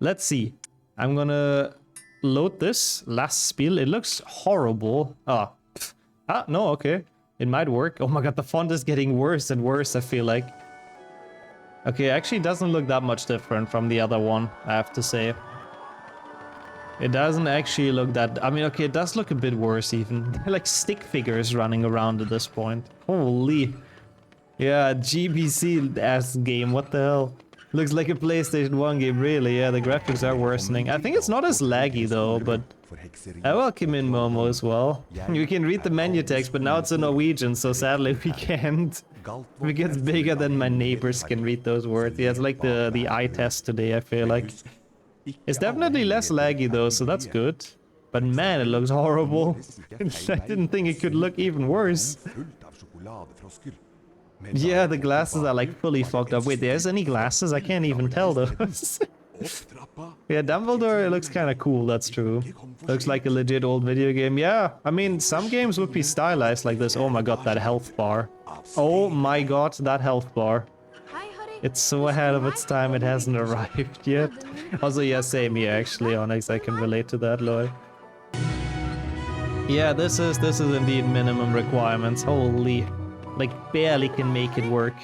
Let's see. I'm gonna load this last spiel. It looks horrible. Ah, no, okay. It might work. Oh my god, the font is getting worse and worse, I feel like. Okay, actually it doesn't look that much different from the other one, I have to say. It doesn't actually look that... I mean, okay, it does look a bit worse even. They're like stick figures running around at this point. Holy. Yeah, GBC-ass game, what the hell? Looks like a PlayStation 1 game, really. Yeah, the graphics are worsening. I think it's not as laggy though, but... I welcome in Momo as well. You can read the menu text, but now it's in Norwegian, so sadly we can't. It gets bigger than my neighbors can read those words. Yeah, it's like the eye test today, I feel like. It's definitely less laggy though, so that's good. But man, it looks horrible. I didn't think it could look even worse. Yeah, the glasses are like fully fogged up. Wait, there's any glasses? I can't even tell those. Yeah, Dumbledore, it looks kind of cool, that's true. Looks like a legit old video game. Yeah, I mean, some games would be stylized like this. Oh my god, that health bar. Oh my god, that health bar. It's so ahead of its time, it hasn't arrived yet. Also, yeah, same here actually, Onyx, I can relate to that, lol. Yeah, this is indeed minimum requirements. Holy, like barely can make it work.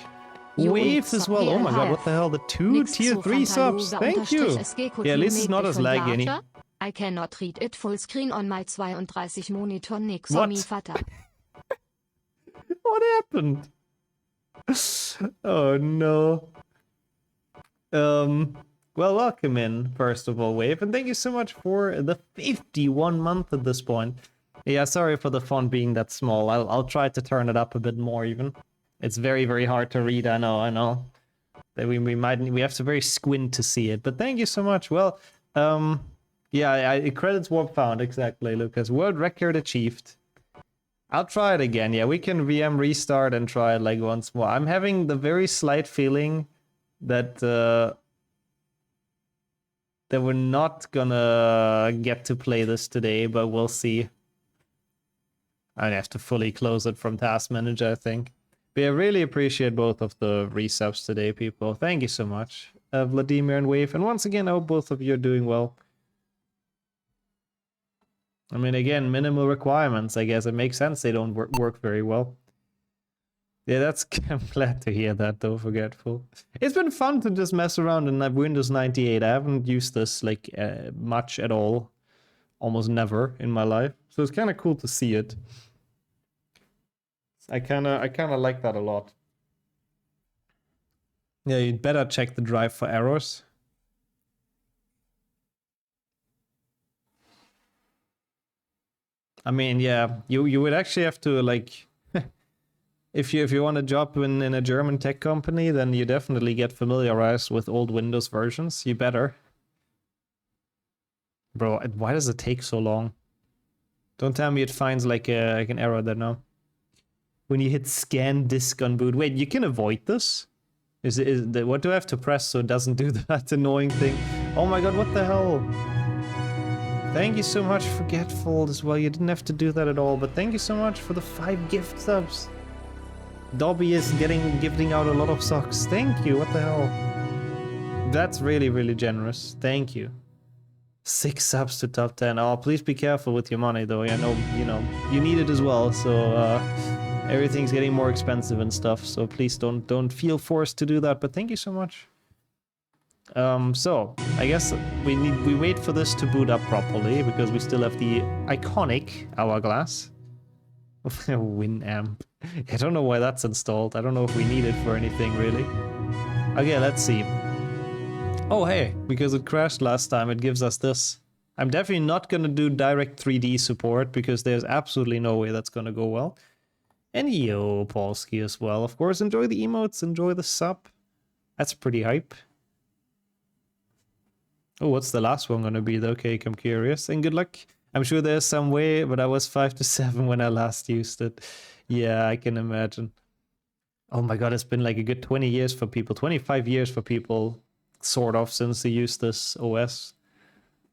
Waves as well. Oh my god, what the hell? The two tier 3 subs. Thank you. Yeah, at least it's not as laggy. I cannot read it full screen on my 32 monitor nix What? me Vater. What happened? Oh no. Well, welcome in, first of all, Wave, and thank you so much for the 51 month at this point. Yeah, sorry for the font being that small. I'll try to turn it up a bit more even. It's very, very hard to read, I know. That we have to very squint to see it, but thank you so much. Well, yeah, credits warp found, exactly, Lucas. World record achieved. I'll try it again. Yeah, we can VM restart and try it like once more. I'm having the very slight feeling that that we're not gonna get to play this today, but we'll see. I'd have to fully close it from Task Manager, I think. But I really appreciate both of the resubs today, people. Thank you so much, Vladimir and Wave. And once again, I hope both of you are doing well. I mean, again, minimal requirements. I guess it makes sense they don't work very well. Yeah, that's... I'm glad to hear that, though, Forgetful. It's been fun to just mess around in Windows 98. I haven't used this, like, much at all. Almost never in my life. So it's kind of cool to see it. I kind of like that a lot. Yeah, you'd better check the drive for errors. I mean, yeah, you would actually have to, like, if you want a job in a German tech company, then you definitely get familiarized with old Windows versions. You better. Bro, why does it take so long? Don't tell me it finds like an error there now. When you hit scan disk on boot. Wait, you can avoid this? What do I have to press so it doesn't do that annoying thing? Oh my god, what the hell? Thank you so much, Forgetful, as well. You didn't have to do that at all, but thank you so much for the 5 gift subs. Dobby is gifting out a lot of socks. Thank you, what the hell? That's really, really generous. Thank you. 6 subs to top 10. Oh, please be careful with your money, though. I know, you need it as well, so everything's getting more expensive and stuff, so please don't feel forced to do that, but thank you so much. So, I guess we wait for this to boot up properly, because we still have the iconic hourglass. Winamp. I don't know why that's installed. I don't know if we need it for anything, really. Okay, let's see. Oh, hey, because it crashed last time, it gives us this. I'm definitely not gonna do direct 3D support, because there's absolutely no way that's gonna go well. And yo, Polsky as well. Of course, enjoy the emotes, enjoy the sub. That's pretty hype. Oh, what's the last one gonna be though? Okay, I'm curious. And good luck. I'm sure there's some way, but I was 5 to 7 when I last used it. Yeah, I can imagine. Oh my god, it's been like a good 20 years for people. 25 years for people, sort of, since they used this OS.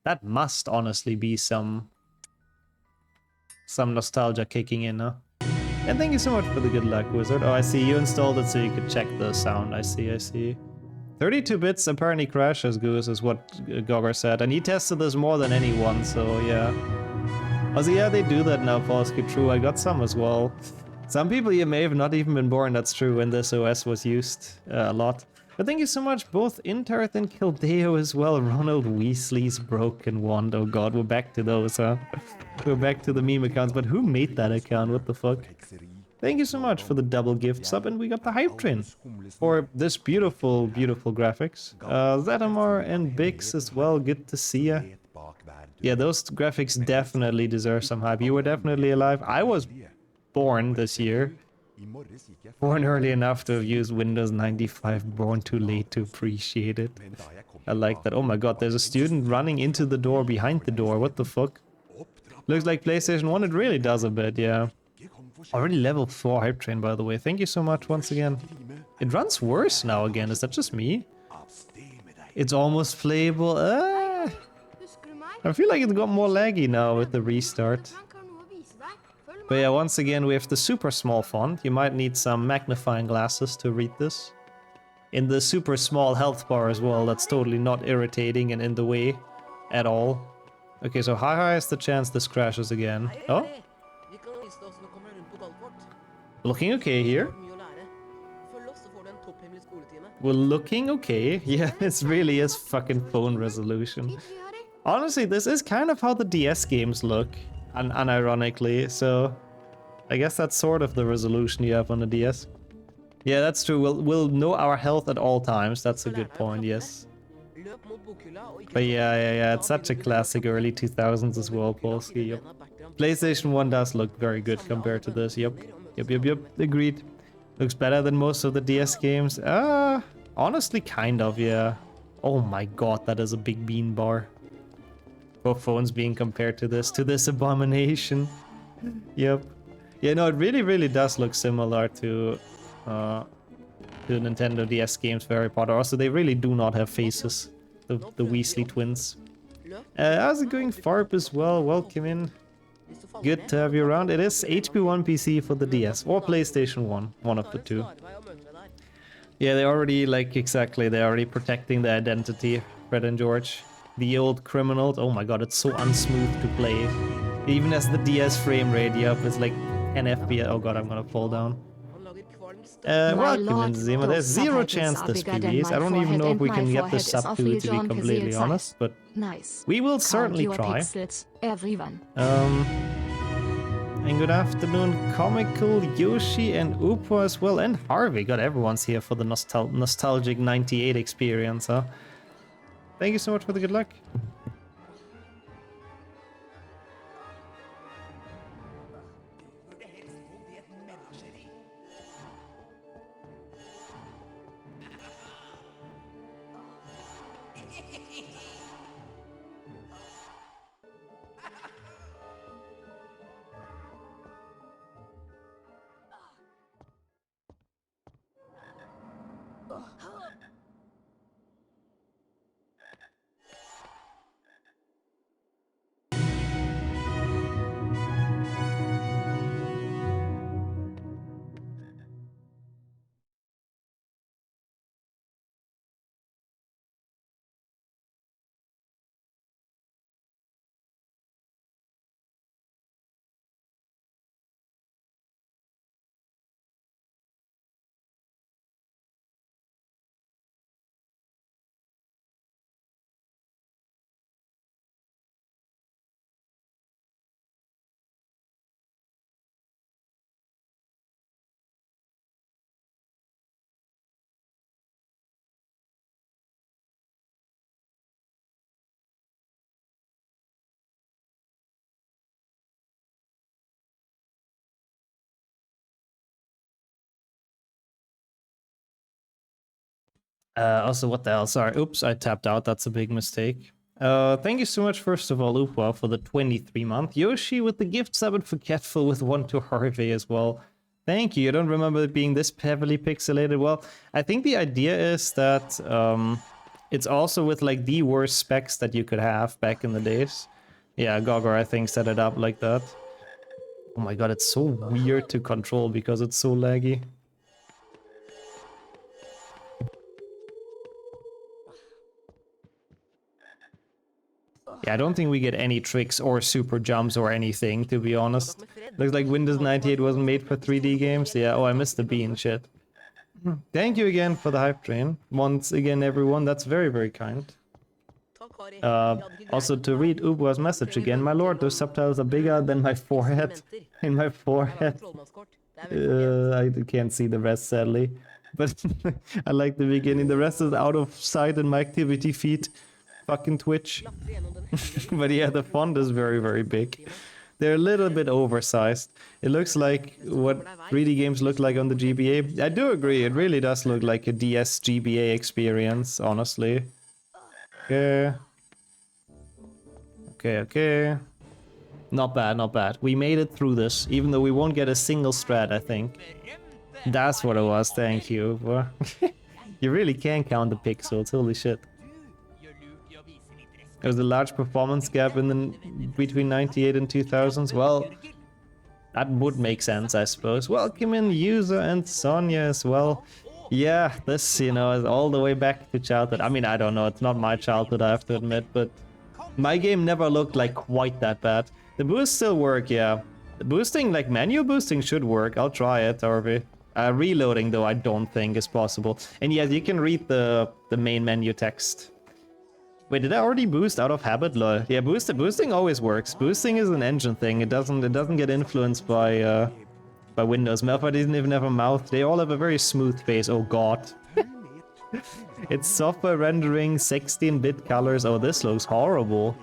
That must honestly be some nostalgia kicking in, huh? And thank you so much for the good luck, Wizard. Oh, I see you installed it so you could check the sound. I see. 32 bits apparently crashes, Goose, is what Gogger said. And he tested this more than anyone, so yeah. Also, yeah, they do that now, Polsky. True, I got some as well. Some people you may have not even been born, that's true, when this OS was used a lot. But thank you so much, both Intarth and Kildeo as well. Ronald Weasley's Broken Wand. Oh god, we're back to those, huh? We're back to the meme accounts, but who made that account? What the fuck? Thank you so much for the double gift sub, and we got the hype train for this beautiful, beautiful graphics. Zetamar and Bix as well, good to see ya. Yeah, those graphics definitely deserve some hype. You were definitely alive. I was born this year. Born early enough to have used Windows 95, born too late to appreciate it. I like that. Oh my god, there's a student running into the door behind the door. What the fuck? Looks like PlayStation 1, it really does a bit, yeah. Already level 4 hype train, by the way. Thank you so much once again. It runs worse now again, is that just me? It's almost playable. I feel like it got more laggy now with the restart. But yeah, once again, we have the super small font. You might need some magnifying glasses to read this. In the super small health bar as well, that's totally not irritating and in the way at all. Okay, so how high is the chance this crashes again? Oh? Looking okay here. We're looking okay. Yeah, it's really is fucking phone resolution. Honestly, this is kind of how the DS games look, unironically, so I guess that's sort of the resolution you have on the DS. Yeah, that's true. We'll know our health at all times. That's a good point, yes. But yeah, it's such a classic early 2000s as well, Polsky. Yep. PlayStation 1 does look very good compared to this. Yep. Agreed. Looks better than most of the DS games. Honestly, kind of, yeah. Oh my god, that is a big bean bar. Both phones being compared to this abomination. Yep. Yeah, no, it really does look similar to Nintendo DS games for Harry Potter. Also, they really do not have faces. The Weasley twins. How's it going, Farp, as well? Welcome in. Good to have you around. It is HP1 PC for the DS or PlayStation 1, one of the two. Yeah, they already, like, exactly, they're already protecting the identity, Fred and George. The old criminals. Oh my god, it's so unsmooth to play. Even as the DS frame rate, yep, it's like 10 FPS. Oh god, I'm gonna fall down. Welcome, Zima. There's zero chance this PBs. I don't even know if we can get this sub to be completely honest, but we will certainly try. And good afternoon, Comical, Yoshi, and Upo as well, and Harvey. God, everyone's here for the nostalgic 98 experience, huh? Thank you so much for the good luck. Also, what the hell? Sorry. Oops, I tapped out. That's a big mistake. Thank you so much, first of all, Upa, for the 23-month. Yoshi with the gift sub and Forgetful with one to Harvey as well. Thank you. I don't remember it being this heavily pixelated. Well, I think the idea is that it's also with like the worst specs that you could have back in the days. Yeah, Gogger, I think, set it up like that. Oh my god, it's so weird to control because it's so laggy. Yeah, I don't think we get any tricks or super jumps or anything, to be honest. Looks like Windows 98 wasn't made for 3D games. Yeah, oh, I missed the bean, shit. Thank you again for the hype train. Once again, everyone, that's very, very kind. Also, to read Ubua's message again, my lord, those subtitles are bigger than my forehead. In my forehead. I can't see the rest, sadly. But I like the beginning. The rest is out of sight in my activity feed. Fucking Twitch. But yeah, the font is very, very big. They're a little bit oversized. It looks like what 3D games look like on the GBA. I do agree, it really does look like a DS GBA experience, honestly. Okay. Okay. Not bad, not bad. We made it through this, even though we won't get a single strat, I think. That's what it was, thank you. You really can count the pixels, holy shit. There's a large performance gap between 98 and 2000s. Well, that would make sense, I suppose. Welcome in User and Sonia as well. Yeah, this, you know, is all the way back to childhood. I mean, I don't know, it's not my childhood, I have to admit, but my game never looked like quite that bad. The boosts still work, yeah. The boosting, like manual boosting should work. I'll try it, Harvey. Reloading, though, I don't think is possible. And yes, you can read the main menu text. Wait, did I already boost out of habit? Lol. Yeah, boosting always works. Boosting is an engine thing. It doesn't get influenced by Windows. Malphite doesn't even have a mouth. They all have a very smooth face. Oh god. It's software rendering, 16-bit colors. Oh, this looks horrible.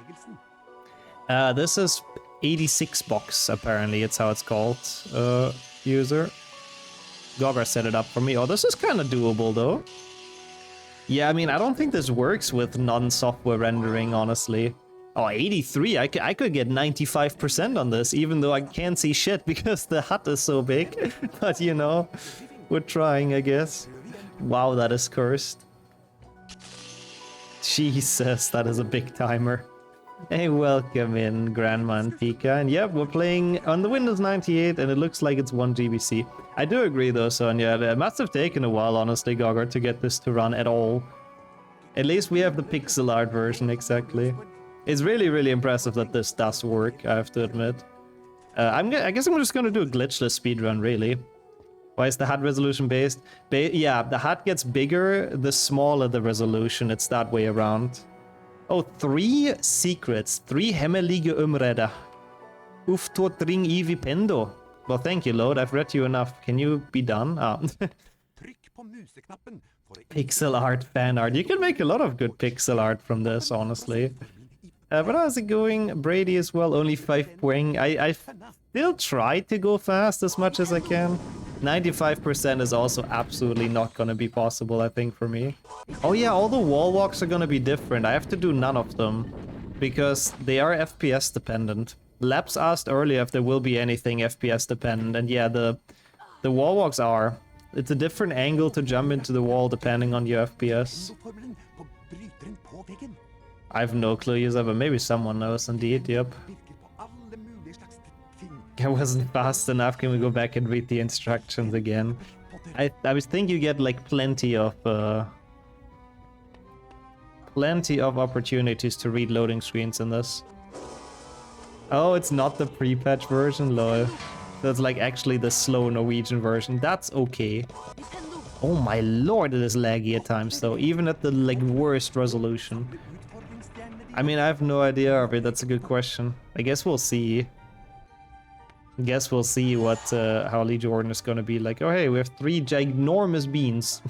This is 86 box, apparently. It's how it's called. User. Gogger set it up for me. Oh, this is kind of doable, though. Yeah, I mean, I don't think this works with non-software rendering, honestly. Oh, 83? I could get 95% on this, even though I can't see shit because the hut is so big. But, you know, we're trying, I guess. Wow, that is cursed. Jesus, that is a big timer. Hey, welcome in, Grandma and Pika. And yep, we're playing on the Windows 98, and it looks like it's 1 GBC. I do agree, though, Sonia. It must have taken a while, honestly, Gogger, to get this to run at all. At least we have the pixel art version, exactly. It's really, really impressive that this does work, I have to admit. I guess I'm just gonna do a glitchless speedrun, really. Why is the HUD resolution based? Yeah, the HUD gets bigger, the smaller the resolution. It's that way around. Oh, 3 secrets. 3 hemmelige umreder. Uftotring ivi pendo. Well, thank you, Lord. I've read you enough. Can you be done? Ah. Pixel art, fan art. You can make a lot of good pixel art from this, honestly. But how's it going? Brady as well, only 5 poing. I still try to go fast as much as I can. 95% is also absolutely not gonna be possible, I think, for me. Oh yeah, all the wall walks are gonna be different. I have to do none of them because they are FPS dependent. Labs asked earlier if there will be anything FPS dependent, and yeah, the wall walks are. It's a different angle to jump into the wall depending on your FPS. I have no clue, user, but maybe someone knows indeed, yep. I wasn't fast enough, can we go back and read the instructions again? I was thinking you get like plenty of opportunities to read loading screens in this. Oh, it's not the pre-patch version, lol. That's like actually the slow Norwegian version. That's okay. Oh my lord, it is laggy at times though, even at the like worst resolution. I mean, I have no idea, Arvid, that's a good question. I guess we'll see. Guess we'll see what how Lee Jordan is gonna be like. Oh hey, we have 3 ginormous beans.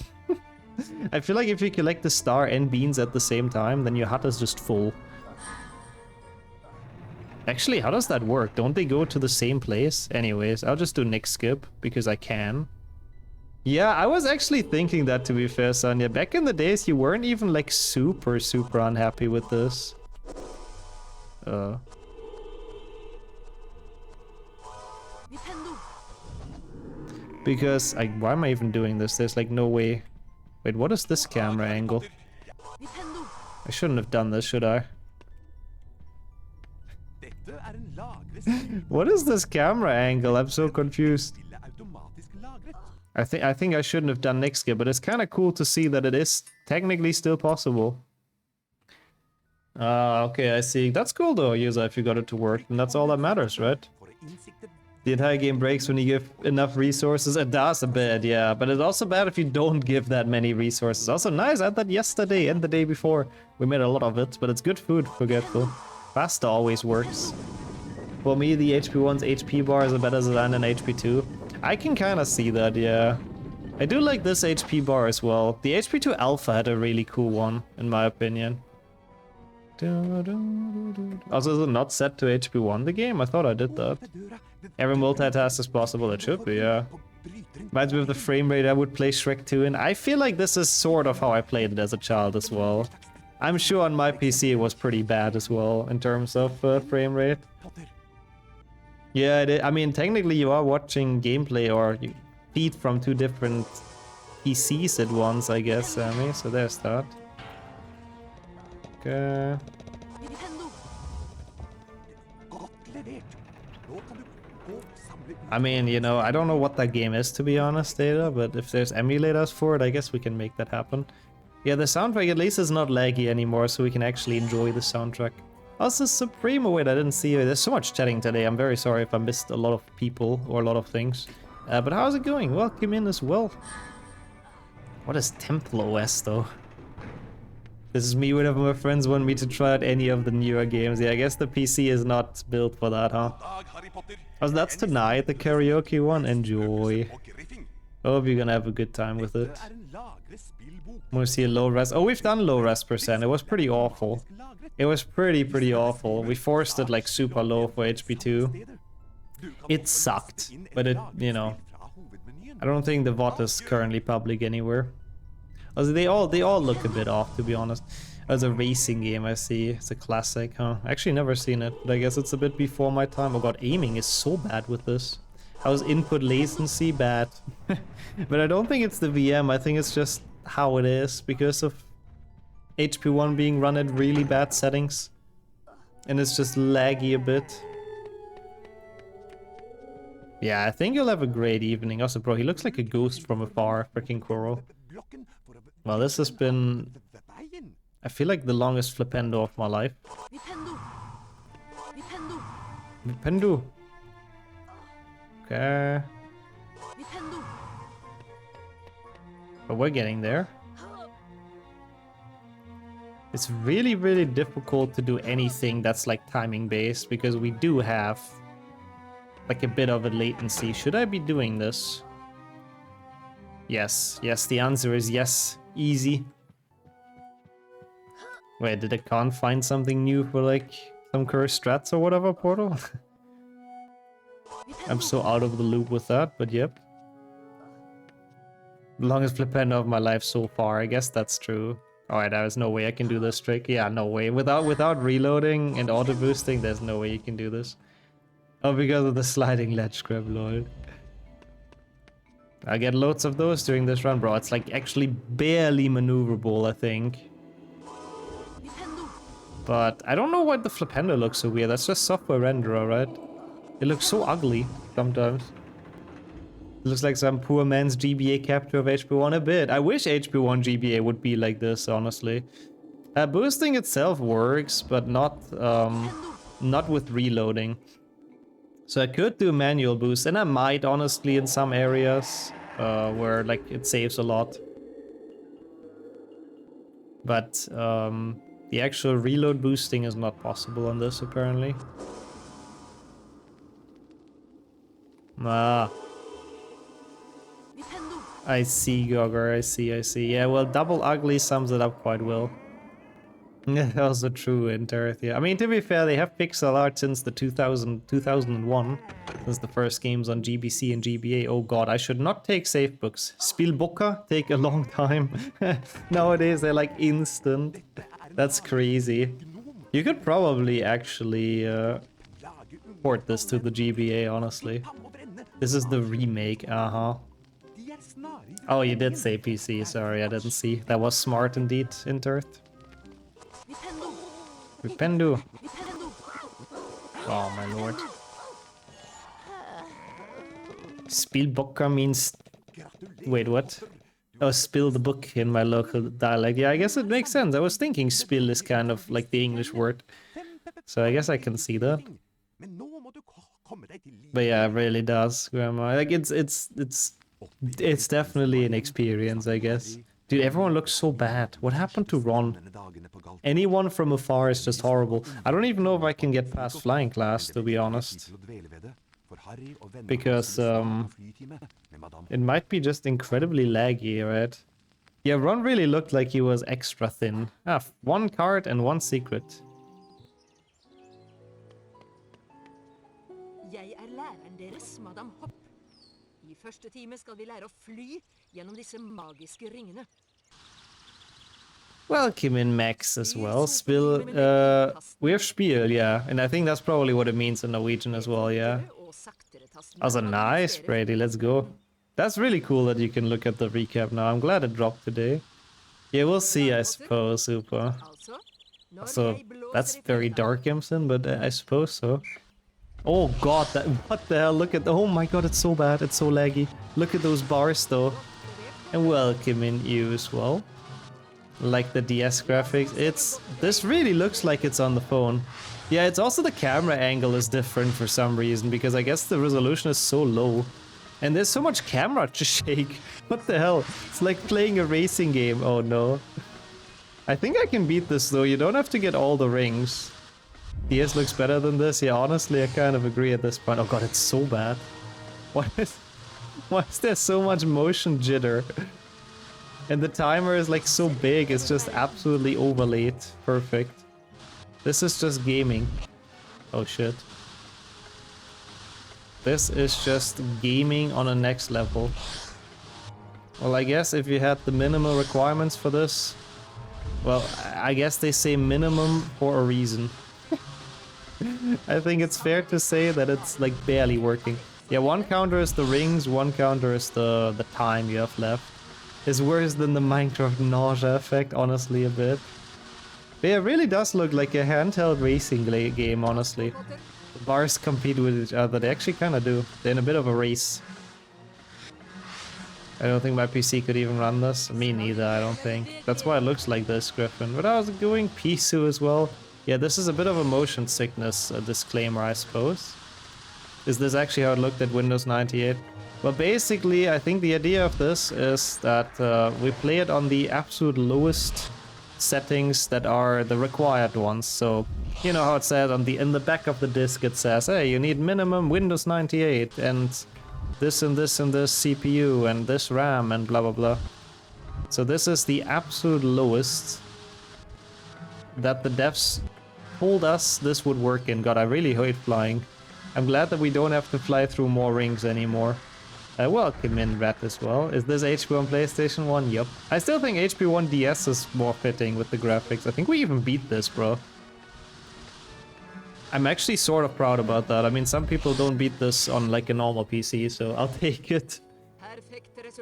I feel like if you collect the star and beans at the same time, then your hut is just full. Actually, how does that work? Don't they go to the same place? Anyways, I'll just do Nick skip because I can. Yeah, I was actually thinking that, to be fair, Sonia. Back in the days, you weren't even like super unhappy with this. Because why am I even doing this? There's like no way. Wait, what is this camera angle? I shouldn't have done this, should I? What is this camera angle? I'm so confused. I think I shouldn't have done next gear, but it's kind of cool to see that it is technically still possible. Okay, I see. That's cool though, user, if you got it to work, and that's all that matters, right? The entire game breaks when you give enough resources. It does a bit, yeah, but it's also bad if you don't give that many resources. Also nice, I had that yesterday and the day before. We made a lot of it, but it's good food, Forgetful. Pasta always works. For me, the HP1's HP bar is a better design than HP2. I can kind of see that, yeah. I do like this HP bar as well. The HP2 Alpha had a really cool one, in my opinion. Also, is it not set to HP1, the game? I thought I did that. Every multitask is possible, it should be, yeah. Reminds me of the frame rate I would play Shrek 2 in. I feel like this is sort of how I played it as a child as well. I'm sure on my PC it was pretty bad as well, in terms of frame rate. Yeah, I mean, technically you are watching gameplay or you feed from two different PCs at once, I guess, Sammy. So there's that. Okay. I mean, you know, I don't know what that game is, to be honest, Data, but if there's emulators for it, I guess we can make that happen. Yeah, the soundtrack at least is not laggy anymore, so we can actually enjoy the soundtrack. Also, Supremo, wait, I didn't see you. There's so much chatting today. I'm very sorry if I missed a lot of people or a lot of things. But how's it going? Welcome in as well. What is Temple OS, though? This is me whenever my friends want me to try out any of the newer games. Yeah, I guess the PC is not built for that, huh? Oh, that's tonight, the karaoke one. Enjoy. Hope you're gonna have a good time with it. Wanna see a low res? Oh, we've done low res percent. It was pretty awful. It was pretty awful. We forced it like super low for HP2. It sucked, but it, you know, I don't think the VOD is currently public anywhere. Also, they all look a bit off, to be honest. As a racing game, I see. It's a classic, huh? Actually, never seen it, but I guess it's a bit before my time. Oh god, aiming is so bad with this. How's input latency? Bad. But I don't think it's the VM. I think it's just how it is because of HP1 being run at really bad settings. And it's just laggy a bit. Yeah, I think you'll have a great evening. Also, bro, he looks like a ghost from afar. Freaking Quirrell. Well, this has been, I feel like, the longest flipendo of my life. Flipendo. Okay. But we're getting there. It's really difficult to do anything that's like timing based because we do have like a bit of a latency. Should I be doing this? Yes, the answer is yes. Easy. Wait, did I can't find something new for like some cursed strats or whatever, Portal? I'm so out of the loop with that, but yep. The longest flipendo of my life so far, I guess that's true. Alright, there's no way I can do this trick. Yeah, no way. Without reloading and auto boosting, there's no way you can do this. Oh, because of the sliding ledge grab, lol. I get loads of those during this run, bro. It's like actually barely maneuverable, I think. But I don't know why the flipendo looks so weird. That's just software renderer, right? It looks so ugly sometimes. It looks like some poor man's GBA capture of HP1 a bit. I wish HP1 GBA would be like this, honestly. Boosting itself works, but not with reloading. So I could do manual boost, and I might, honestly, in some areas where like it saves a lot. But the actual reload boosting is not possible on this, apparently. Ah. I see, Gogger, I see. Yeah, well, Double Ugly sums it up quite well. Yeah, also true in Terrath, yeah. I mean, to be fair, they have pixel art since the 2001, since the first games on GBC and GBA. Oh god, I should not take safe books. Spielbooker take a long time. Nowadays, they're like instant. That's crazy. You could probably actually port this to the GBA, honestly. This is the remake, Oh, you did say PC, sorry, I didn't see. That was smart indeed, Interth. Flipendo. Oh my lord. Spielbocker means... Wait, what? Oh, spill the book in my local dialect. Yeah, I guess it makes sense. I was thinking spill is kind of like the English word. So I guess I can see that. But yeah, it really does, Grandma. Like it's definitely an experience, I guess. Dude, everyone looks so bad. What happened to Ron? Anyone from afar is just horrible. I don't even know if I can get past flying class, to be honest. Because it might be just incredibly laggy, right? Yeah, Ron really looked like he was extra thin. Ah, one card and one secret. Jeg læreren deres, Madam Hopp. I første time skal vi lære å fly gjennom disse magiske ringene. Welcome in Max as well. Spill, we have Spiel, yeah. And I think that's probably what it means in Norwegian as well, yeah. Also, nice, Brady, let's go. That's really cool that you can look at the recap now. I'm glad it dropped today. Yeah, we'll see, I suppose, Super. So, that's very dark, Imson, but I suppose so. Oh god, what the hell, look at, oh my god, it's so bad, it's so laggy. Look at those bars though. And welcome in you as well. Like the DS graphics, this really looks like it's on the phone. Yeah, it's also the camera angle is different for some reason, because I guess the resolution is so low. And there's so much camera to shake. What the hell? It's like playing a racing game, oh no. I think I can beat this though, you don't have to get all the rings. DS looks better than this? Yeah, honestly, I kind of agree at this point. Oh god, it's so bad. Why is there so much motion jitter? And the timer is like so big, it's just absolutely overlaid. Perfect. This is just gaming. Oh shit. This is just gaming on a next level. Well, I guess if you had the minimal requirements for this... Well, I guess they say minimum for a reason. I think it's fair to say that it's like barely working. Yeah, one counter is the rings, one counter is the time you have left. It's worse than the Minecraft nausea effect, honestly, a bit. But yeah, it really does look like a handheld racing game, honestly. The bars compete with each other, they actually kind of do. They're in a bit of a race. I don't think my PC could even run this. Me neither, I don't think. That's why it looks like this, Griffin. But I was going Pisu as well. Yeah, this is a bit of a motion sickness disclaimer, I suppose. Is this actually how it looked at Windows 98? Well, basically, I think the idea of this is that we play it on the absolute lowest settings that are the required ones. So, you know how it says in the back of the disk, it says, hey, you need minimum Windows 98 and this and this and this CPU and this RAM and blah blah blah. So this is the absolute lowest that the devs told us this would work in. God, I really hate flying. I'm glad that we don't have to fly through more rings anymore. Welcome in, Rat, as well. Is this HP on PlayStation 1? Yup. I still think HP 1 DS is more fitting with the graphics. I think we even beat this, bro. I'm actually sort of proud about that. I mean, some people don't beat this on like a normal PC, so I'll take it.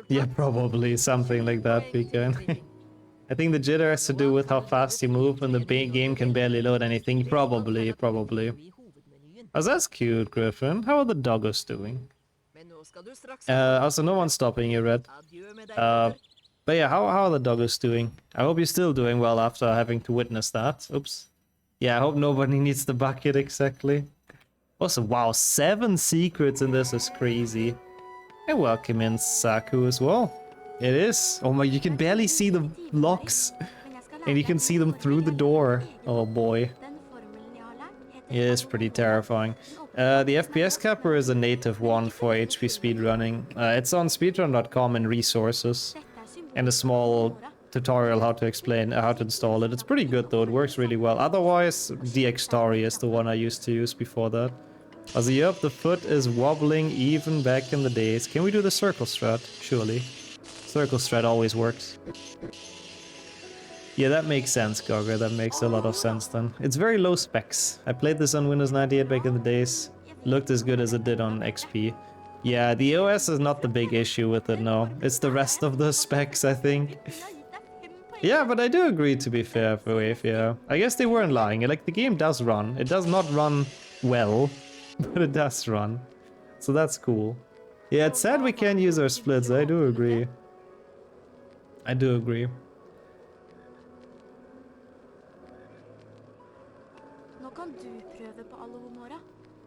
Yeah, probably something like that, Pika. I think the jitter has to do with how fast you move and the game can barely load anything. Probably. Oh, that's cute, Griffin. How are the doggos doing? Also, no one's stopping you, Red. But yeah, how are the doggos doing? I hope you're still doing well after having to witness that. Oops. Yeah, I hope nobody needs the bucket exactly. Also, wow, 7 secrets in this is crazy. And welcome in Saku as well. It is. Oh my, you can barely see the locks. And you can see them through the door. Oh boy. It is pretty terrifying. The FPS capper is a native one for HP speedrunning. It's on speedrun.com in resources. And a small tutorial how to explain how to install it. It's pretty good though, it works really well. Otherwise, DX Story is the one I used to use before that. Also, yep, the foot is wobbling even back in the days. Can we do the circle strat? Surely. Circle strat always works. Yeah, that makes sense, Gogger. That makes a lot of sense then. It's very low specs. I played this on Windows 98 back in the days. Looked as good as it did on XP. Yeah, the OS is not the big issue with it, no. It's the rest of the specs, I think. Yeah, but I do agree, to be fair, for Wave, yeah. I guess they weren't lying. Like, the game does run. It does not run well, but it does run. So that's cool. Yeah, it's sad we can't use our splits, I do agree. I do agree. Nå kan du prøve på alle humora.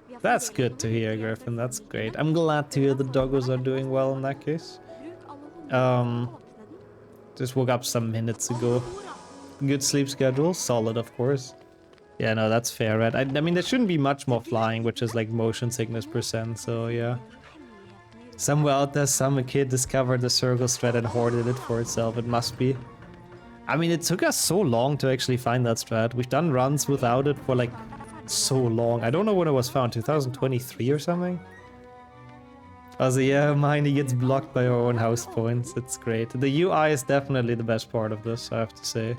Vi har That's fremdeles good noen to hear, uker igjen Griffin. før That's forlikene. great. I'm glad to hear the Prøv å doggos få are deg doing en well in fast that case. Bruk alle humora Um, for å åpne den. just woke up some minutes Alle ago. humora. Good sleep schedule, solid of course. Yeah, no, that's fair, right? I mean, there shouldn't be much more flying, which is like motion sickness %, so yeah. Somewhere out there, some kid discovered the circle strat and hoarded it for itself. It must be. I mean, it took us so long to actually find that strat. We've done runs without it for like so long. I don't know when it was found, 2023 or something? Also, yeah, Hermione gets blocked by her own house points. It's great. The UI is definitely the best part of this, I have to say.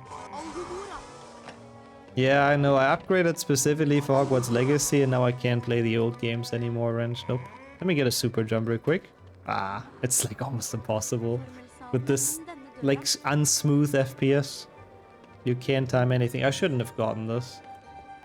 Yeah, I know. I upgraded specifically for Hogwarts Legacy, and now I can't play the old games anymore, Wrench. Nope. Let me get a super jump real quick. Ah, it's like almost impossible. With this, like, unsmooth FPS. You can't time anything. I shouldn't have gotten this.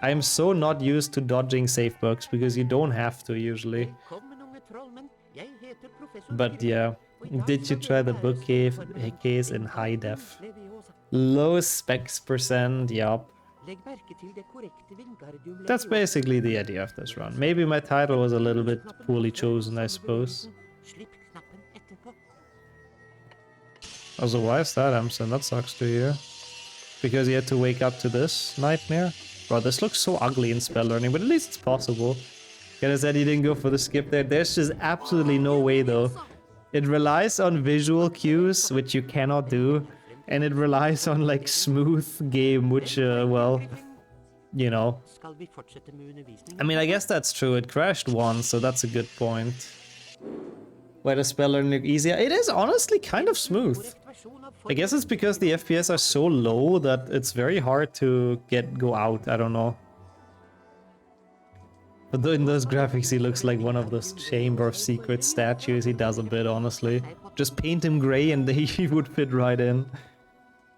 I am so not used to dodging safe bugs, because you don't have to usually. Velkommen, unge trollmenn. Jeg heter professor But Grimmer, yeah, og i dag did you skal try dere the lære bookcase stormformelen case in Wingardium high def? Leviosa. Low specs %, yup. Legg merke til det korrekte Wingardium That's Leviosa. basically the idea of this run. Maybe my title was a little bit poorly chosen, I suppose. Slipp knappen etterpå. Also, why is that, Amson? That sucks to hear. Because you had to wake up to this nightmare? Bro, this looks so ugly in spell learning, but at least it's possible. Gonna said he didn't go for the skip there. There's just absolutely no way, though. It relies on visual cues, which you cannot do. And it relies on, like, smooth game, which, well, you know. Skal vi fortsette med undervisningen? I mean, I guess that's true. It crashed once, so that's a good point. Why does spell learning look easier? It is honestly kind of smooth. Korrekt versjon av I guess it's because the FPS are so low that it's very hard to go out. I don't know. But in those graphics, he looks like one of those Chamber of Secrets statues. He does a bit, honestly. Just paint him gray and he would fit right in.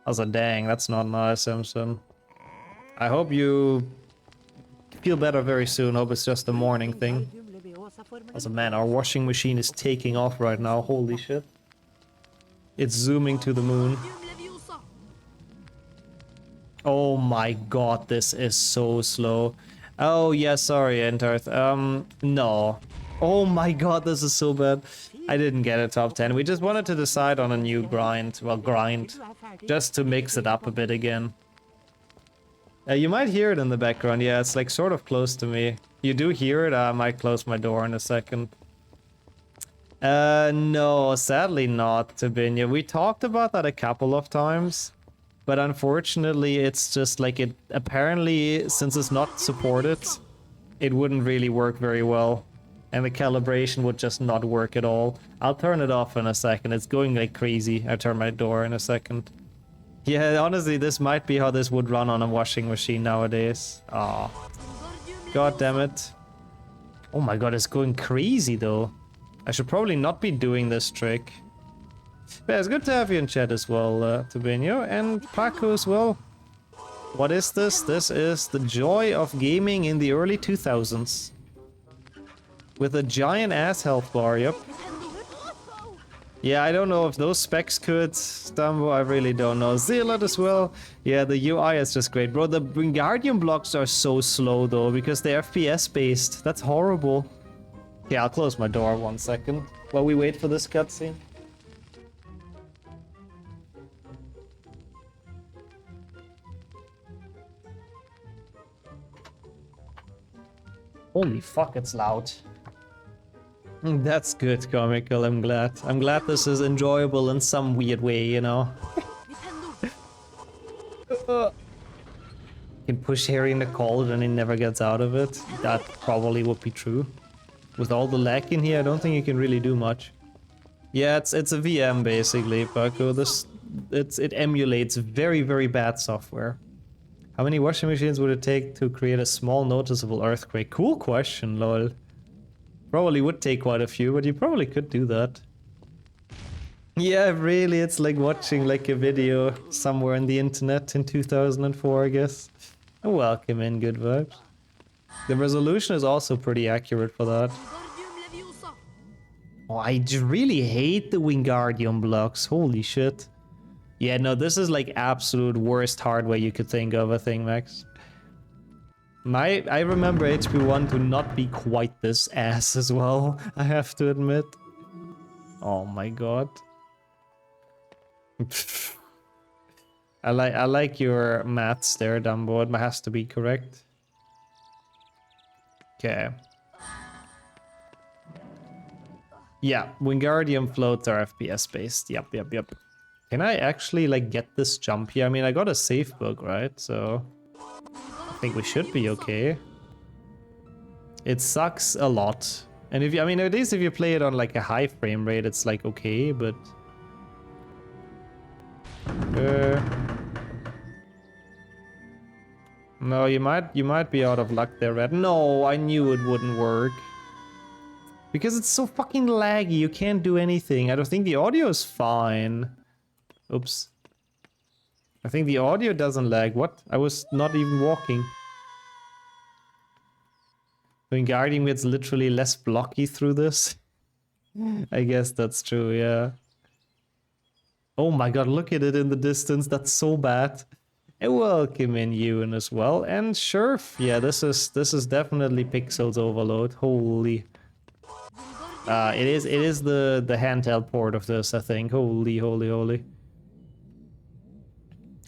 Also, dang, that's not nice, Simpson. I hope you feel better very soon. Hope it's just a morning thing. Wingardium Leviosa-formelen. Also, man, our washing machine is taking off right now. Holy shit. It's zooming to the moon. Leviosa. Oh my god, this is so slow. Oh, yeah, sorry, Entarth. No. Oh my god, this is so bad. I didn't get a top 10. We just wanted to decide on a new grind. Well, grind. Du er ferdig. Just to mix it up a bit again. You might hear it in the background. Yeah, it's like sort of close to me. You do hear it? I might close my door in a second. No, sadly not, Tabinya. We talked about that a couple of times. But unfortunately, it's just like it... Apparently, since it's not supported, it wouldn't really work very well. And the calibration would just not work at all. I'll turn it off in a second. It's going like crazy. I'll turn my door in a second. Yeah, honestly, this might be how this would run on a washing machine nowadays. Ah, god damn it. Oh my god, it's going crazy though. I should probably not be doing this trick. But yeah, it's good to have you in chat as well, Tubinho, and Paco as well. What is this? This is the joy of gaming in the early 2000s. With a giant ass health bar, yep. Yeah, I don't know if those specs could, Stumbo, I really don't know. Zealot as well. Yeah, the UI is just great. Bro, the Wingardium blocks are so slow though, because they're FPS based. That's horrible. Yeah, I'll close my door 1 second while we wait for this cutscene. Holy fuck, it's loud. That's good, Comical, I'm glad. I'm glad this is enjoyable in some weird way, you know? Can push Harry in the cold and he never gets out of it. That probably would be true. With all the lag in here, I don't think you can really do much. Yeah, it's a VM basically, Paco. It emulates very, very bad software. How many washing machines would it take to create a small noticeable earthquake? Cool question, lol. Probably would take quite a few, but you probably could do that. Yeah, really, it's like watching like a video somewhere on the internet in 2004, I guess. Welcome in, good vibes. The resolution is also pretty accurate for that. Oh, I really hate the Wingardium blocks, holy shit. Yeah, no, this is like absolute worst hardware you could think of, I think, Max. I remember HP1 to not be quite this ass as well, I have to admit. Oh my god. I like your maths there, Dumbo. It has to be correct. Okay. Yeah, Wingardium floats are FPS based. Yep. Can I actually like get this jump here? I mean, I got a safe book, right? So I think we should be okay. It sucks a lot. And if you, I mean, at least if you play it on like a high frame rate, it's like okay, but no, you might be out of luck there, Red. No, I knew it wouldn't work. Because it's so fucking laggy, you can't do anything. I don't think the audio is fine. Oops. I think the audio doesn't lag. What? I was not even walking. Wingardium gets literally less blocky through this. I guess that's true, yeah. Oh my god, look at it in the distance. That's so bad. And welcome in Ewan as well. And Shurf. Yeah, this is definitely pixels overload. Holy. It is the handheld port of this, I think. Holy.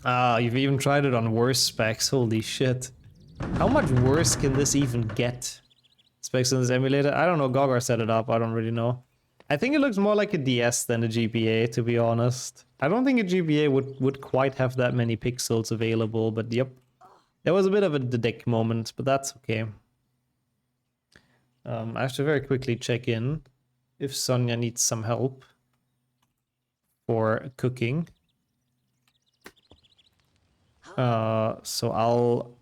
You've even tried it on worse specs. Holy shit. How much worse can this even get? Specs in this emulator? I don't know. Gogger set it up. I don't really know. I think it looks more like a DS than a GBA, to be honest. I don't think a GBA would quite have that many pixels available, but yep. There was a bit of a dick moment, but that's okay. I have to very quickly check in if Sonia needs some help for cooking. So I'll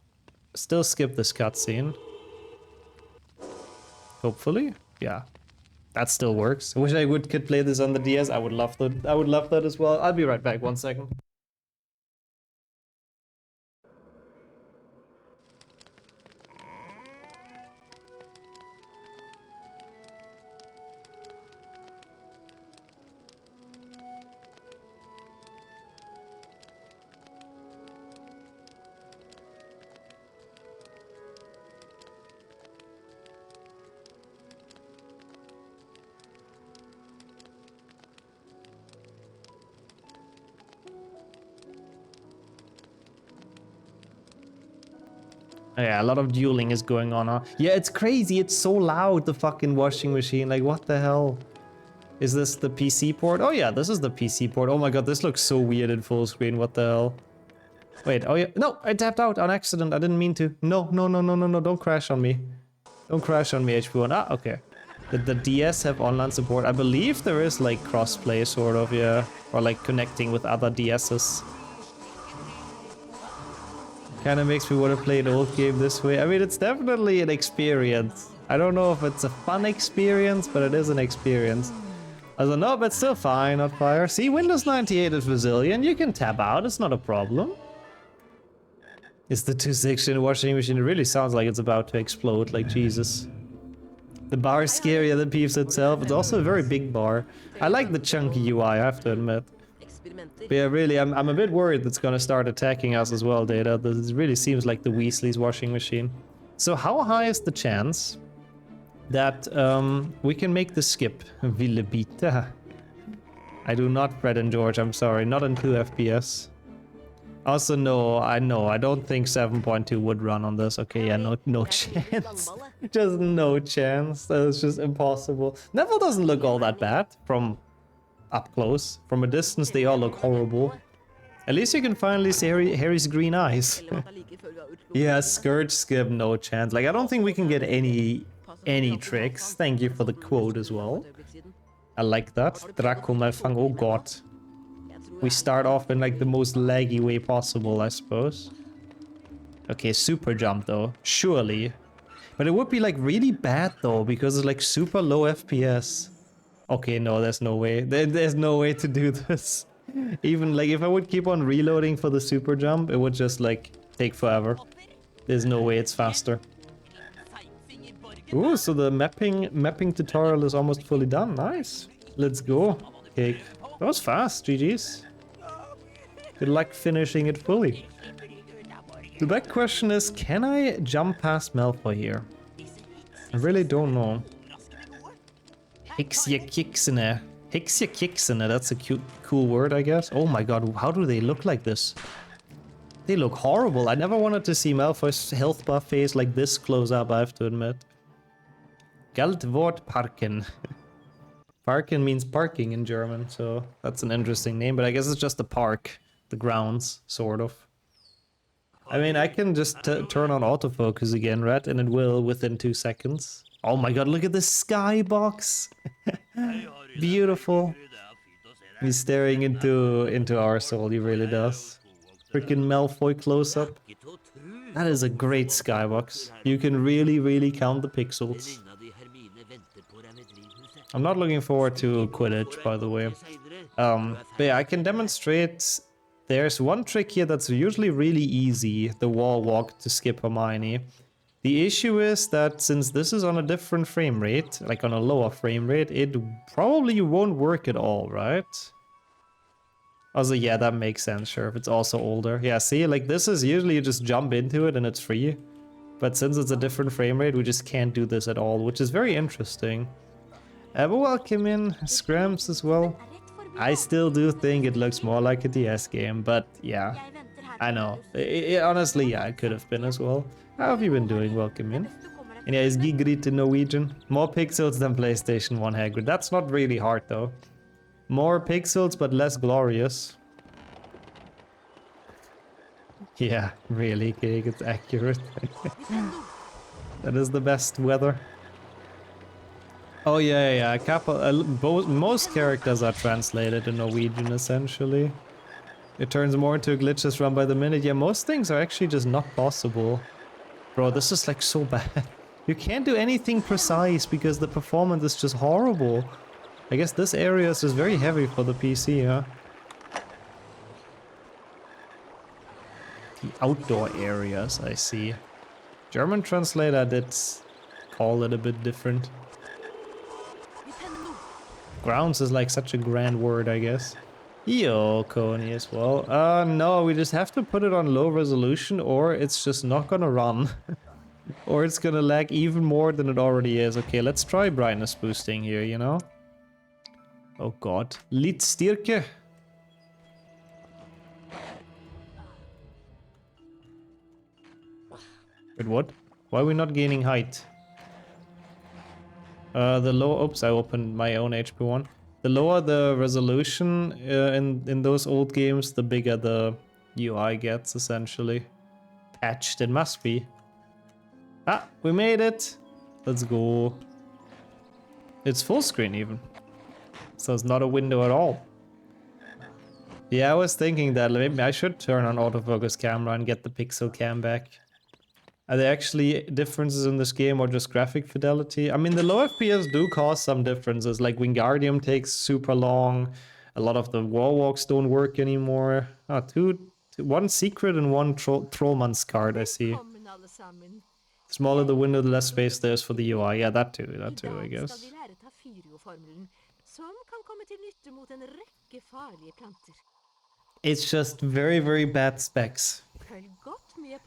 still skip this cutscene. Hopefully, yeah, that still works. I wish I could play this on the DS. I would love that. I would love that as well. I'll be right back. 1 second. Yeah, a lot of dueling is going on, huh? Yeah, it's crazy. It's so loud, the fucking washing machine. Like, what the hell? Is this the PC port? Oh yeah, this is the PC port. Oh my god, this looks so weird in full screen. What the hell? Wait, oh yeah. No, I tapped out on accident. I didn't mean to. No. Don't crash on me. Don't crash on me, HP1. Ah, okay. Did the DS have online support? I believe there is like crossplay, sort of, yeah. Or like connecting with other DSs. Kind of makes me want to play an old game this way. I mean, it's definitely an experience. I don't know if it's a fun experience, but it is an experience. I don't know, but still fine, not fire. See, Windows 98 is resilient. You can tap out, it's not a problem. It's the 216 washing machine. It really sounds like it's about to explode, like Jesus. The bar is scarier than Peeves itself. It's also a very big bar. I like the chunky UI, I have to admit. But yeah, really, I'm a bit worried it's gonna start attacking us as well, Data. This really seems like the Weasley's washing machine. So how high is the chance that we can make the skip? Villebita. I do not, Fred and George, I'm sorry. Not in 2 FPS. Also, no, I don't think 7.2 would run on this. Okay, yeah, no chance. Just no chance. That's just impossible. Neville doesn't look all that bad from up close. From a distance, they all look horrible. At least you can finally see Harry's green eyes. Yeah, Scourge skip, no chance. Like, I don't think we can get any tricks. Thank you for the quote as well. I like that. Draco Malfang, oh god. We start off in like the most laggy way possible, I suppose. Okay, super jump though, surely. But it would be like really bad though, because it's like super low FPS. Okay, no, there's no way. There's no way to do this. Even like if I would keep on reloading for the super jump, it would just like take forever. There's no way it's faster. Ooh, so the mapping tutorial is almost fully done. Nice. Let's go. Okay, that was fast. GG's. Good luck finishing it fully. The big question is, can I jump past Malfoy here? I really don't know. Hixiakiksene. Hixiakiksene, that's a cute, cool word, I guess. Oh my god, how do they look like this? They look horrible. I never wanted to see Malfoy's health buff face like this close up, I have to admit. Geldwort Parken. Parken means parking in German, so that's an interesting name, but I guess it's just the park. The grounds, sort of. I mean, I can just turn on autofocus again, right? And it will within 2 seconds. Oh my god, look at this skybox! Beautiful. He's staring into our soul, he really does. Freaking Malfoy close-up. That is a great skybox. You can really count the pixels. I'm not looking forward to Quidditch, by the way. But yeah, I can demonstrate. There's one trick here that's usually really easy, the wall walk to skip Hermione. The issue is that since this is on a different frame rate, like on a lower frame rate, it probably won't work at all, right? Also, yeah, that makes sense, sure, if it's also older. Yeah, see, like this is usually you just jump into it and it's free. But since it's a different frame rate, we just can't do this at all, which is very interesting. But welcome in, Scramps as well. I still do think it looks more like a DS game, but yeah, I know. Honestly, yeah, it could have been as well. How have you been doing? Welcome in. And yeah, is Gigrit in Norwegian? More pixels than PlayStation 1 Hagrid. That's not really hard though. More pixels, but less glorious. Yeah, really, Gig, it's accurate. That is the best weather. Oh yeah, a couple, most characters are translated in Norwegian essentially. It turns more into a glitches run by the minute. Yeah, most things are actually just not possible. Bro, this is like so bad. You can't do anything precise because the performance is just horrible. I guess this area is just very heavy for the PC, huh? The outdoor areas, I see. German translator did call it a bit different. Grounds is like such a grand word, I guess. Yo, Coney as well. No, we just have to put it on low resolution or it's just not gonna run. Or it's gonna lag even more than it already is. Okay, let's try brightness boosting here, you know? Oh god. Lidstyrke. Wait, what? Why are we not gaining height? The lower, oops, I opened my own HP one. The lower the resolution in those old games, the bigger the UI gets, essentially. Patched, it must be. Ah, we made it! Let's go. It's full screen even. So it's not a window at all. Yeah, I was thinking that maybe I should turn on autofocus camera and get the pixel cam back. Are there actually differences in this game or just graphic fidelity? I mean, the low FPS do cause some differences, like Wingardium takes super long, a lot of the wall walks don't work anymore. Ah, one secret and one Trollman's card, I see. Smaller the window, the less space there's for the UI. Yeah, that too, I guess. It's just very bad specs.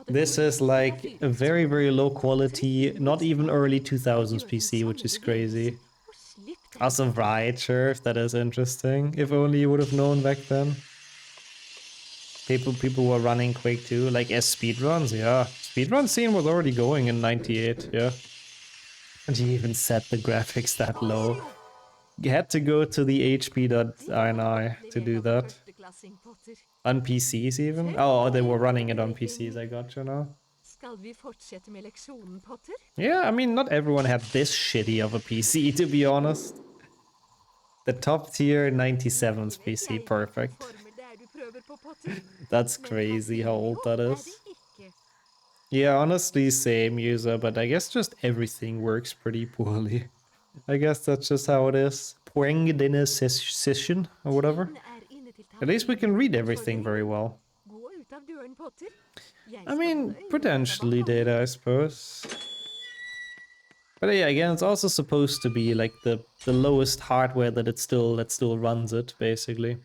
This is like a very low quality, not even early 2000s PC, which is crazy. Also, right, sure, that is interesting. If only you would have known back then. People were running Quake 2, like as speedruns, yeah. Speedrun scene was already going in 98, yeah. And you even set the graphics that low. You had to go to the HP.ini to do that. On PCs even? Oh, they were running it on PCs, I gotcha now. Yeah, I mean, not everyone had this shitty of a PC, to be honest. The top tier 97's PC, perfect. That's crazy how old that is. Yeah, honestly, same user, but I guess just everything works pretty poorly. I guess that's just how it is. Poeng denne session, or whatever. At least we can read everything very well. I mean, potentially data, I suppose. But yeah, again, it's also supposed to be like the lowest hardware that still runs it, basically.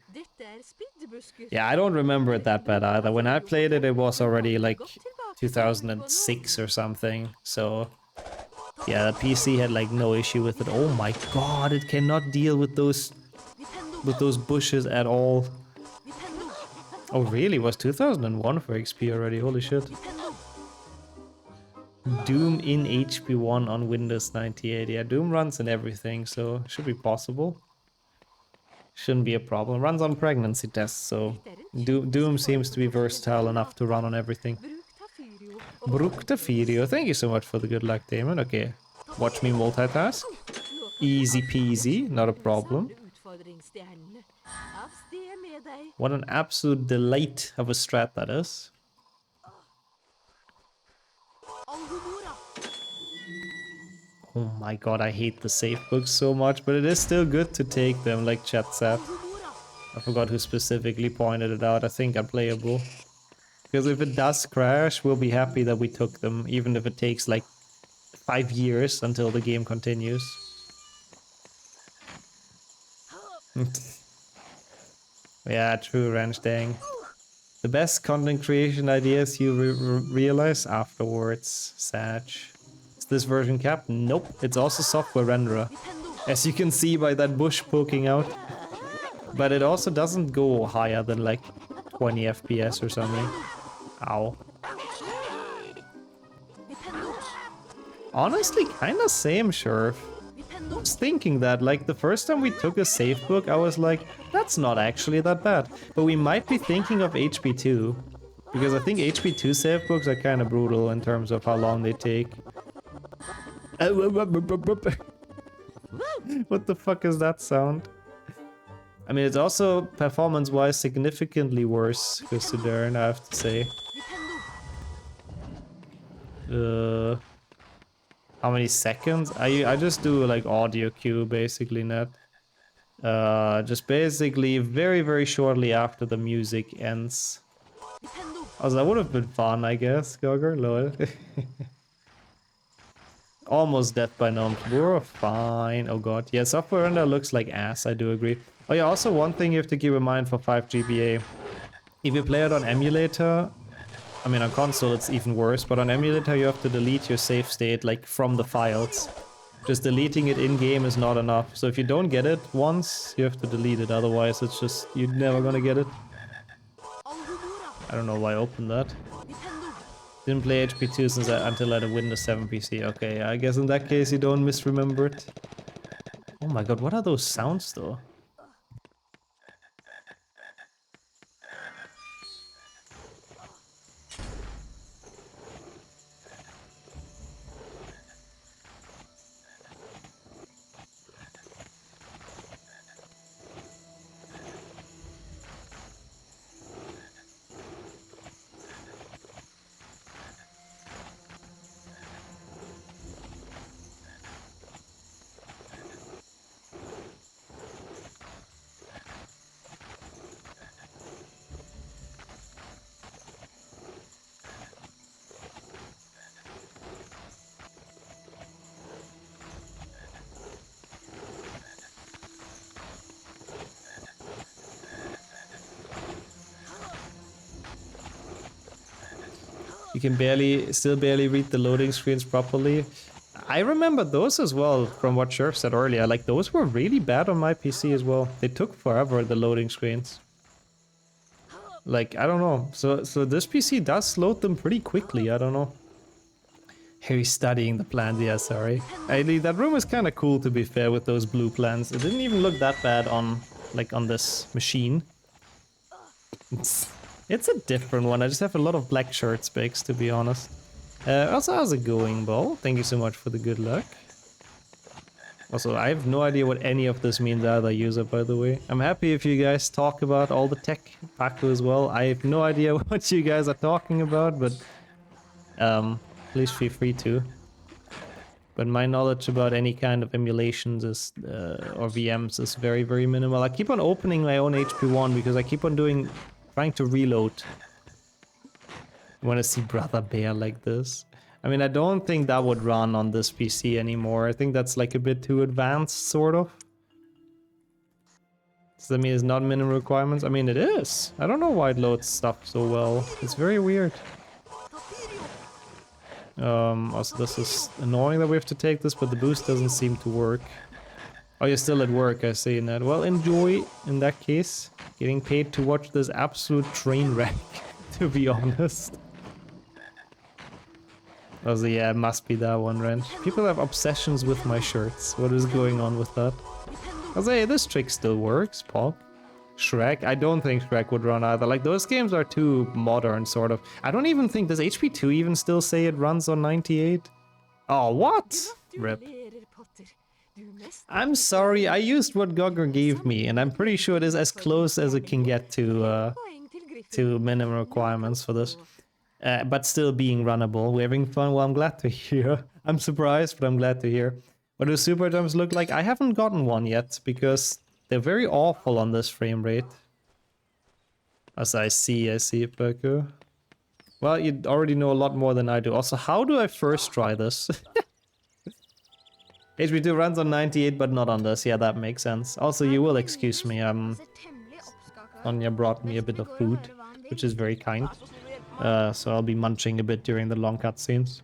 Yeah, I don't remember it that bad either. When I played it, it was already like 2006 or something. So yeah, the PC had like no issue with it. Oh my god, it cannot deal with those bushes at all. Oh really? It was 2001 for XP already? Holy shit. Doom in HP1 on Windows 98. Yeah, Doom runs in everything, so should be possible. Shouldn't be a problem. Runs on pregnancy tests, so Doom seems to be versatile enough to run on everything. Bruktafirio, thank you so much for the good luck, Damon. Okay, watch me multitask. Easy peasy, not a problem. What an absolute delight of a strat that is. Oh my god, I hate the safe books so much, but it is still good to take them, like chat said. I forgot who specifically pointed it out. I think unplayable. Because if it does crash, we'll be happy that we took them, even if it takes like 5 years until the game continues. Yeah, true, Ranch Dang. The best content creation ideas you realize afterwards, Sag. Is this version capped? Nope, it's also software renderer. As you can see by that bush poking out. But it also doesn't go higher than like 20 FPS or something. Ow. Honestly, kinda same, Sheriff. I was thinking that, like, the first time we took a safe book, I was like, that's not actually that bad. But we might be thinking of HP2. Because I think HP2 safe books are kinda brutal in terms of how long they take. What the fuck is that sound? I mean, it's also performance-wise significantly worse, considering, I have to say. How many seconds? I just do like audio cue basically, net. Just basically very shortly after the music ends. Also, that would have been fun, I guess, Gogger, lol. Almost death by numbs. We're fine. Oh god. Yeah, software render looks like ass, I do agree. Oh yeah, also one thing you have to keep in mind for 5 GBA. If you play it on emulator, I mean on console it's even worse, but on emulator you have to delete your save state like from the files. Just deleting it in-game is not enough. So if you don't get it once, you have to delete it, otherwise it's just, you're never gonna get it. I don't know why I opened that. Didn't play HP2 since until I had a Windows 7 PC. Okay, I guess in that case you don't misremember it. Oh my god, what are those sounds though? You can still barely read the loading screens properly. I remember those as well from what Sheriff said earlier. Like those were really bad on my PC as well. They took forever, the loading screens. Like, I don't know. So this PC does load them pretty quickly, I don't know. Harry's studying the plans, yeah, sorry. That room is kind of cool to be fair with those blue plants. It didn't even look that bad on this machine. It's a different one. I just have a lot of black shirt specs, to be honest. Also, how's it going, Ball? Thank you so much for the good luck. Also, I have no idea what any of this means either, user, by the way. I'm happy if you guys talk about all the tech, Paco as well. I have no idea what you guys are talking about, but please feel free to. But my knowledge about any kind of emulations is, or VMs is very minimal. I keep on opening my own HP1 because I keep on trying to reload. I want to see Brother Bear like this. I mean, I don't think that would run on this PC anymore. I think that's like a bit too advanced, sort of. Does that mean it's not minimum requirements? I mean, it is. I don't know why it loads stuff so well. It's very weird. Also, this is annoying that we have to take this, but the boost doesn't seem to work. Oh, you're still at work, I see that. Well, enjoy, in that case. Getting paid to watch this absolute train wreck, to be honest. Also, yeah, it must be that one, Wrench. People have obsessions with my shirts. What is going on with that? Also, hey, this trick still works, Pog. Shrek? I don't think Shrek would run either. Like, those games are too modern, sort of. I don't even think... Does HP2 even still say it runs on 98? Oh, what? Rip. I'm sorry, I used what Gogger gave me, and I'm pretty sure it is as close as it can get to minimum requirements for this. But still being runnable. We're having fun, well, I'm glad to hear. I'm surprised, but I'm glad to hear. What do super jumps look like? I haven't gotten one yet, because they're very awful on this frame rate. As I see, Paku. Well, you already know a lot more than I do. Also, how do I first try this? HP2 runs on 98, but not on this. Yeah, that makes sense. Also, you will excuse me. Anya brought me a bit of food, which is very kind. So I'll be munching a bit during the long cutscenes.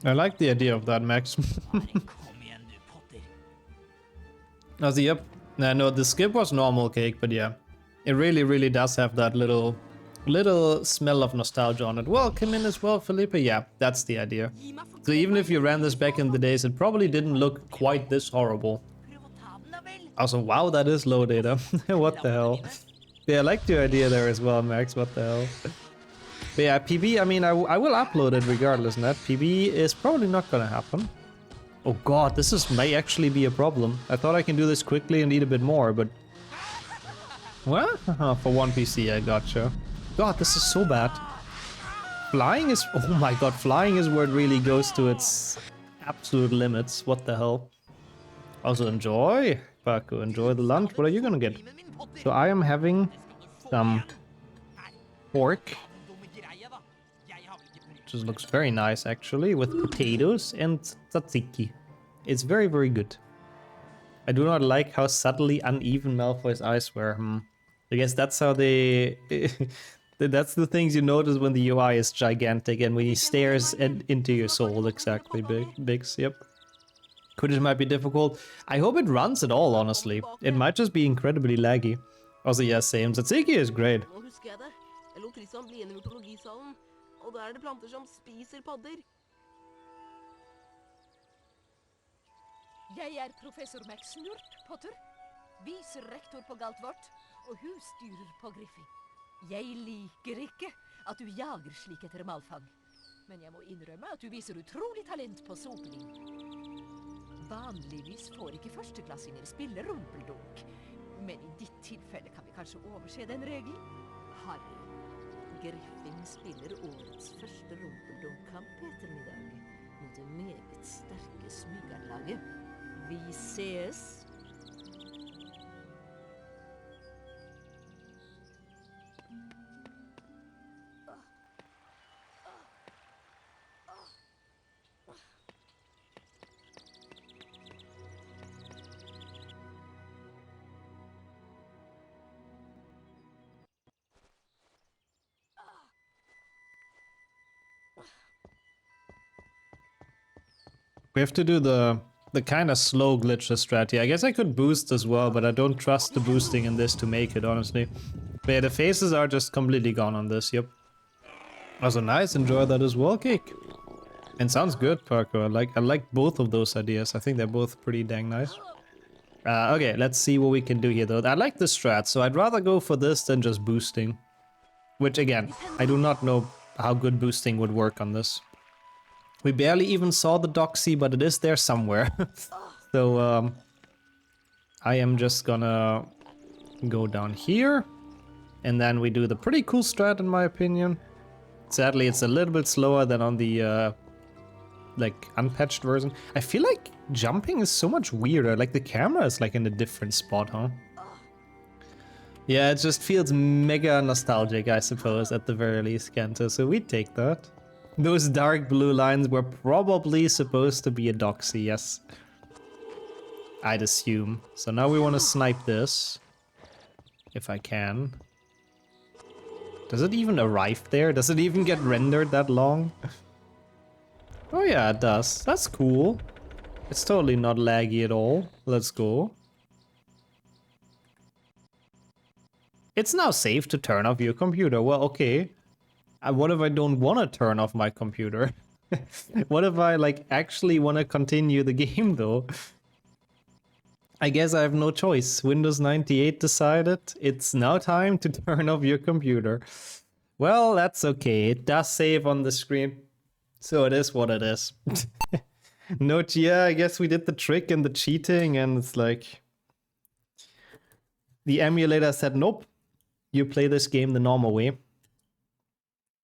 I like the idea of that, Max. Also, yep. No, the skip was normal cake, but yeah. It really does have that little smell of nostalgia on it. Welcome in as well, Felipe. Yeah, that's the idea. So even if you ran this back in the days, it probably didn't look quite this horrible. Also, wow, that is low data. What the hell? Yeah, I like the idea there as well, Max. What the hell? But yeah, PB, I mean, I will upload it regardless, and that PB is probably not gonna happen. Oh god, may actually be a problem. I thought I can do this quickly and eat a bit more, but... Well, for one PC, I gotcha. God, this is so bad. Flying is... Oh my god, flying is where it really goes to its absolute limits. What the hell? Also, enjoy, Paco, enjoy the lunch. What are you gonna get? So I am having some pork. Just looks very nice, actually, with potatoes and tzatziki. It's very good. I do not like how subtly uneven Malfoy's eyes were. I guess that's how they... that's the things you notice when the UI is gigantic and when he stares into your soul. Exactly, Biggs, yep. Quidditch might be difficult. I hope it runs at all, honestly. It might just be incredibly laggy. Also, yeah, same. Tzatziki is great. Og da det planter som spiser podder. Jeg professor Max Snurt, Potter. Viserektor på Galtvort, og husstyrer på Griffy. Jeg liker ikke at du jager slik etter malfang. Men jeg må innrømme at du viser utrolig talent på sopning. Vanligvis får ikke førsteklassinger spille rumpeldunk. Men i ditt tilfelle kan vi kanskje overse den regelen. Harry. Griffin spiller årets første rumpeldunk-kamp på ettermiddag mot det meget sterke smygarlaget. Vi ses! We have to do the kind of slow glitchless strat. I guess I could boost as well, but I don't trust the boosting in this to make it, honestly. But yeah, the faces are just completely gone on this, yep. Also nice, enjoy that as well, Cake. And sounds good, Parker. I like both of those ideas. I think they're both pretty dang nice. Okay, let's see what we can do here, though. I like the strat, so I'd rather go for this than just boosting. Which, again, I do not know how good boosting would work on this. We barely even saw the doxy, but it is there somewhere. So, I am just gonna go down here. And then we do the pretty cool strat, in my opinion. Sadly, it's a little bit slower than on the like unpatched version. I feel like jumping is so much weirder. Like the camera is like in a different spot, huh? Yeah, it just feels mega nostalgic, I suppose, at the very least, Kento. So we take that. Those dark blue lines were probably supposed to be a doxy, yes. I'd assume. So now we want to snipe this. If I can. Does it even arrive there? Does it even get rendered that long? Oh yeah, it does. That's cool. It's totally not laggy at all. Let's go. It's now safe to turn off your computer. Well, okay. What if I don't want to turn off my computer? What if I like actually want to continue the game though? I guess I have no choice. Windows 98 decided it's now time to turn off your computer. Well, that's okay. It does save on the screen. So it is what it is. Note, yeah, I guess we did the trick and the cheating, and it's like... The emulator said, nope, you play this game the normal way.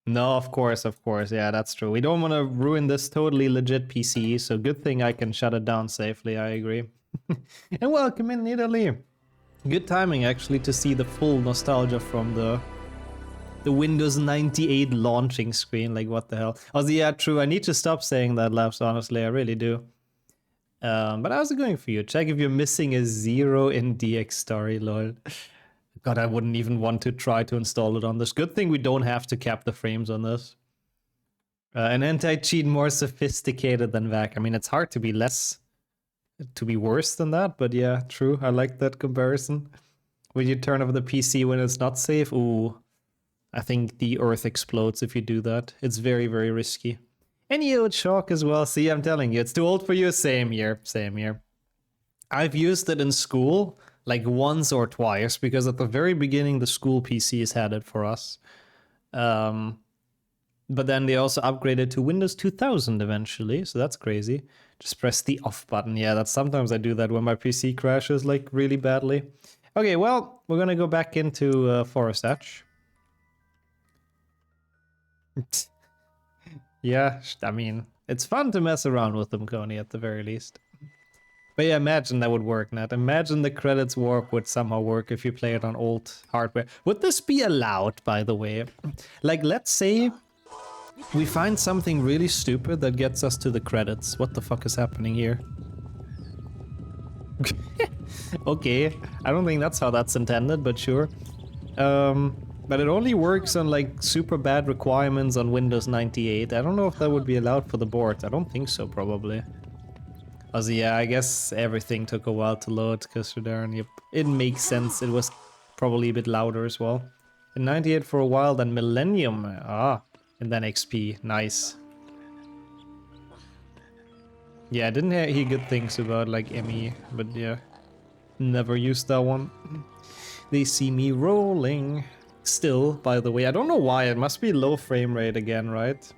No, of course, yeah, that's true. We don't want to ruin this totally legit PC, so good thing I can shut it down safely, I agree. And welcome in Italy. Good timing, actually, to see the full nostalgia from the Windows 98 launching screen. Like, what the hell? Oh, yeah, true. I need to stop saying that, Labs, honestly. I really do. But how's it going for you? Check if you're missing a 0 in DX story, lol. God, I wouldn't even want to try to install it on this. Good thing we don't have to cap the frames on this. An anti-cheat more sophisticated than VAC. I mean, it's hard to be worse than that, but yeah, true. I like that comparison. When you turn off the PC when it's not safe, ooh. I think the earth explodes if you do that. It's very, very risky. And you, it's shock as well. See, I'm telling you, it's too old for you. Same here, same here. I've used it in school like once or twice because at the very beginning the school PCs had it for us. But then they also upgraded to Windows 2000 eventually, so that's crazy. Just press the off button. Yeah, that's sometimes I do that when my PC crashes like really badly. Okay, well, we're gonna go back into Forest Edge. Yeah, I mean, it's fun to mess around with them, Coney, at the very least. But yeah, imagine that would work, Nat. Imagine the credits warp would somehow work if you play it on old hardware. Would this be allowed, by the way? Like, let's say we find something really stupid that gets us to the credits. What the fuck is happening here? Okay, I don't think that's how that's intended, but sure. But it only works on like super bad requirements on Windows 98. I don't know if that would be allowed for the board. I don't think so, probably. Also, yeah, I guess everything took a while to load, because yep, it makes sense. It was probably a bit louder as well. In 98 for a while, then Millennium. And then XP. Nice. Yeah, I didn't hear good things about like ME, but yeah, never used that one. They see me rolling. Still, by the way, I don't know why. It must be low frame rate again, right?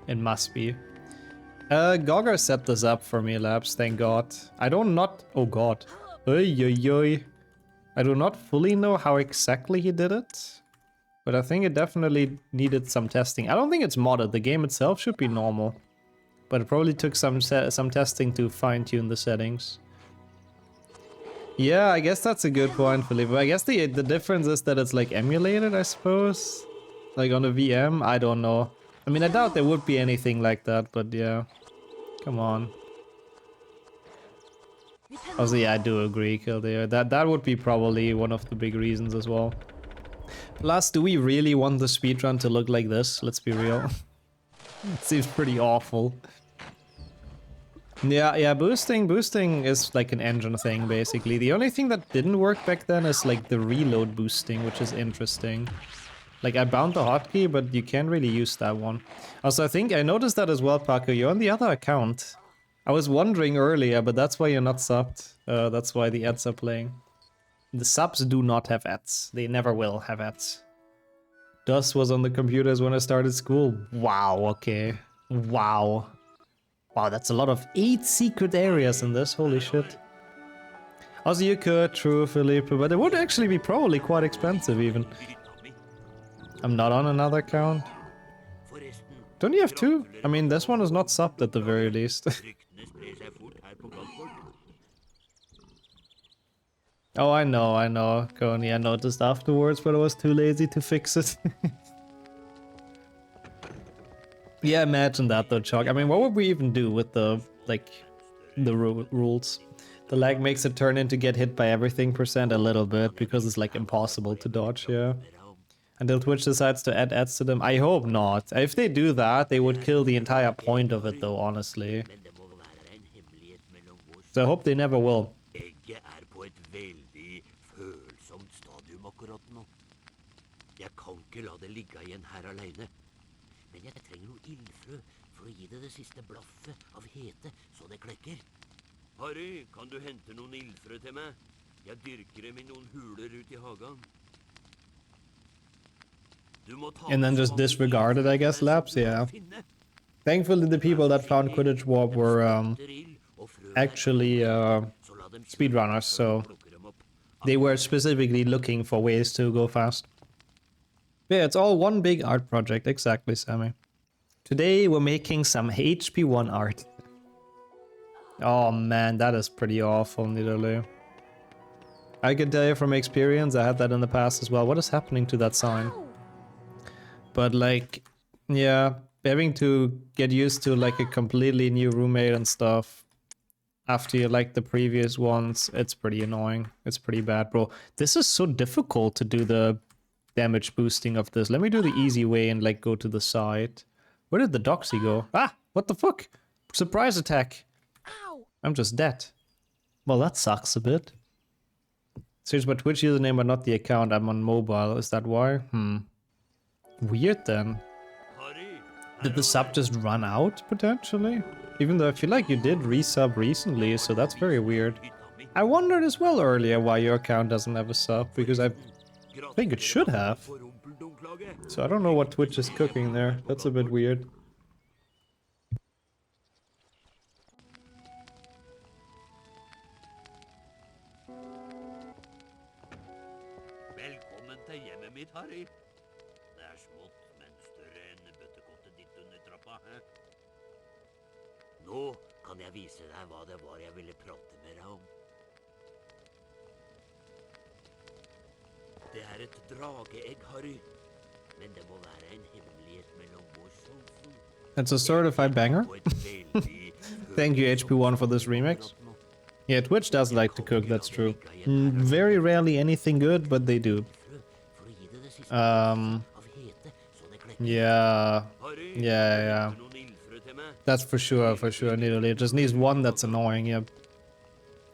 It must be. Gogger set this up for me, Labs, thank God. I don't not... Oh God. Oy, oy, oy. I do not fully know how exactly he did it, but I think it definitely needed some testing. I don't think it's modded. The game itself should be normal, but it probably took some testing to fine-tune the settings. Yeah, I guess that's a good point, Philippe. I guess the difference is that it's like emulated, I suppose. Like on a VM, I don't know. I mean, I doubt there would be anything like that, but yeah. Come on. Also, yeah, I do agree, Kildare. That would be probably one of the big reasons as well. Plus, do we really want the speedrun to look like this? Let's be real. It seems pretty awful. Yeah, boosting is like an engine thing, basically. The only thing that didn't work back then is like the reload boosting, which is interesting. Like, I bound the hotkey, but you can't really use that one. Also, I think I noticed that as well, Paco. You're on the other account. I was wondering earlier, but that's why you're not subbed. That's why the ads are playing. The subs do not have ads. They never will have ads. DOS was on the computers when I started school. Wow, okay. Wow. Wow, that's a lot of 8 secret areas in this. Holy shit. Also, you could, true, Philippe, but it would actually be probably quite expensive even. I'm not on another account. Don't you have two? I mean, this one is not subbed at the very least. Oh, I know, Coney. I noticed afterwards, but I was too lazy to fix it. Yeah, imagine that though, Chuck. I mean, what would we even do with the, like, the rules? The lag makes it turn into get hit by everything % a little bit, because it's, like, impossible to dodge, yeah. Until Twitch decides to add ads to them. I hope not. If they do that, they would kill the entire point of it though, honestly. So I hope they never will. Egget på et veldig følsomt stadium akkurat nå. Jeg kan ikke la det ligge igjen her alene. Men jeg trenger noe ildfrø for å gi det siste blaffet av hete, så det klekker. Harry, kan du hente noen ildfrø til meg? Jeg dyrker dem I noen huler ut I hagen. And then just disregard it, I guess, Labs? Yeah. Thankfully, the people that found Quidditch Warp were actually speedrunners, so they were specifically looking for ways to go fast. Yeah, it's all one big art project, exactly, Sammy. Today we're making some HP1 art. Oh man, that is pretty awful, literally. I can tell you from experience, I had that in the past as well. What is happening to that sign? But like, yeah, having to get used to like a completely new roommate and stuff after you like the previous ones, it's pretty annoying. It's pretty bad, bro. This is so difficult to do the damage boosting of this. Let me do the easy way and like go to the side. Where did the doxy go? Ah, what the fuck? Surprise attack. Ow! I'm just dead. Well, that sucks a bit. Search my Twitch username but not the account. I'm on mobile. Is that why? Weird then. Did the sub just run out, potentially? Even though I feel like you did resub recently, so that's very weird. I wondered as well earlier why your account doesn't have a sub, because I think it should have. So I don't know what Twitch is cooking there. That's a bit weird. Velkommen til hjemmet mitt, Harry. Det smått, men større enn bøttekottet ditt under trappa, hæ? Nå kan jeg vise deg hva det var jeg ville prate med deg om. Det et drageegg, Harry. Men det må være en hemmelighet mellom oss og Fu. It's a certified banger. Thank you, HP1, for this remix. Yeah, Twitch does like to cook, that's true. Very rarely anything good, but they do. Yeah. That's for sure, Needle. It just needs one that's annoying, yep.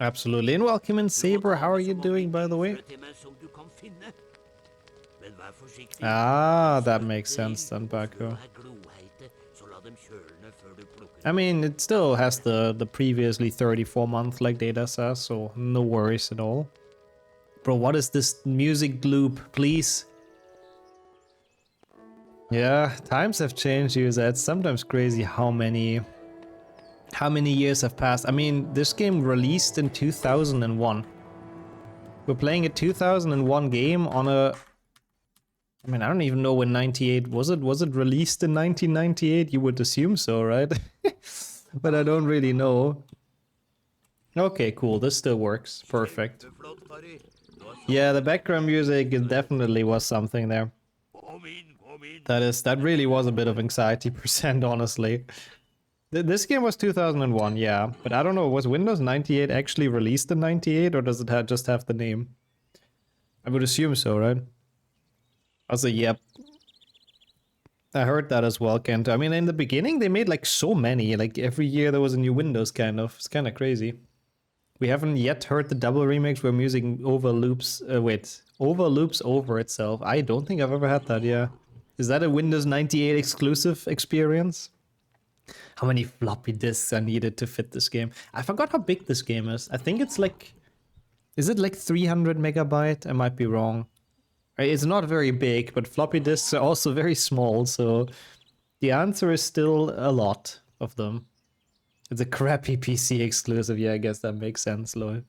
Absolutely. And welcome in, Saber. How are you doing, by the way? Ah, that makes sense then, Baku. I mean, it still has the previously 34-month like data says, so no worries at all. Bro, what is this music loop, please? Yeah, times have changed, user. It's sometimes crazy how many years have passed. I mean, this game released in 2001. We're playing a 2001 game on a... I mean, I don't even know when 98 was it? Was it released in 1998? You would assume so, right? But I don't really know. Okay, cool. This still works. Perfect. Yeah, the background music definitely was something there. That really was a bit of anxiety %, honestly. This game was 2001, yeah. But I don't know, was Windows 98 actually released in 98, or does it just have the name? I would assume so, right? Also, yep. I heard that as well, Kent. I mean, in the beginning, they made like so many. Like every year there was a new Windows, kind of. It's kind of crazy. We haven't yet heard the double remix where music overloops over itself. I don't think I've ever had that, yeah. Is that a Windows 98 exclusive experience? How many floppy disks are needed to fit this game? I forgot how big this game is. I think it's like... Is it like 300 megabyte? I might be wrong. It's not very big, but floppy disks are also very small, so the answer is still a lot of them. It's a crappy PC exclusive, yeah, I guess that makes sense, Lloyd.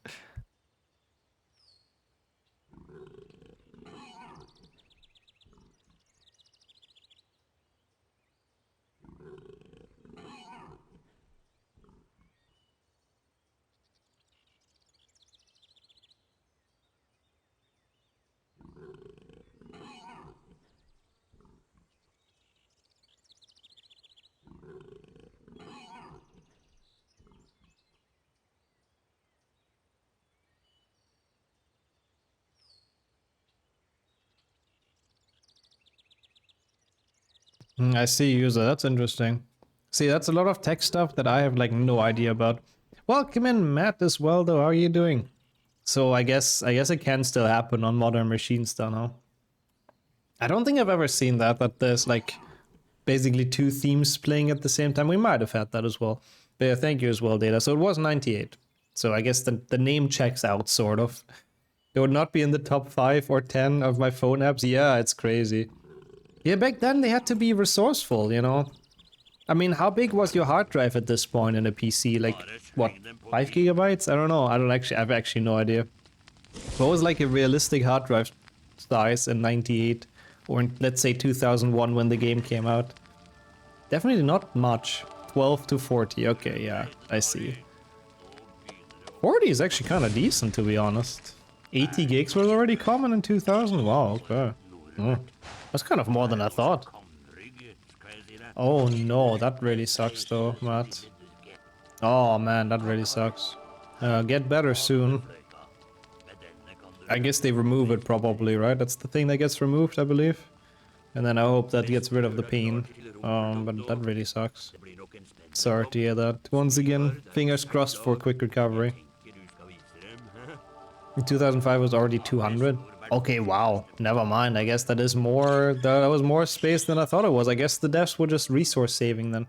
I see, user. That's interesting. See, that's a lot of tech stuff that I have like no idea about. Welcome in, Matt, as well. Though, how are you doing? So I guess it can still happen on modern machines, though. No, I don't think I've ever seen that there's like basically two themes playing at the same time. We might have had that as well. But yeah, thank you as well, Data. So it was 98. So I guess the name checks out, sort of. It would not be in the top 5 or 10 of my phone apps. Yeah, it's crazy. Yeah, back then they had to be resourceful, you know? I mean, how big was your hard drive at this point in a PC? Like, what, 5 gigabytes? I don't know. I have actually no idea. What was like a realistic hard drive size in 98? Or in, let's say 2001 when the game came out? Definitely not much. 12 to 40. Okay, yeah, I see. 40 is actually kind of decent, to be honest. 80 gigs was already common in 2000? Wow, okay. That's kind of more than I thought. Oh no, that really sucks though, Matt. Oh man, that really sucks. Get better soon. I guess they remove it probably, right? That's the thing that gets removed, I believe. And then I hope that gets rid of the pain. But that really sucks. Sorry to hear that. Once again, fingers crossed for quick recovery. In 2005 was already 200. Okay, wow. Never mind. I guess that is more. That was more space than I thought it was. I guess the devs were just resource saving then.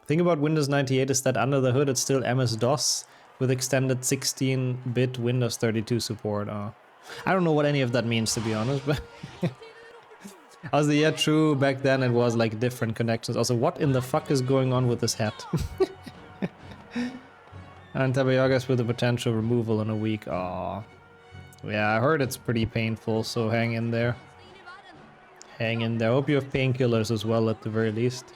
The thing about Windows 98 is that under the hood it's still MS-DOS with extended 16-bit Windows 32 support. I don't know what any of that means, to be honest, but also, yeah, true, back then it was like different connections. Also, what in the fuck is going on with this hat? And Tabayagas with a potential removal in a week. Aw. Yeah, I heard it's pretty painful, so hang in there. Hang in there. Hope you have painkillers as well at the very least.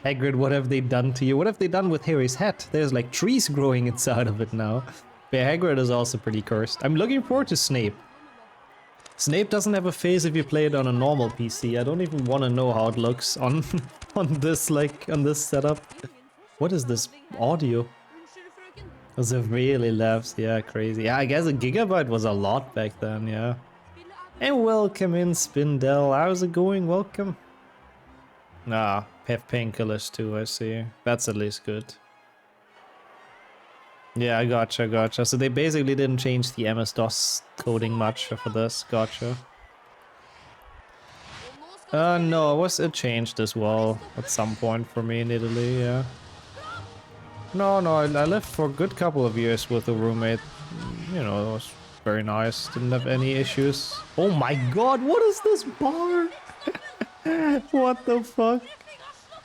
Hagrid, what have they done to you? What have they done with Harry's hat? There's like trees growing inside of it now. But yeah, Hagrid is also pretty cursed. I'm looking forward to Snape. Snape doesn't have a face if you play it on a normal PC. I don't even want to know how it looks on on this setup. What is this audio? Was it really laughs? Yeah, crazy. Yeah, I guess a gigabyte was a lot back then, yeah. And welcome in, Spindel. How's it going? Welcome. Ah, have painkillers too, I see. That's at least good. Yeah, gotcha. So they basically didn't change the MS-DOS coding much for this. Gotcha. No, it changed as well at some point for me in Italy, yeah. No, I lived for a good couple of years with a roommate. You know, it was very nice. Didn't have any issues. Oh my god, what is this bar? What the fuck?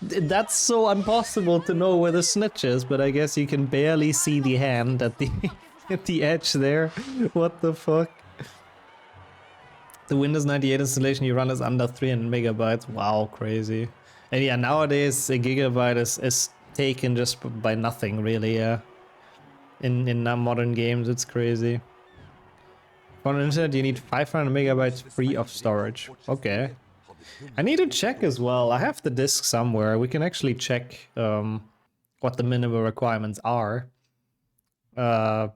That's so impossible to know where the snitch is, but I guess you can barely see the hand at the at the edge there. What the fuck? The Windows 98 installation you run is under 300 megabytes. Wow, crazy. And yeah, nowadays a gigabyte is taken just by nothing, really. Yeah. In modern games, it's crazy. On the internet, you need 500 megabytes free of storage. Okay. I need to check as well. I have the disk somewhere. We can actually check what the minimum requirements are. But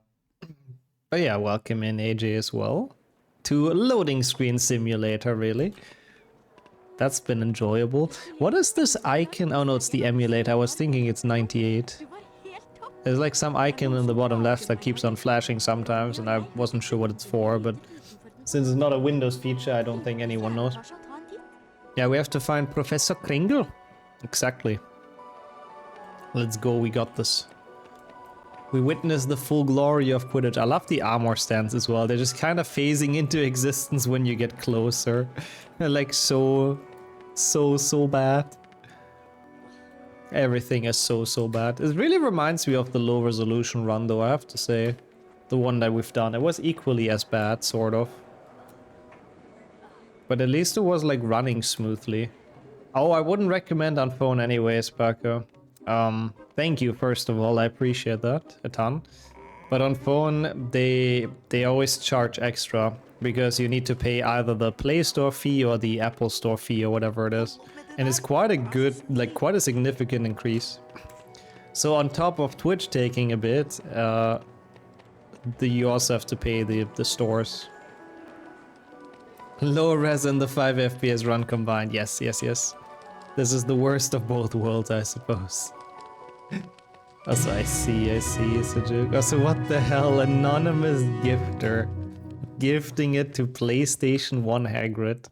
yeah, welcome in AJ as well. To Loading Screen Simulator, really. That's been enjoyable. What is this icon? Oh no, it's the emulator. I was thinking it's 98. There's like some icon in the bottom left that keeps on flashing sometimes, and I wasn't sure what it's for, but since it's not a Windows feature, I don't think anyone knows. Yeah, we have to find Professor Kringle. Exactly. Let's go, we got this. We witness the full glory of Quidditch. I love the armor stands as well. They're just kind of phasing into existence when you get closer. They're like so bad. Everything is so bad. It really reminds me of the low resolution run though, I have to say. The one that we've done. It was equally as bad, sort of. But at least it was like running smoothly. Oh, I wouldn't recommend on phone anyways, Paco. Thank you, first of all, I appreciate that a ton. But on phone, they always charge extra because you need to pay either the Play Store fee or the Apple Store fee or whatever it is. And it's quite a good, like quite a significant increase. So on top of Twitch taking a bit, you also have to pay the stores. Low res and the 5 FPS run combined. Yes. This is the worst of both worlds, I suppose. Also, I see, it's a joke. Also, what the hell? Anonymous gifter. Gifting it to PlayStation 1 Hagrid.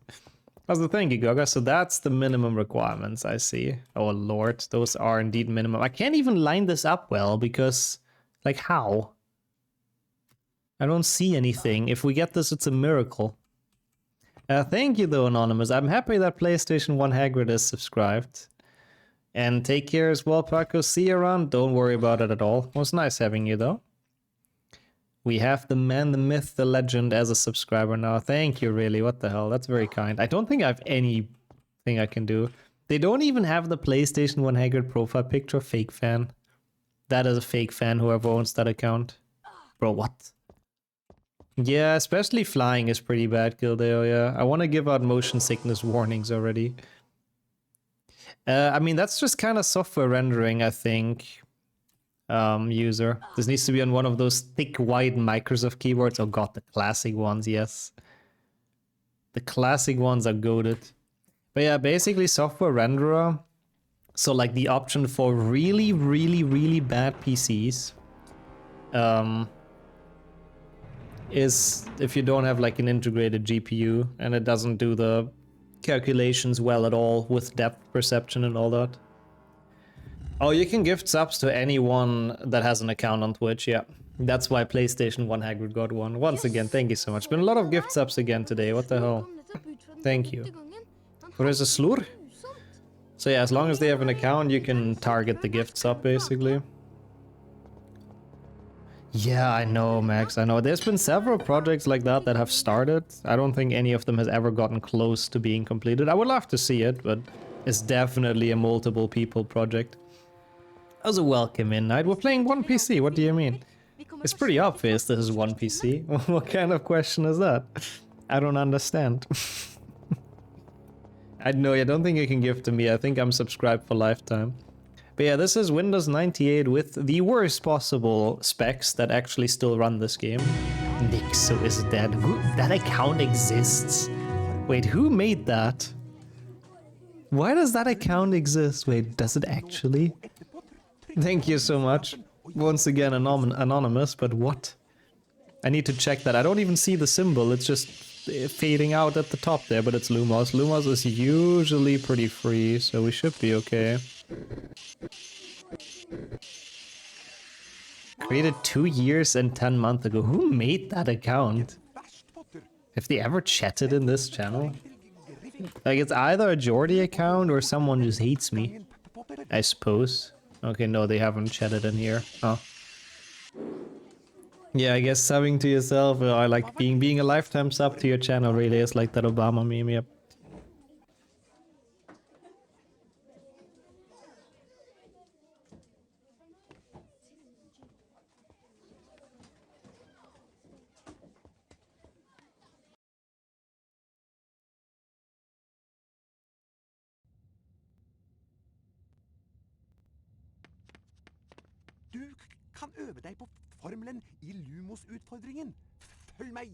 Also, thank you, Gogger. So that's the minimum requirements, I see. Oh lord, those are indeed minimum. I can't even line this up well because, like, how? I don't see anything. If we get this, it's a miracle. Thank you though, Anonymous. I'm happy that PlayStation 1 Hagrid is subscribed. And take care as well, Paco. See you around. Don't worry about it at all. It was nice having you though. We have the man, the myth, the legend as a subscriber now. Thank you, really. What the hell? That's very kind. I don't think I have anything I can do. They don't even have the PlayStation 1 Hagrid profile picture. Fake fan. That is a fake fan, whoever owns that account. Bro, what? Yeah, especially flying is pretty bad, Gildeo, yeah. I want to give out motion sickness warnings already. I mean, that's just kind of software rendering, I think. User. This needs to be on one of those thick, wide Microsoft keyboards. Oh god, the classic ones, yes. The classic ones are goated. But yeah, basically software renderer. So like the option for really, really, really bad PCs. Is if you don't have like an integrated GPU and it doesn't do the calculations well at all with depth perception and all that. Oh, you can gift subs to anyone that has an account on Twitch, yeah. That's why PlayStation 1 Hagrid got one. Once again, thank you so much. Been a lot of gift subs again today, what the hell. Thank you. What is a slur? So yeah, as long as they have an account, you can target the gift sub, basically. Yeah, I know, Max, I know. There's been several projects like that that have started. I don't think any of them has ever gotten close to being completed. I would love to see it, but it's definitely a multiple people project. Also, welcome in, Knight. We're playing one PC, what do you mean? It's pretty obvious this is one PC. What kind of question is that? I don't understand. I don't think you can give to me. I think I'm subscribed for lifetime. But yeah, this is Windows 98 with the worst possible specs that actually still run this game. Nixo is dead. That account exists? Wait, who made that? Why does that account exist? Wait, does it actually? Thank you so much. Once again, anonymous, but what? I need to check that. I don't even see the symbol. It's just fading out at the top there, but it's Lumos. Lumos is usually pretty free, so we should be okay. Created 2 years and 10 months ago. Who made that account? Have they ever chatted in this channel? Like, it's either a Geordie account or someone just hates me, I suppose. Okay, no, they haven't chatted in here. Oh. Yeah, I guess subbing to yourself, I like being a lifetime sub to your channel, really is like that Obama meme, yep. Du kan øve deg på formelen i Lumos-utfordringen. Følg meg!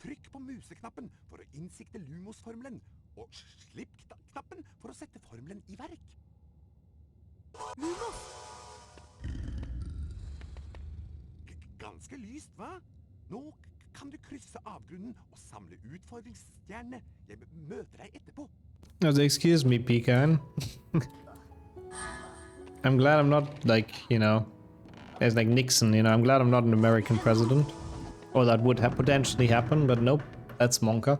Trykk på museknappen for å innsikte Lumos-formelen, og slipp knappen for å sette formelen i verk. Lumos! Ganske lyst, hva? Nå kan du krysse avgrunnen og samle utfordringsstjerne. Jeg møter deg etterpå. Excuse me, Pecan. I'm glad I'm not like, you know, as like Nixon, you know, I'm glad I'm not an American president. Or that would potentially happen, but nope, that's Monka.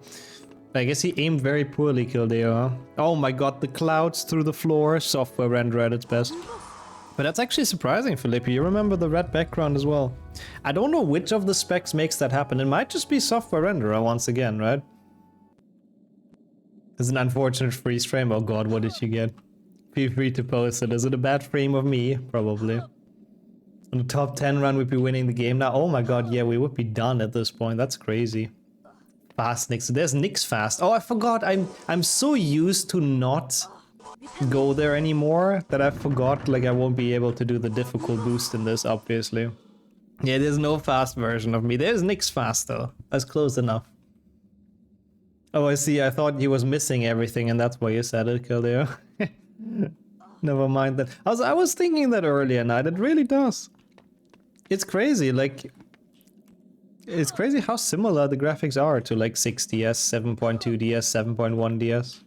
I guess he aimed very poorly, Kildeo, huh? Oh my god, the clouds through the floor, software render at its best. But that's actually surprising, Philippi. You remember the red background as well. I don't know which of the specs makes that happen. It might just be software renderer once again, right? It's an unfortunate freeze frame. Oh god, what did you get? Feel free to post it. Is it a bad frame of me? Probably. On the top 10 run, we'd be winning the game now. Oh my god, yeah, we would be done at this point. That's crazy. Fast Nix. There's Nix fast. Oh, I forgot. I'm so used to not go there anymore that I forgot, like, I won't be able to do the difficult boost in this, obviously. Yeah, there's no fast version of me. There's Nix fast, though. That's close enough. Oh, I see. I thought he was missing everything, and that's why you said it, Kildeo. Never mind that. I was thinking that earlier, Night. It really does. It's crazy. Like, it's crazy how similar the graphics are to like 6DS, 7.2 DS, 7.1 DS.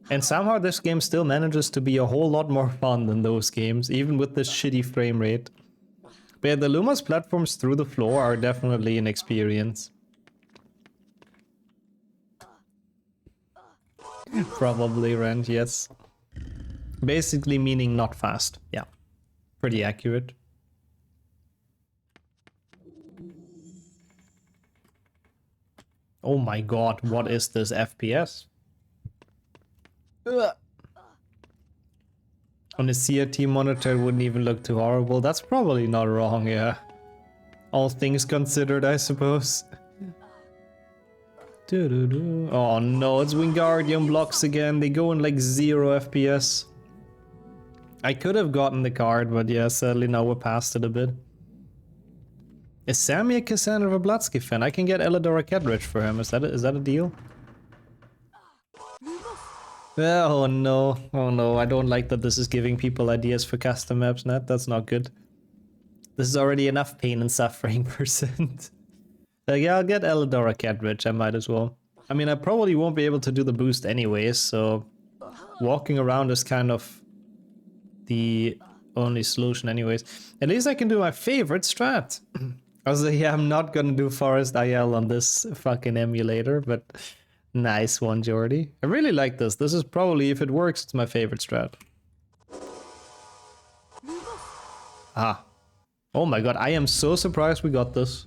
And somehow this game still manages to be a whole lot more fun than those games, even with this shitty frame rate. But yeah, the Luma's platforms through the floor are definitely an experience. Probably, Rand, yes. Basically meaning not fast. Yeah, pretty accurate. Oh my god, what is this FPS? Ugh. On a CRT monitor, it wouldn't even look too horrible. That's probably not wrong, yeah. All things considered, I suppose. Oh no, it's Wingardium blocks again. They go in like 0 FPS. I could have gotten the card, but yeah, sadly now we're past it a bit. Is Sammy a Cassandra Blatsky fan? I can get Elidora Kedrich for him. Is that a deal? Oh no, oh no, I don't like that this is giving people ideas for custom maps, Nat. That's not good. This is already enough pain and suffering percent. Like, yeah, I'll get Elidora Kedrich, I might as well. I mean, I probably won't be able to do the boost anyways, so walking around is kind of the only solution anyways. At least I can do my favorite strat. Also, yeah, I'm not gonna do Forest IL on this fucking emulator, but nice one, Jordy. I really like this. This is probably, if it works, it's my favorite strat. Ah. Oh my god, I am so surprised we got this.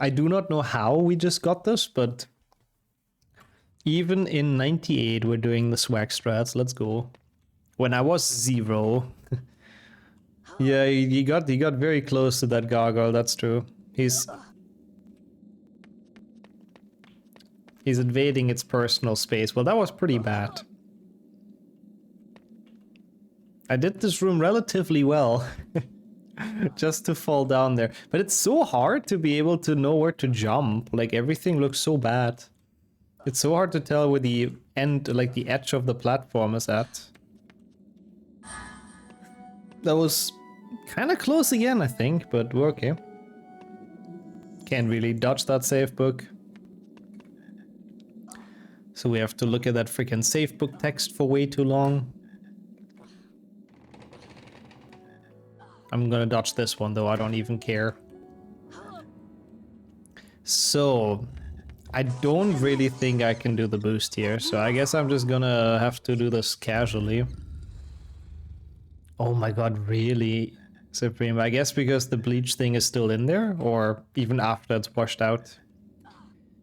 I do not know how we just got this, but even in 98 we're doing the swag strats. Let's go. When I was 0. Yeah, he got very close to that gargoyle, that's true. He's invading its personal space. Well, that was pretty bad. I did this room relatively well. Just to fall down there. But it's so hard to be able to know where to jump. Like, everything looks so bad. It's so hard to tell where the end, like the edge of the platform is at. That was kind of close again, I think, but we're okay. Can't really dodge that safe book. So we have to look at that freaking safe book text for way too long. I'm gonna dodge this one though, I don't even care. So, I don't really think I can do the boost here, so I guess I'm just gonna have to do this casually. Oh my god, really? Supreme, I guess because the bleach thing is still in there, or even after it's washed out.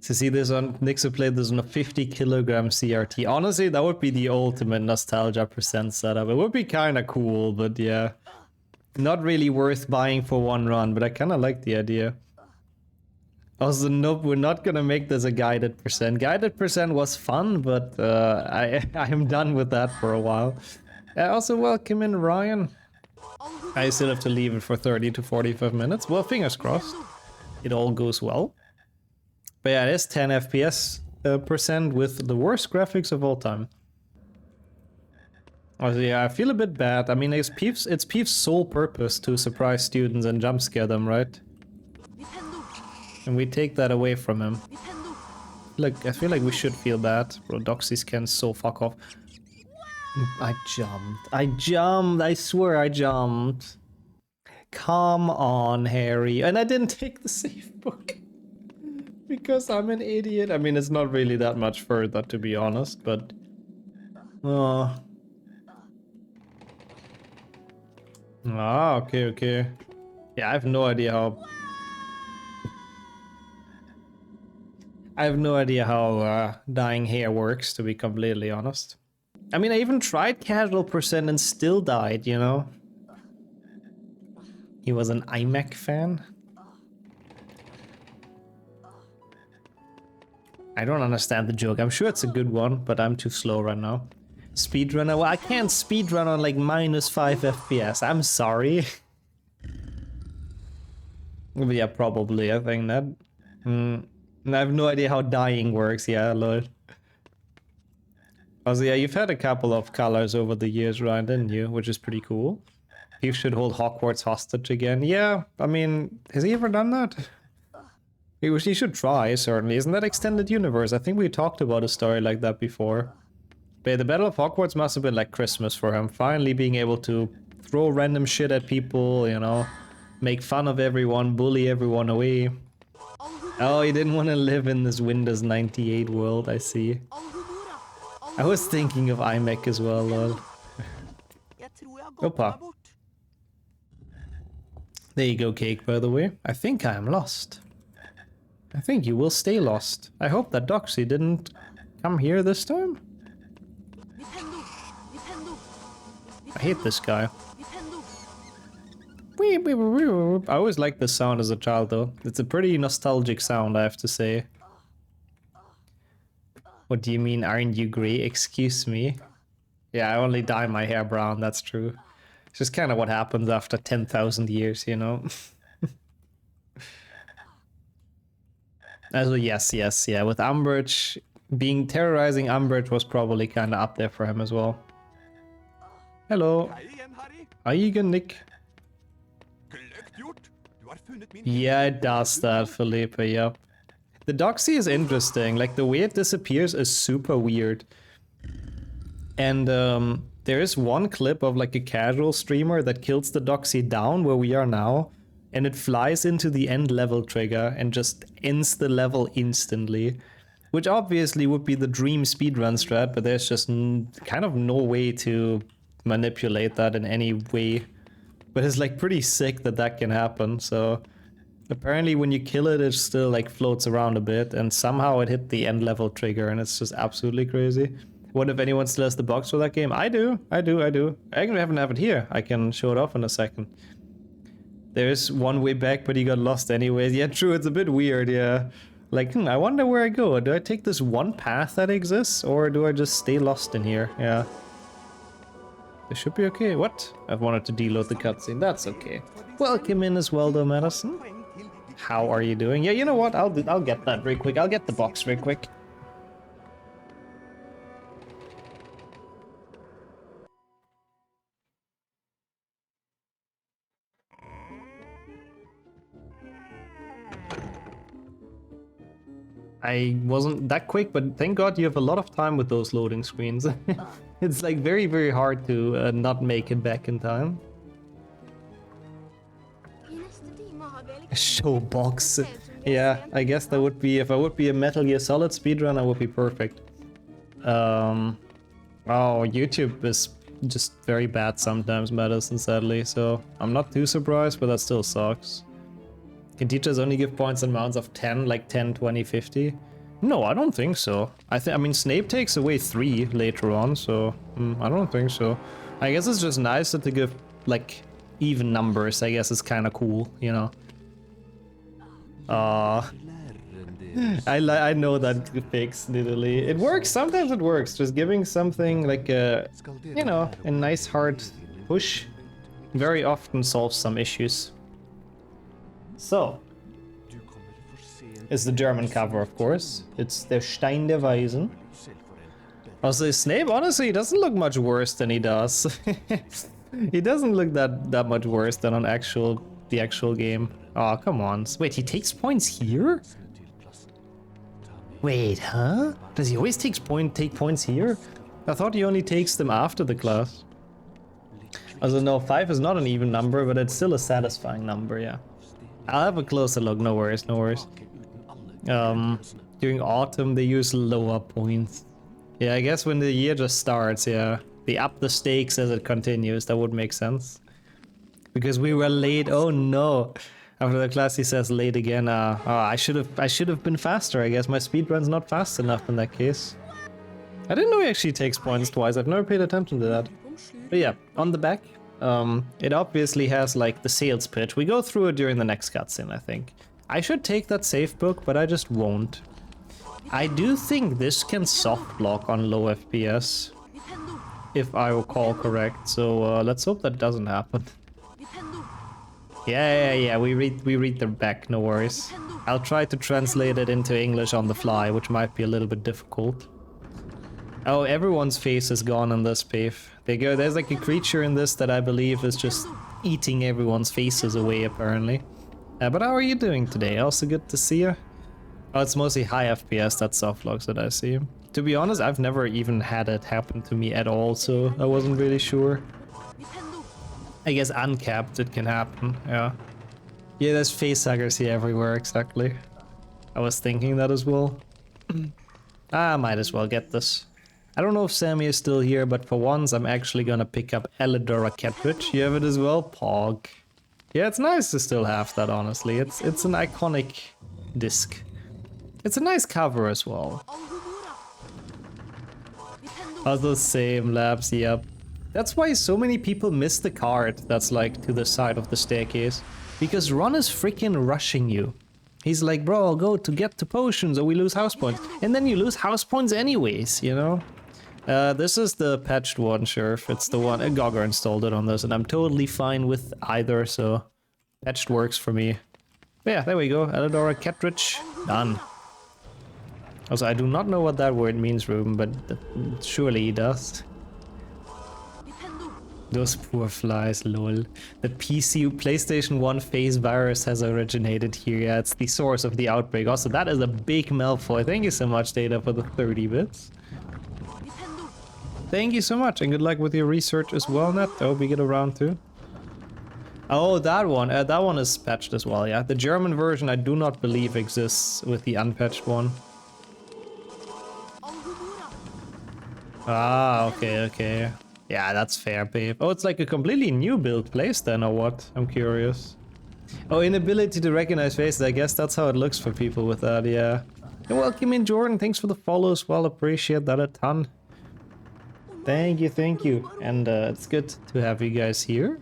To see this on Nixo played this on a 50 kilogram CRT. Honestly, that would be the ultimate nostalgia percent setup. It would be kind of cool, but yeah. Not really worth buying for one run, but I kind of like the idea. Also, nope, we're not gonna make this a guided percent. Guided percent was fun, but I am done with that for a while. Also, welcome in, Ryan. I still have to leave it for 30 to 45 minutes. Well, fingers crossed. It all goes well. But yeah, it is 10 FPS percent with the worst graphics of all time. Also, yeah, I feel a bit bad. I mean, it's Peeves' sole purpose to surprise students and jump scare them, right? And we take that away from him. Like, I feel like we should feel bad. Bro, Doxies can so fuck off. I jumped, I swear I jumped. Come on, Harry. And I didn't take the safe book. Because I'm an idiot. I mean, it's not really that much further, to be honest, but... Ah, okay, okay. Yeah, I have no idea how... dyeing hair works, to be completely honest. I mean, I even tried casual percent and still died, you know? He was an iMac fan? I don't understand the joke. I'm sure it's a good one, but I'm too slow right now. Speedrunner? Well, I can't speedrun on like -5 FPS. I'm sorry. Yeah, probably, I think that. I have no idea how dying works, yeah, Lord. Also, yeah, you've had a couple of colors over the years, Ryan, didn't you? Which is pretty cool. You should hold Hogwarts hostage again. Yeah, I mean, has he ever done that? He should try, certainly. Isn't that extended universe? I think we talked about a story like that before. But the Battle of Hogwarts must have been like Christmas for him. Finally being able to throw random shit at people, you know, make fun of everyone, bully everyone away. Oh, he didn't want to live in this Windows 98 world, I see. I was thinking of iMac as well, lol. Jeg tror jeg har gått Opa. meg bort. There you go, Cake, by the way. I think I am lost. I think you will stay lost. I hope that Doxy didn't come here this time. Nintendo! Nintendo! I hate this guy. Nintendo! I always liked this sound as a child, though. It's a pretty nostalgic sound, I have to say. What do you mean, aren't you grey? Excuse me. Yeah, I only dye my hair brown, that's true. It's just kind of what happens after 10,000 years, you know? Also, yes, yeah. With Umbridge, terrorizing Umbridge was probably kind of up there for him as well. Hello. Hei igjen, Harry. Are you gonna Nick? Gløgt gjort. Du har funnet min... Yeah, it does that, Felipe, yep. The Doxy is interesting. Like, the way it disappears is super weird. And there is one clip of like a casual streamer that kills the Doxy down where we are now, and it flies into the end level trigger and just ends the level instantly. Which obviously would be the dream speedrun strat, but there's just kind of no way to manipulate that in any way. But it's like pretty sick that that can happen, so... Apparently when you kill it, it still like floats around a bit, and somehow it hit the end level trigger, and it's just absolutely crazy. What if anyone still has the box for that game? I do. I actually haven't have it here. I can show it off in a second. There's one way back, but he got lost anyways. Yeah, true, it's a bit weird, yeah. Like, I wonder where I go. Do I take this one path that exists, or do I just stay lost in here? Yeah. This should be okay. What? I've wanted to deload the cutscene. That's okay. Welcome in as well, though, Madison. How are you doing? Yeah, you know what? I'll get that very quick. I'll get the box very quick. I wasn't that quick, but thank God you have a lot of time with those loading screens. It's like very, very hard to not make it back in time. I neste time har vi A showbox. Yeah, I guess that would be, if I would be a Metal Gear Solid speedrun, I would be perfect. Oh, YouTube is just very bad sometimes, Madison, sadly, so I'm not too surprised, but that still sucks. Can teachers only give points in amounts of 10, like 10, 20, 50? No, I don't think so. I mean, Snape takes away 3 later on, so I don't think so. I guess it's just nicer to give, like, even numbers. I guess it's kind of cool, you know. I know that fix, literally. It works, sometimes it works. Just giving something like a, you know, a nice hard push very often solves some issues. So, it's the German cover, of course. It's Der Stein der Weisen. Also, Snape, honestly, he doesn't look much worse than he does. He doesn't look that much worse than on the actual game. Oh, come on. Wait, he takes points here? Wait, huh? Does he always take points here? I thought he only takes them after the class. Also, no, 5 is not an even number, but it's still a satisfying number, yeah. I'll have a closer look, no worries, no worries. During autumn, they use lower points. Yeah, I guess when the year just starts, yeah. They up the stakes as it continues, that would make sense. Because we were late, oh no. After the class he says late again, I should have been faster, I guess. My speedrun's not fast enough in that case. I didn't know he actually takes points twice, I've never paid attention to that. But yeah, on the back, it obviously has like the sales pitch. We go through it during the next cutscene, I think. I should take that safe book, but I just won't. I do think this can soft lock on low FPS, if I recall correct, so let's hope that doesn't happen. Yeah. We read the back. No worries. I'll try to translate it into English on the fly, which might be a little bit difficult. Oh, everyone's face is gone in this pave. There's like a creature in this that I believe is just eating everyone's faces away, apparently. But how are you doing today? Also good to see you. Oh, it's mostly high FPS, that soft logs that I see. To be honest, I've never even had it happen to me at all, so I wasn't really sure. I guess uncapped it can happen, yeah. Yeah, there's facehuggers here everywhere, exactly. I was thinking that as well. I might as well get this. I don't know if Sammy is still here, but for once I'm actually gonna pick up Elidora Kettridge. You have it as well? Pog. Yeah, it's nice to still have that, honestly. It's an iconic disc. It's a nice cover as well. Also same labs, yep. That's why so many people miss the card that's like to the side of the staircase. Because Ron is freaking rushing you. He's like, bro, go to get to potions or we lose house points. And then you lose house points anyways, you know? This is the patched one, sure. It's the one, Gogger installed it on this, and I'm totally fine with either, so patched works for me. But yeah, there we go. Elidora Kettridge, done. Also, I do not know what that word means, Ruben, but surely he does. Those poor flies, lol. The PlayStation 1 phase virus has originated here. Yeah, it's the source of the outbreak. Also, that is a big Malfoy. Thank you so much, Data, for the 30 bits. Thank you so much, and good luck with your research as well, Nat. I hope you get around to. Oh, that one is patched as well, yeah. The German version I do not believe exists with the unpatched one. Ah, okay. Yeah, that's fair, babe. Oh, it's like a completely new build place then, or what? I'm curious. Oh, inability to recognize faces. I guess that's how it looks for people with that, yeah. And welcome in, Jordan. Thanks for the follow as well. Appreciate that a ton. Thank you. And it's good to have you guys here.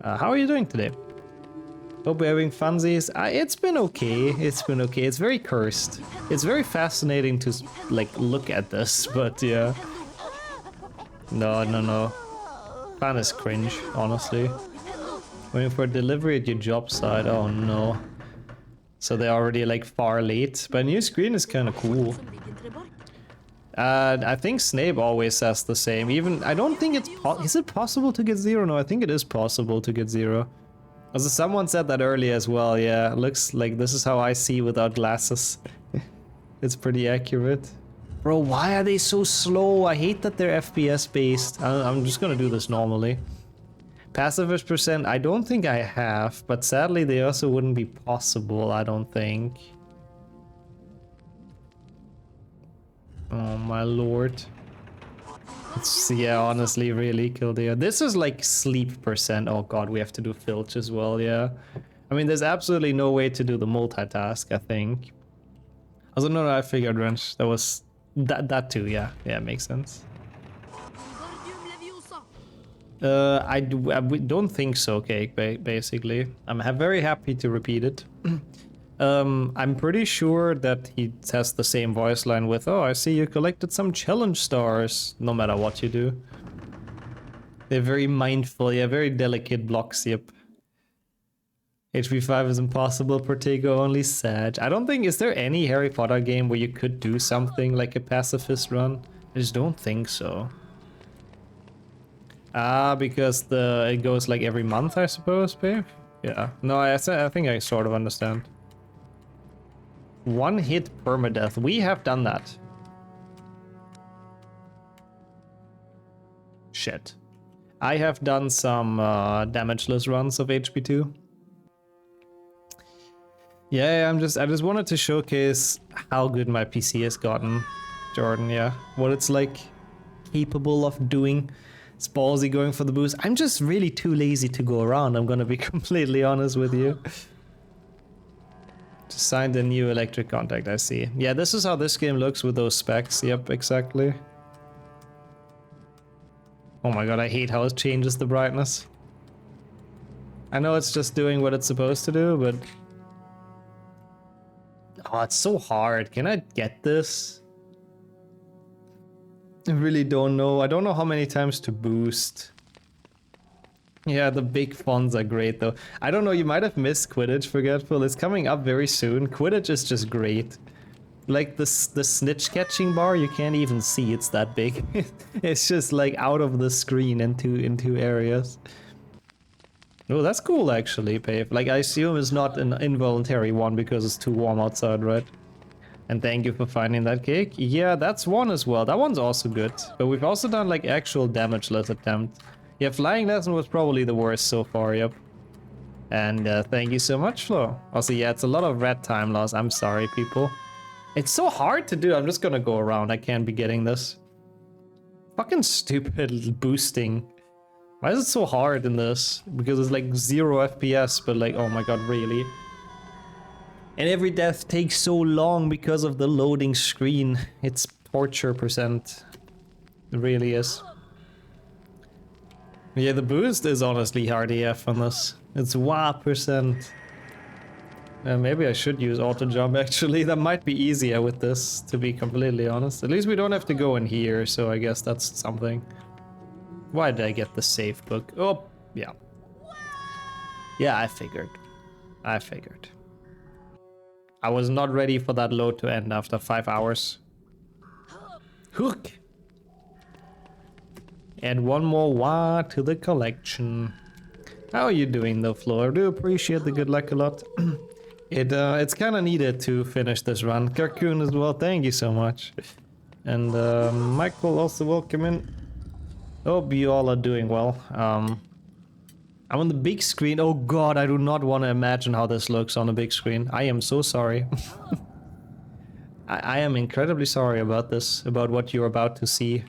How are you doing today? Hope you're having funsies. It's been okay. It's very cursed. It's very fascinating to like look at this, but yeah. No. Fun is cringe, honestly. Waiting for delivery at your job site. Oh no. So they're already like far late. But new screen is kind of cool. I think Snape always says the same. Even I don't think it's is it possible to get 0? No, I think it is possible to get 0. Also, someone said that earlier as well. Yeah, looks like this is how I see without glasses. It's pretty accurate. Bro, why are they so slow? I hate that they're FPS based. I'm just gonna do this normally. Pacifist percent, I don't think I have, but sadly they also wouldn't be possible, I don't think. Oh my lord. It's, yeah, honestly, really Kildare. This is like sleep percent. Oh god, we have to do filch as well, yeah. I mean, there's absolutely no way to do the multitask, I think. Also, no, I figured, Wrench. That was... That too, yeah. Yeah, makes sense. I don't think so, Cake, basically. I'm very happy to repeat it. I'm pretty sure that he has the same voice line with, oh, I see you collected some challenge stars, no matter what you do. They're very mindful, yeah, very delicate blocks, yep. HP5 is impossible, Protego only sad. I don't think, is there any Harry Potter game where you could do something like a pacifist run? I just don't think so. Because it goes like every month, I suppose, babe? Yeah, no, I think I sort of understand. One hit permadeath. We have done that. Shit. I have done some damageless runs of HP2. Yeah, I just wanted to showcase how good my PC has gotten, Jordan, yeah. What it's like capable of doing. It's ballsy going for the boost. I'm just really too lazy to go around, I'm gonna be completely honest with you. Just signed a new electric contact, I see. Yeah, this is how this game looks with those specs. Yep, exactly. Oh my god, I hate how it changes the brightness. I know it's just doing what it's supposed to do, but... Oh, it's so hard. Can I get this? I really don't know. I don't know how many times to boost. Yeah, the big fonts are great though. I don't know, you might have missed Quidditch Forgetful. It's coming up very soon. Quidditch is just great. Like the snitch catching bar, you can't even see it's that big. It's just like out of the screen into areas. Oh, that's cool actually, Pave. Like I assume it's not an involuntary one because it's too warm outside, right? And thank you for finding that cake. Yeah, that's one as well. That one's also good. But we've also done like actual damageless attempt. Yeah, flying lesson was probably the worst so far, yep. And thank you so much, Flo. Also, yeah, it's a lot of red time loss. I'm sorry, people. It's so hard to do. I'm just gonna go around. I can't be getting this. Fucking stupid boosting. Why is it so hard in this? Because it's like 0 FPS, but like, oh my god, really? And every death takes so long because of the loading screen. It's torture percent. It really is. Yeah, the boost is honestly RDF on this. It's WA percent. Maybe I should use auto jump actually. That might be easier with this, to be completely honest. At least we don't have to go in here, so I guess that's something. Why did I get the safe book? Oh, yeah. Yeah, I figured. I figured. I was not ready for that load to end after 5 hours. Hook! And one more WA to the collection. How are you doing though, Flo? I do appreciate the good luck a lot. It's kind of needed to finish this run. Cocoon as well, thank you so much. And Michael also welcome in. Hope you all are doing well. I'm on the big screen. Oh god, I do not want to imagine how this looks on a big screen. I am so sorry. I am incredibly sorry about this, about what you're about to see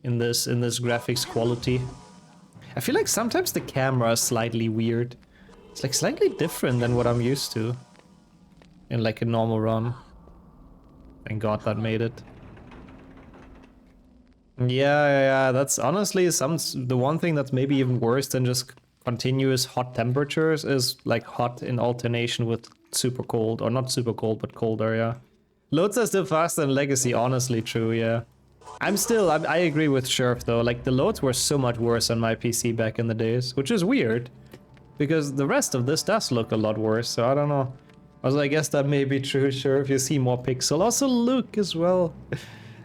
in this graphics quality. I feel like sometimes the camera is slightly weird. It's like slightly different than what I'm used to in like a normal run. Thank god that made it. Yeah, that's honestly the one thing that's maybe even worse than just continuous hot temperatures is like hot in alternation with super cold, or not super cold, but colder, yeah. Loads are still faster than Legacy, honestly true, yeah. I agree with Sherf though, like the loads were so much worse on my PC back in the days, which is weird. Because the rest of this does look a lot worse, so I don't know. Also, I guess that may be true, Sherf, you see more pixel. Also Luke as well.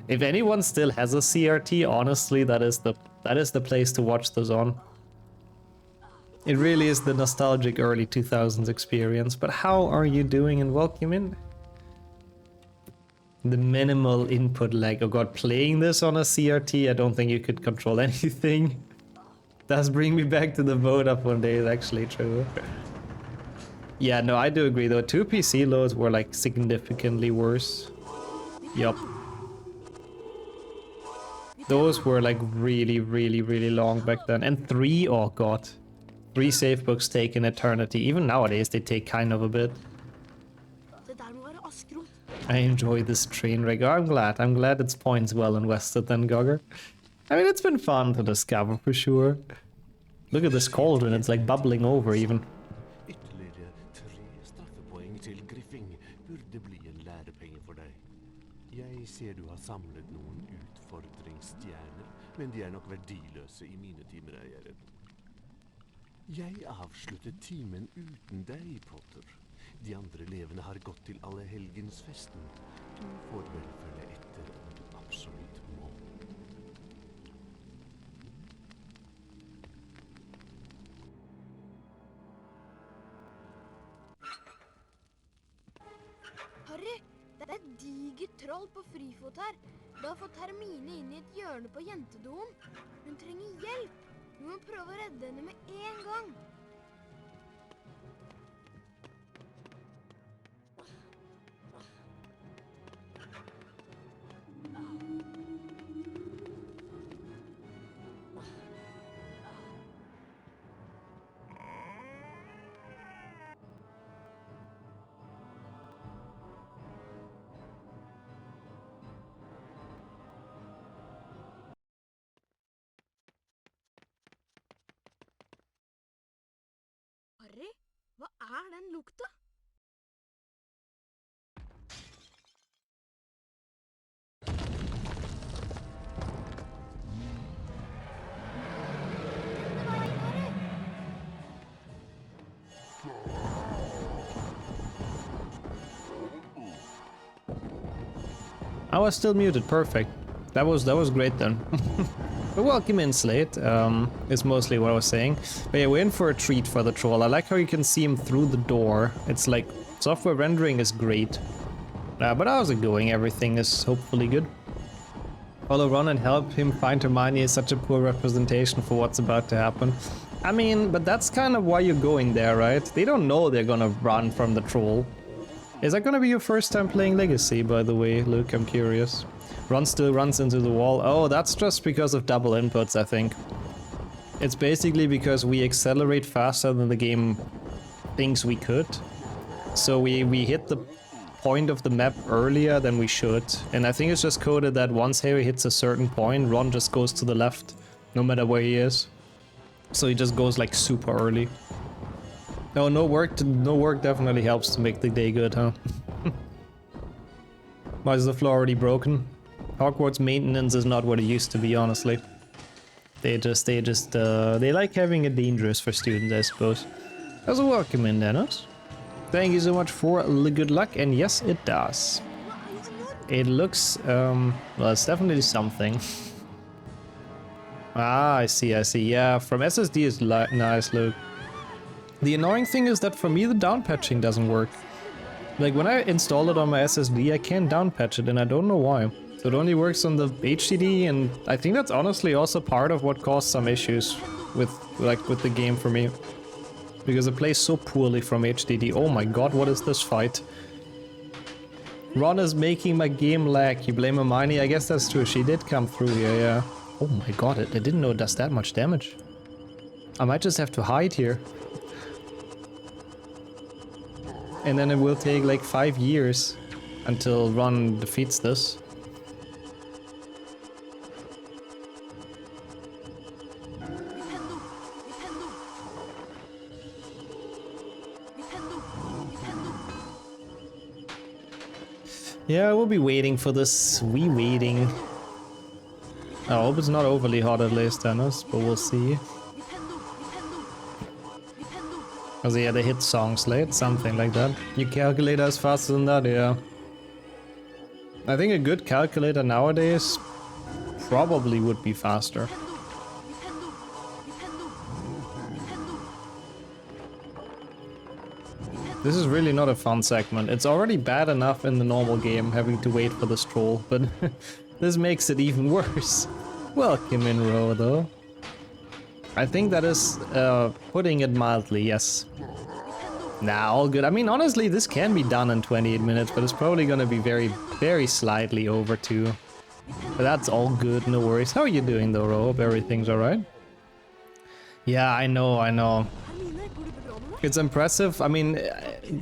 If anyone still has a CRT, honestly, that is the place to watch those on. It really is the nostalgic early 2000s experience. But how are you doing and welcome in? The minimal input lag. Oh god, playing this on a CRT, I don't think you could control anything. Does bring me back to the Vodafone days, actually true. Yeah, no, I do agree though. 2 PC loads were like significantly worse. Yup. Those were like really, really, really long back then. And 3, oh god. 3 save books take an eternity. Even nowadays they take kind of a bit. Det der må være askrot. I enjoy this train wreck. Oh, I'm glad it's points well invested then, Gogger. I mean, it's been fun to discover for sure. Look at this cauldron, it's like bubbling over even. Ytterligere 3 straffepoeng til Griffing burde bli en lærepenge for deg. Jeg ser du har samlet noen utfordringsstjerner, men de er nok verdiløse i mine timer, er jeg redd. Jeg avsluttet timen uten deg, Potter. De andre elevene har gått til Allehelgensfesten. Du får vel følge etter om du absolutt må. Harry, det er et digert troll på frifot her. Det har fått Hermine inn i et hjørne på jentedoen. Hun trenger hjelp. Vi må prøve å redde henne med en gang. Harry, hva er den lukta? Denne veien, Harry! I was still muted, perfect. That was great then. But welcome in, Slate, is mostly what I was saying. But yeah, we're in for a treat for the troll. I like how you can see him through the door. It's like, software rendering is great. But how's it going? Everything is hopefully good. Follow Ron and help him find Hermione is such a poor representation for what's about to happen. I mean, but that's kind of why you're going there, right? They don't know they're gonna run from the troll. Is that gonna be your first time playing Legacy, by the way, Luke? I'm curious. Ron still runs into the wall. Oh, that's just because of double inputs, I think. It's basically because we accelerate faster than the game thinks we could. So we hit the point of the map earlier than we should. And I think it's just coded that once Harry hits a certain point, Ron just goes to the left, no matter where he is. So he just goes like super early. No work definitely helps to make the day good, huh? Why is the floor already broken? Hogwarts maintenance is not what it used to be, honestly. They like having it dangerous for students, I suppose. As a welcome in, Dennis. Thank you so much for the good luck, and yes, it does. It looks, well, it's definitely something. Ah, I see, yeah, from SSD is nice, Luke. The annoying thing is that for me the down patching doesn't work. Like when I install it on my SSD, I can't down patch it, and I don't know why. So it only works on the HDD, and I think that's honestly also part of what caused some issues with the game for me. Because it plays so poorly from HDD. Oh my god, what is this fight? Ron is making my game lag. You blame Hermione? I guess that's true. She did come through here, yeah. Oh my god, I didn't know it does that much damage. I might just have to hide here. And then it will take like 5 years until Ron defeats this. Yeah, we'll be waiting for this. Waiting. I hope it's not overly hot at least, Dennis, but we'll see. Oh, yeah, the hit songs late, something like that. Your calculator is faster than that, yeah. I think a good calculator nowadays probably would be faster. This is really not a fun segment. It's already bad enough in the normal game having to wait for this troll, but this makes it even worse. Welcome in, Ro, though. I think that is putting it mildly, yes. Nah, all good. I mean, honestly, this can be done in 28 minutes, but it's probably gonna be very, very slightly over too. But that's all good, no worries. How are you doing though, Ro? Hope everything's alright? Yeah, I know. It's impressive. I mean,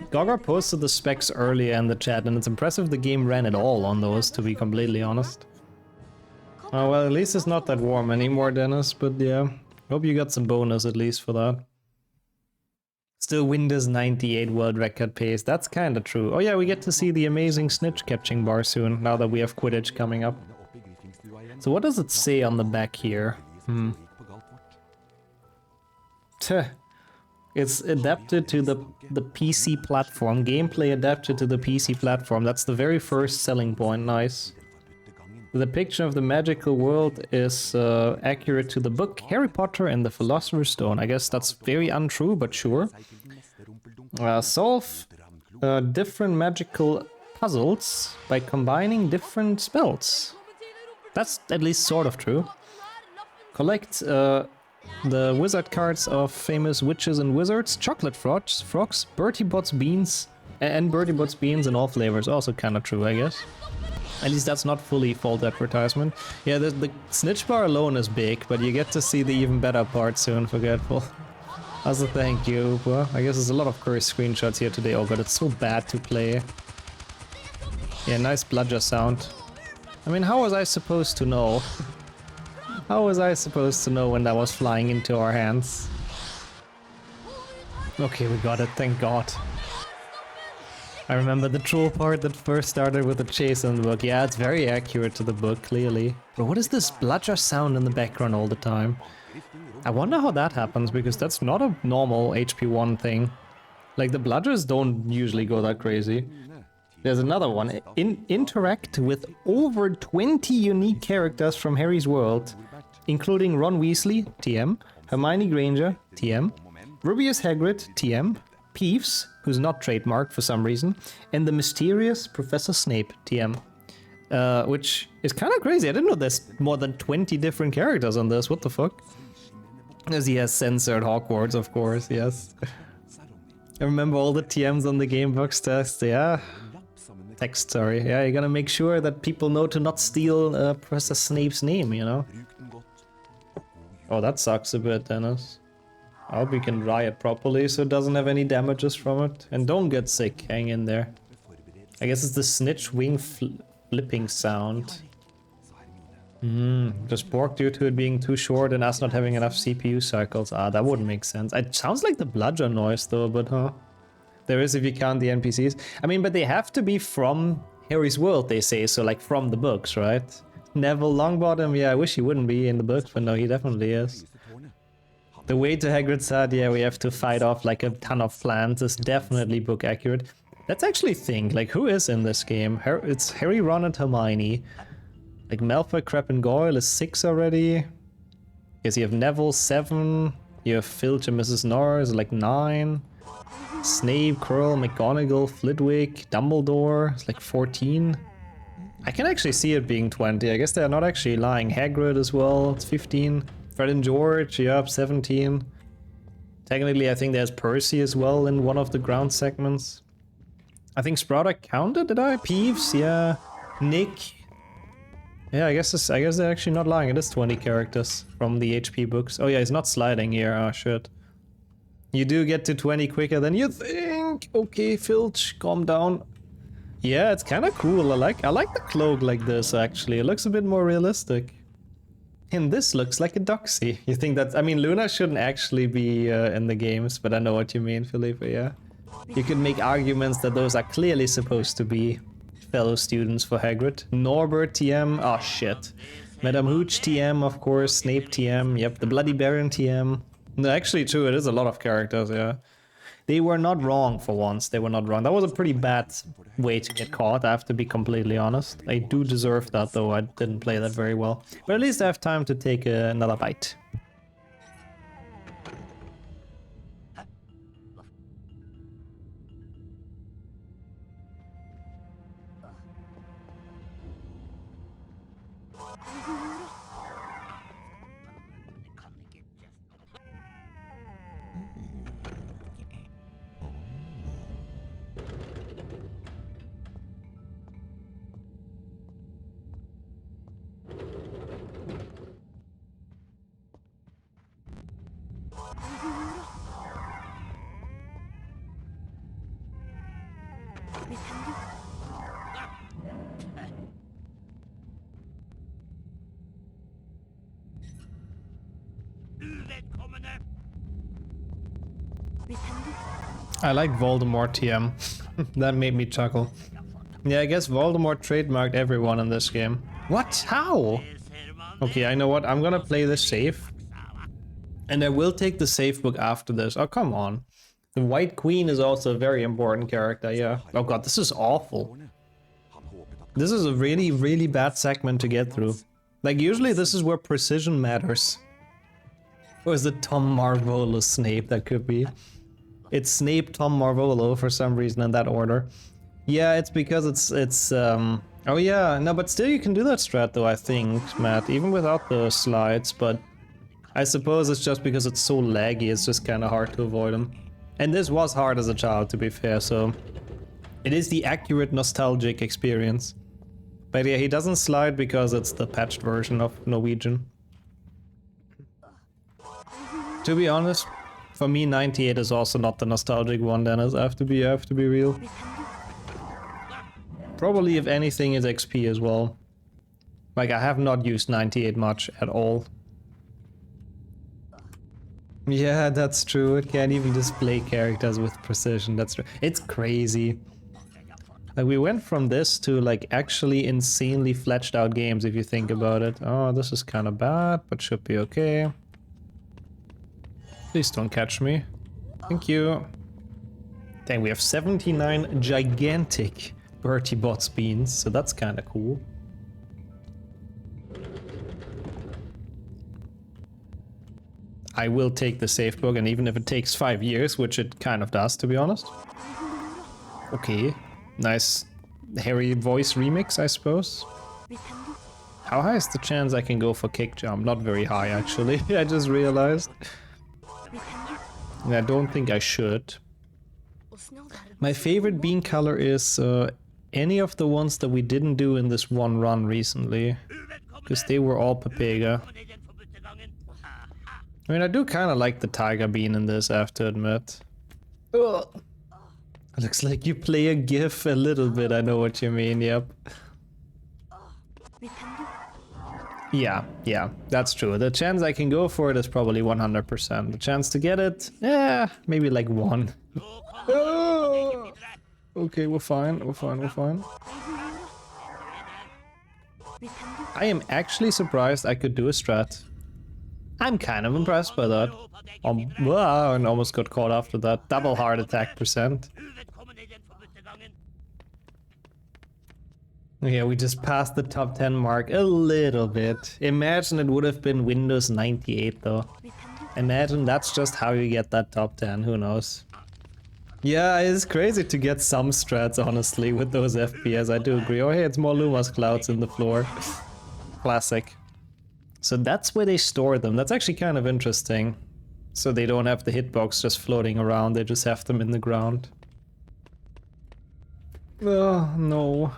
Gogger posted the specs earlier in the chat, and it's impressive the game ran at all on those, to be completely honest. Oh, well, at least it's not that warm anymore, Dennis, but yeah. Hope you got some bonus at least for that. Still Windows 98 world record pace. That's kinda true. Oh yeah, we get to see the amazing snitch catching bar soon, now that we have Quidditch coming up. So what does it say on the back here? It's adapted to the PC platform. Gameplay adapted to the PC platform. That's the very first selling point. Nice. The depiction of the magical world is accurate to the book Harry Potter and the Philosopher's Stone. I guess that's very untrue, but sure. Solve different magical puzzles by combining different spells. That's at least sort of true. Collect the wizard cards of famous witches and wizards, chocolate frogs, Bertie Bott's beans, and Bertie Bott's beans in all flavors. Also kind of true, I guess. At least that's not fully fault advertisement. Yeah, the snitch bar alone is big, but you get to see the even better part soon, Forgetful. As a thank you, Upa. I guess there's a lot of cursed screenshots here today. Oh god, it's so bad to play. Yeah, nice bludger sound. I mean, how was I supposed to know? How was I supposed to know when that was flying into our hands? Okay, we got it, thank god. I remember the troll part that first started with the chase in the book. Yeah, it's very accurate to the book, clearly. But what is this bludger sound in the background all the time? I wonder how that happens, because that's not a normal HP1 thing. Like, the bludgers don't usually go that crazy. There's another one. Interact with over 20 unique characters from Harry's world, including Ron Weasley, TM, Hermione Granger, TM, Rubius Hagrid, TM, Peeves, who's not trademarked for some reason, and the mysterious Professor Snape, TM. Which is kind of crazy. I didn't know there's more than 20 different characters on this. What the fuck? As he has censored Hogwarts, of course, yes. I remember all the TMs on the Gamebox test, yeah. Text, sorry. Yeah, you gotta make sure that people know to not steal Professor Snape's name, you know? Oh, that sucks a bit, Dennis. I hope you can dry it properly so it doesn't have any damages from it. And don't get sick, hang in there. I guess it's the snitch wing flipping sound. Just bork due to it being too short and us not having enough CPU cycles. Ah, that wouldn't make sense. It sounds like the bludger noise though, but huh. There is if you count the NPCs. I mean, but they have to be from Harry's world, they say, so like from the books, right? Neville Longbottom, yeah, I wish he wouldn't be in the books, but no, he definitely is. The way to Hagrid's hut, yeah, we have to fight off like a ton of plants is definitely book accurate. Let's actually think, like, who is in this game? It's Harry, Ron, and Hermione. Like, Malfoy, Crabbe, and Goyle is 6 already. Yes, you have Neville, 7. You have Filch and Mrs. Norris, like 9. Snape, Quirrell, McGonagall, Flitwick, Dumbledore, it's like 14. I can actually see it being 20. I guess they're not actually lying. Hagrid as well, it's 15. Fred and George, yep, 17. Technically, I think there's Percy as well in one of the ground segments. I think Sprouter counted, did I? Peeves, yeah. Nick. Yeah, I guess they're actually not lying. It is 20 characters from the HP books. Oh yeah, he's not sliding here. Oh shit. You do get to 20 quicker than you think. Okay, Filch, calm down. Yeah, it's kind of cool. I like the cloak like this actually. It looks a bit more realistic. And this looks like a doxy. You think that? I mean, Luna shouldn't actually be in the games, but I know what you mean, Felipe. Yeah. You could make arguments that those are clearly supposed to be fellow students for Hagrid. Norbert TM, oh shit. Madame Hooch TM, of course. Snape TM, yep. The Bloody Baron TM. No, actually true, it is a lot of characters, yeah. They were not wrong for once, they were not wrong. That was a pretty bad way to get caught, I have to be completely honest. I do deserve that though, I didn't play that very well. But at least I have time to take another bite. I like Voldemort TM. That made me chuckle. Yeah, I guess Voldemort trademarked everyone in this game. What? How? Okay, I know what. I'm gonna play this safe. And I will take the safe book after this. Oh, come on. The White Queen is also a very important character, yeah. Oh god, this is awful. This is a really, really bad segment to get through. Like, usually this is where precision matters. Or is it Tom Marvolo Snape? That could be. It's Snape, Tom Marvolo for some reason in that order. Yeah, it's because it's oh yeah, no, but still you can do that strat though, I think, Matt, even without the slides, but I suppose it's just because it's so laggy, it's just kind of hard to avoid them. And this was hard as a child, to be fair, so it is the accurate nostalgic experience. But yeah, he doesn't slide because it's the patched version of Norwegian. To be honest, for me 98 is also not the nostalgic one, Dennis. I have to be real. Probably, if anything, is XP as well. Like, I have not used 98 much at all. Yeah, that's true. It can't even display characters with precision. That's true. It's crazy. Like, we went from this to, like, actually insanely fletched out games, if you think about it. Oh, this is kind of bad, but should be okay. Please don't catch me. Thank you. Dang, we have 79 gigantic Bertie Bott's beans, so that's kind of cool. I will take the safe book, and even if it takes 5 years, which it kind of does, to be honest. Okay, nice hairy voice remix, I suppose. How high is the chance I can go for kick jump? Not very high, actually. I just realized. And I don't think I should. My favorite bean color is any of the ones that we didn't do in this one run recently. Because they were all Papega. I mean, I do kind of like the tiger bean in this, I have to admit. Ugh. Looks like you play a GIF a little bit, I know what you mean, yep. Yeah, that's true. The chance I can go for it is probably 100%. The chance to get it, yeah, maybe like 1. Okay, we're fine. I am actually surprised I could do a strat. I'm kind of impressed by that. And almost got caught after that. Double heart attack percent. Yeah, we just passed the top 10 mark a little bit. Imagine it would have been Windows 98 though. Imagine that's just how you get that top 10, who knows. Yeah, it's crazy to get some strats, honestly, with those FPS, I do agree. Oh hey, it's more Lumas clouds in the floor. Classic. So that's where they store them. That's actually kind of interesting. So they don't have the hitbox just floating around, they just have them in the ground. Oh, no.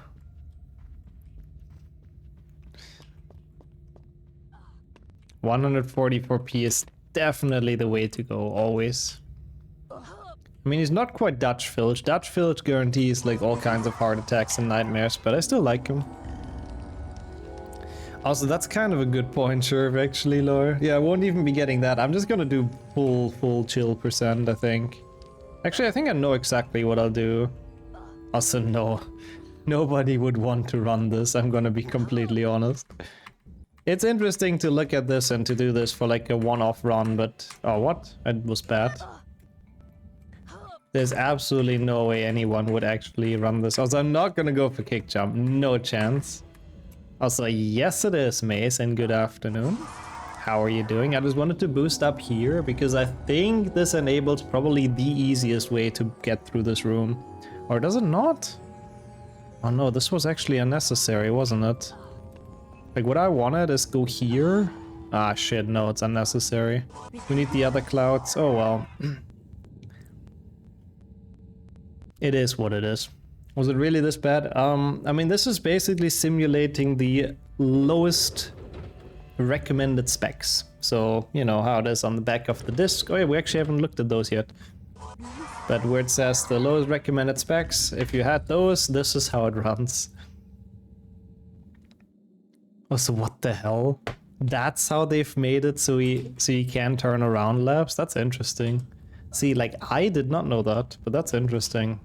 $144p is definitely the way to go, always. I mean, he's not quite Dutch Filch. Dutch Filch guarantees like all kinds of heart attacks and nightmares, but I still like him. Also, that's kind of a good point, Sherv, actually, Lore. Yeah, I won't even be getting that. I'm just gonna do full chill percent, I think. Actually, I think I know exactly what I'll do. Also, no. Nobody would want to run this, I'm gonna be completely honest. It's interesting to look at this and to do this for like a one-off run, but... Oh, what? It was bad. There's absolutely no way anyone would actually run this. Also, I'm not gonna go for kick jump. No chance. Also, yes it is, Mace, and good afternoon. How are you doing? I just wanted to boost up here because I think this enables probably the easiest way to get through this room. Or does it not? Oh no, this was actually unnecessary, wasn't it? Like, what I wanted is go here. Ah, shit, no, it's unnecessary. We need the other clouds. Oh well. It is what it is. Was it really this bad? I mean, this is basically simulating the lowest recommended specs. So, you know how it is on the back of the disc. Oh yeah, we actually haven't looked at those yet. But where it says the lowest recommended specs, if you had those, this is how it runs. Oh, so what the hell? That's how they've made it so you can turn around laps? That's interesting. See, like, I did not know that, but that's interesting.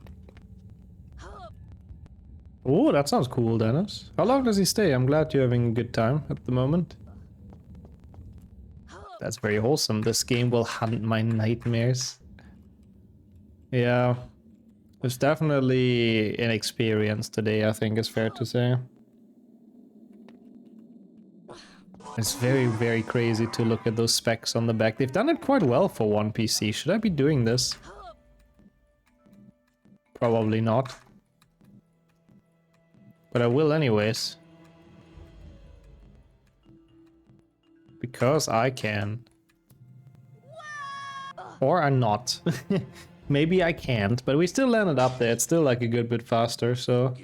Oh, that sounds cool, Dennis. How long does he stay? I'm glad you're having a good time at the moment. That's very wholesome. This game will hunt my nightmares. Yeah. It's definitely an experience today, I think it's fair to say. It's very, very crazy to look at those specs on the back. They've done it quite well for one PC. Should I be doing this? Probably not. But I will anyways. Because I can. Or I'm not. Maybe I can't, but we still landed up there. It's still like a good bit faster, so...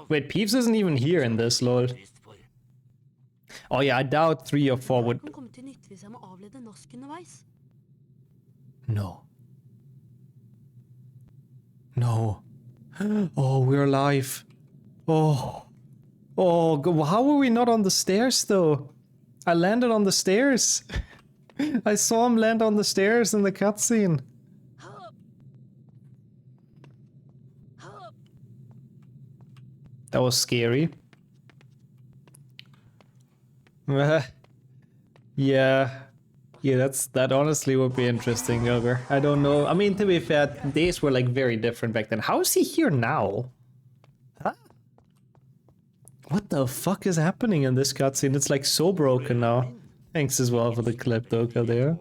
Wait, Peeps isn't even here in this, lol. Oh yeah, I doubt 3 or 4 would... No. No. Oh, we're alive. Oh. Oh, how were we not on the stairs though? I landed on the stairs. I saw him land on the stairs in the cutscene. That was scary. Yeah, that honestly would be interesting, Gogger. I don't know. I mean, to be fair, days were like very different back then. How is he here now? Huh? What the fuck is happening in this cutscene? It's like so broken now. Thanks as well for the clip, though, Caldera.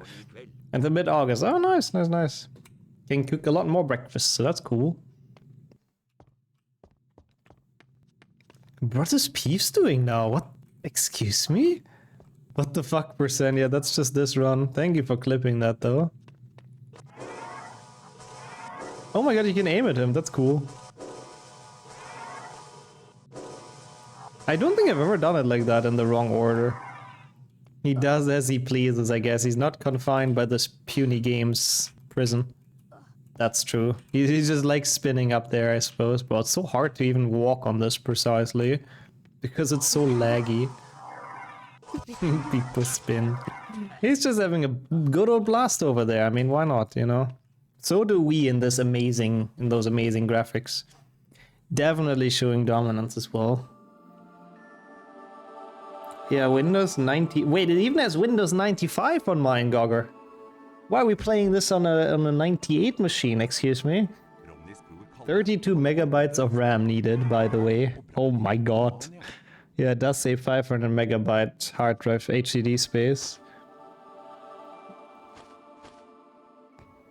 And the mid-August. Oh, nice, nice, nice. Can cook a lot more breakfast, so that's cool. What is Peeves doing now? What? Excuse me? What the fuck, percent? Yeah, that's just this run. Thank you for clipping that, though. Oh my god, you can aim at him. That's cool. I don't think I've ever done it like that in the wrong order. He does as he pleases, I guess. He's not confined by this puny game's prison. That's true. He's just like spinning up there, I suppose. But it's so hard to even walk on this precisely. Because it's so laggy. People spin. He's just having a good old blast over there. I mean, why not, you know? So do we in those amazing graphics. Definitely showing dominance as well. Yeah, Windows 90... Wait, it even has Windows 95 on mine, Gogger. Why are we playing this on a 98 machine, excuse me? 32 megabytes of RAM needed, by the way. Oh my god. Yeah, it does say 500 megabyte hard drive HDD space.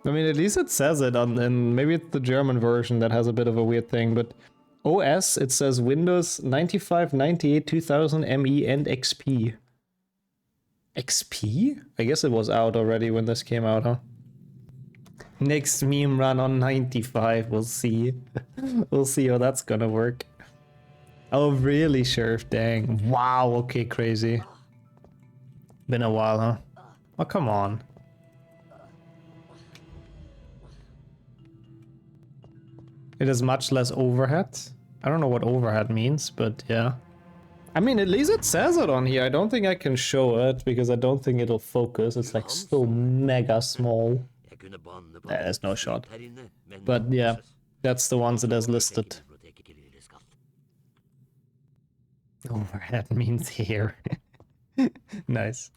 I mean, at least it says it on, and maybe it's the German version that has a bit of a weird thing, but OS, it says Windows 95, 98, 2000, ME, and XP. XP? I guess it was out already when this came out, huh? Next meme run on 95, we'll see. We'll see how that's gonna work. Oh, really, Sheriff? Dang. Wow, okay, crazy. Been a while, huh? Oh, come on. It is much less overhead. I don't know what overhead means, but yeah. I mean, at least it says it on here. I don't think I can show it because I don't think it'll focus. It's like so mega small. There's no shot. But yeah, that's the ones it has listed. Overhead means here. Nice.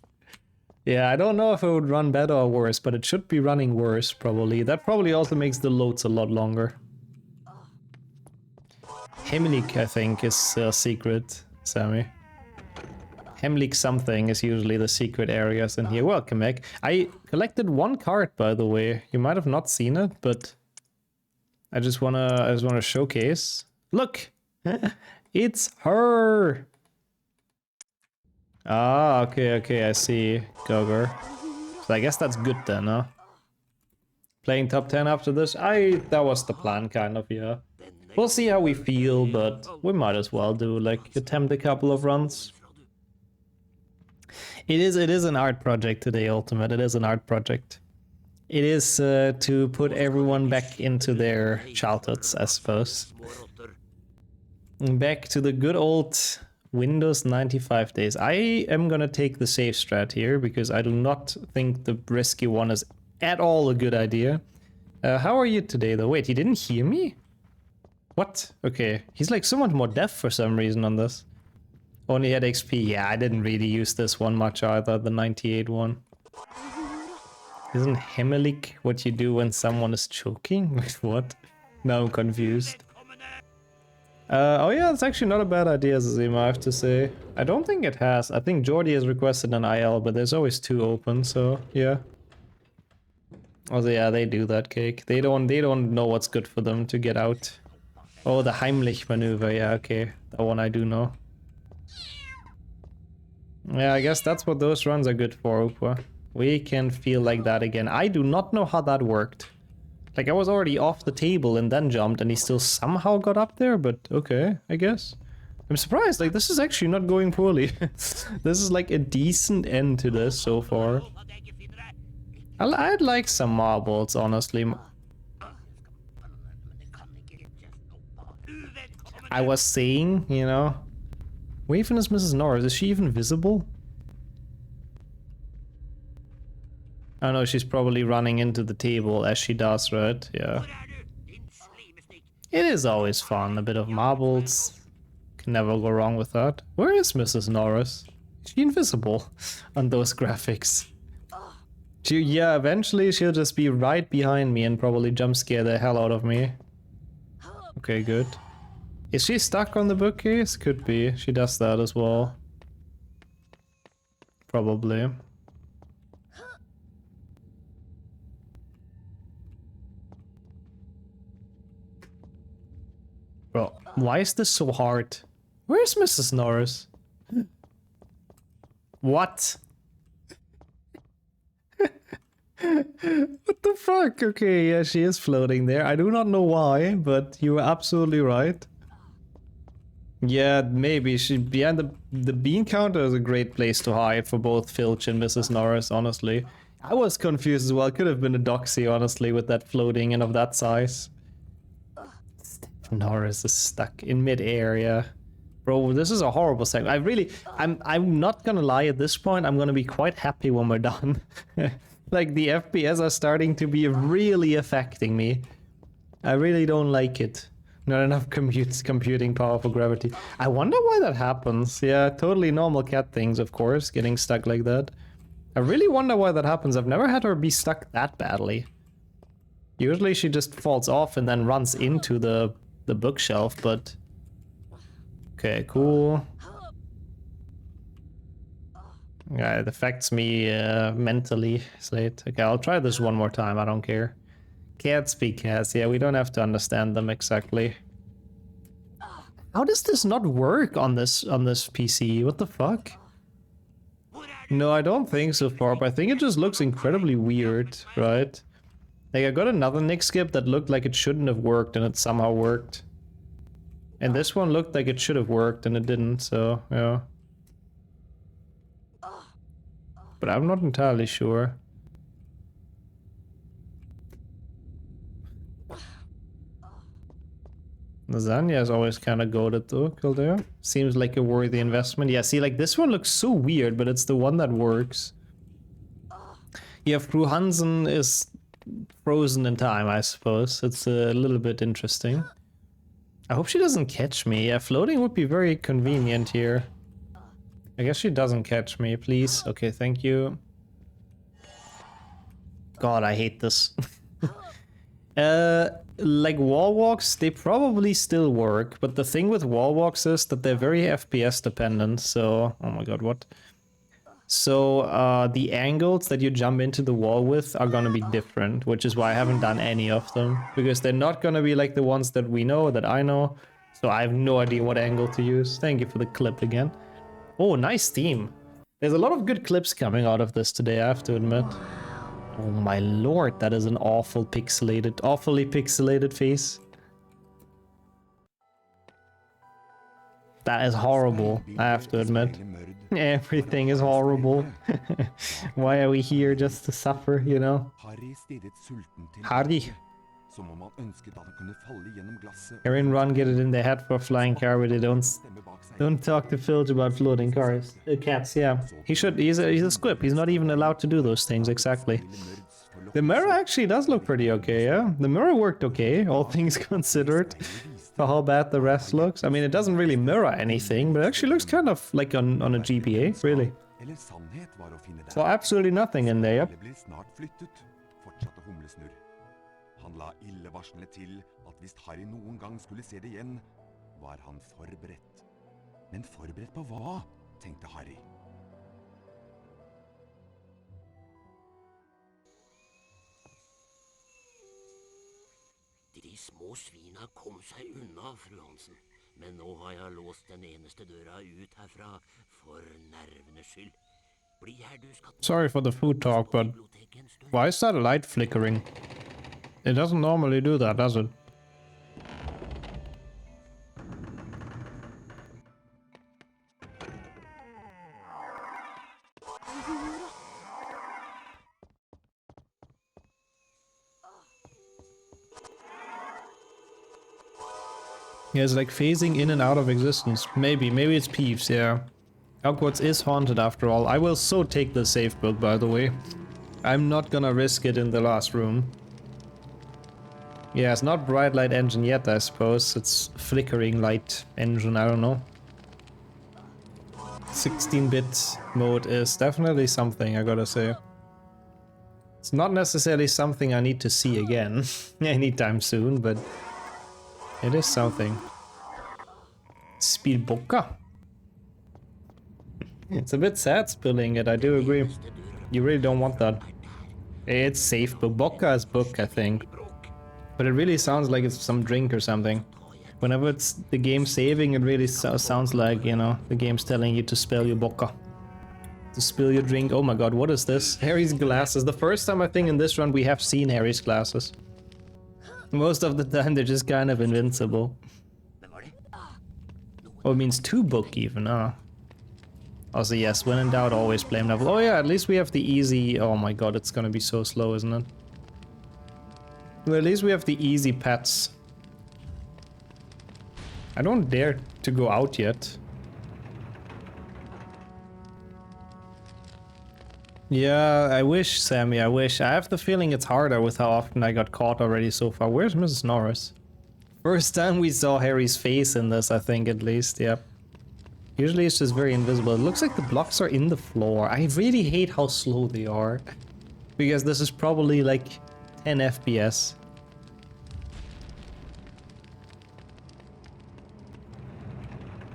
Yeah, I don't know if it would run better or worse, but it should be running worse probably. That probably also makes the loads a lot longer. Hemlik, I think, is secret, Sammy. Hemlik something is usually the secret areas in here. Welcome back. I collected one card, by the way. You might have not seen it, but I just wanna showcase. Look, it's her. Ah, okay, I see. Gogger. So I guess that's good then, huh? Playing top 10 after this? That was the plan, kind of, yeah. We'll see how we feel, but we might as well do, like, attempt a couple of runs. It is an art project today, Ultimate. It is an art project. It is to put everyone back into their childhoods, I suppose. Back to the good old Windows 95 days. I am gonna take the safe strat here, because I do not think the risky one is at all a good idea. How are you today, though? Wait, he didn't hear me? What? Okay, he's like so much more deaf for some reason on this. Only had XP. Yeah, I didn't really use this one much either, the 98 one. Isn't Hemlik what you do when someone is choking? Wait, what? Now I'm confused. Oh yeah, it's actually not a bad idea, Zazima, I have to say. I don't think it has. I think Jordy has requested an IL, but there's always 2 open, so yeah. Oh yeah, they do that, Cake. They don't know what's good for them to get out. Oh, the Heimlich maneuver, yeah, okay. That one I do know. Yeah, I guess that's what those runs are good for, Opa. We can feel like that again. I do not know how that worked. Like, I was already off the table and then jumped and he still somehow got up there, but okay, I guess. I'm surprised, like, this is actually not going poorly. This is like a decent end to this so far. I'd like some marbles, honestly. I was saying, you know, where even is Mrs. Norris? Is she even visible? Oh no, she's probably running into the table as she does, right? Yeah. It is always fun, a bit of marbles. Can never go wrong with that. Where is Mrs. Norris? Is she invisible on those graphics? Yeah, eventually she'll just be right behind me and probably jump scare the hell out of me. Okay, good. Is she stuck on the bookcase? Could be. She does that as well. Probably. Bro, why is this so hard? Where's Mrs. Norris? What? What the fuck? Okay, yeah, she is floating there. I do not know why, but you were absolutely right. Yeah, maybe she. Yeah, the bean counter is a great place to hide for both Filch and Mrs. Norris, honestly. I was confused as well. Could have been a doxy, honestly, with that floating and of that size. Norris is stuck in mid-air, yeah. Bro, this is a horrible segment. I'm not gonna lie, at this point, I'm gonna be quite happy when we're done. Like, the FPS are starting to be really affecting me. I really don't like it. Not enough computing power for gravity. I wonder why that happens. Yeah, totally normal cat things, of course, getting stuck like that. I really wonder why that happens. I've never had her be stuck that badly. Usually she just falls off and then runs into the bookshelf, but... Okay, cool. Yeah, it affects me mentally, Slate. Okay, I'll try this one more time, I don't care. Cats be cats, yeah, we don't have to understand them exactly. How does this not work on this PC? What the fuck? No, I don't think so far, but I think it just looks incredibly weird, right? Like, I got another Nick skip that looked like it shouldn't have worked and it somehow worked. And this one looked like it should have worked and it didn't, so, yeah. But I'm not entirely sure. Lasagna is always kind of goated though, Kildare. Seems like a worthy investment. Yeah, see, like this one looks so weird, but it's the one that works. Yeah, Fru Hansen is frozen in time, I suppose. It's a little bit interesting. I hope she doesn't catch me. Yeah, floating would be very convenient here. I guess she doesn't catch me, please. Okay, thank you. God, I hate this. Like wall walks, they probably still work, but the thing with wall walks is that they're very FPS dependent, so... Oh my god, what? So, the angles that you jump into the wall with are gonna be different, which is why I haven't done any of them. Because they're not gonna be like the ones that we know, that I know. So I have no idea what angle to use. Thank you for the clip again. Oh, nice theme. There's a lot of good clips coming out of this today, I have to admit. Oh my lord, that is an awfully pixelated face. That is horrible, I have to admit. Everything is horrible. Why are we here just to suffer, you know? Harry. Erin Run get it in their head for a flying car, but they don't talk to Filch about floating cars. Cats, yeah. He's a squib. He's not even allowed to do those things, exactly. The mirror actually does look pretty okay, yeah? The mirror worked okay, all things considered, for how bad the rest looks. I mean, it doesn't really mirror anything, but it actually looks kind of like on a GPA, really. So absolutely nothing in there, yep. Han la illevarslende til at hvis Harry noen gang skulle se det igjen, var han forberedt. Men forberedt på hva, tenkte Harry. De små svina kom seg unna, fru Hansen. Men nå har jeg låst den eneste døra ut herfra for nervenes skyld. Bli her, du skal... Sorry for the food talk, but why is that light flickering? It doesn't normally do that, does it? Yeah, it's like phasing in and out of existence. Maybe it's Peeves, yeah. Hogwarts is haunted after all. I will so take the safe book, by the way. I'm not gonna risk it in the last room. Yeah, it's not bright light engine yet, I suppose. It's flickering light engine, I don't know. 16-bit mode is definitely something, I gotta say. It's not necessarily something I need to see again anytime soon, but it is something. Speedbocca. It's a bit sad spilling it, I do agree. You really don't want that. It's safe, but Bocca is book, I think. But it really sounds like it's some drink or something. Whenever it's the game saving, it really sounds like, you know, the game's telling you to spill your Bocca. To spill your drink. Oh my god, what is this? Harry's glasses. The first time I think in this run we have seen Harry's glasses. Most of the time they're just kind of invincible. Oh, it means to book even, ah. Also, yes, when in doubt, always blame Neville. Oh yeah, at least we have the easy... Oh my god, it's gonna be so slow, isn't it? Well, at least we have the easy pets. I don't dare to go out yet. Yeah, I wish, Sammy, I wish. I have the feeling it's harder with how often I got caught already so far. Where's Mrs. Norris? First time we saw Harry's face in this, I think, at least, yep. Usually it's just very invisible. It looks like the blocks are in the floor. I really hate how slow they are. Because this is probably like 10 FPS.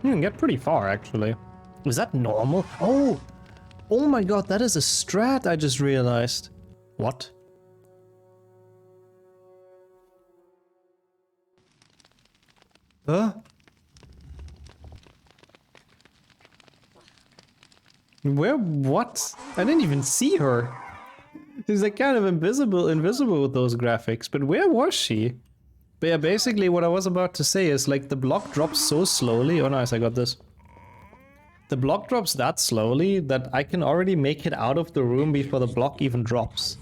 You can get pretty far, actually. Is that normal? Oh! Oh my god, that is a strat, I just realized. What? Huh? Where? What? I didn't even see her. She's like kind of invisible with those graphics. But where was she? But yeah, basically what I was about to say is like the block drops so slowly. Oh nice, I got this. The block drops that slowly that I can already make it out of the room before the block even drops.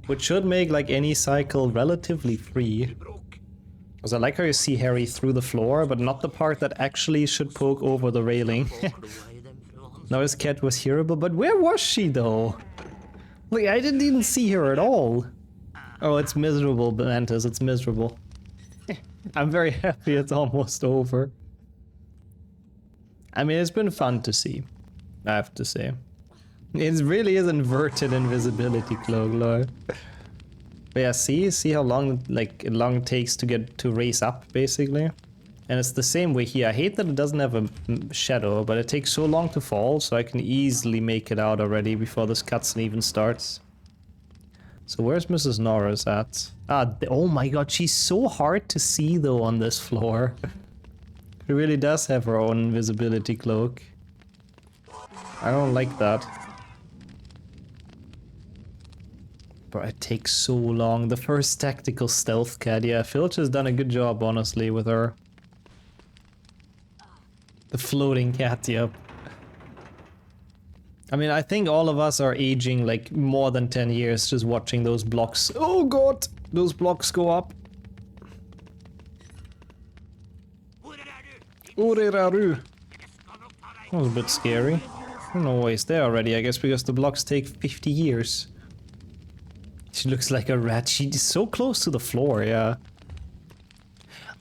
Which should make like any cycle relatively free. Because I like how you see Harry through the floor, but not the part that actually should poke over the railing. Now his cat was hearable, but where was she though? Like, I didn't even see her at all. Oh, it's miserable, Mantis, it's miserable. I'm very happy it's almost over. I mean, it's been fun to see, I have to say. It really is inverted invisibility cloak, Lord. But yeah, see how long it takes to get to raise up, basically. And it's the same way here. I hate that it doesn't have a shadow, but it takes so long to fall, so I can easily make it out already before this cutscene even starts. So where's Mrs. Norris at? Ah, oh my god, she's so hard to see though on this floor. She really does have her own invisibility cloak. I don't like that. But it takes so long. The first tactical stealth cat, yeah, Filch has done a good job, honestly, with her. The floating cat, yep. I mean, I think all of us are aging like more than 10 years just watching those blocks. Oh god! Those blocks go up. That was a bit scary. I don't know why he's there already, I guess because the blocks take 50 years. She looks like a rat. She's so close to the floor, yeah.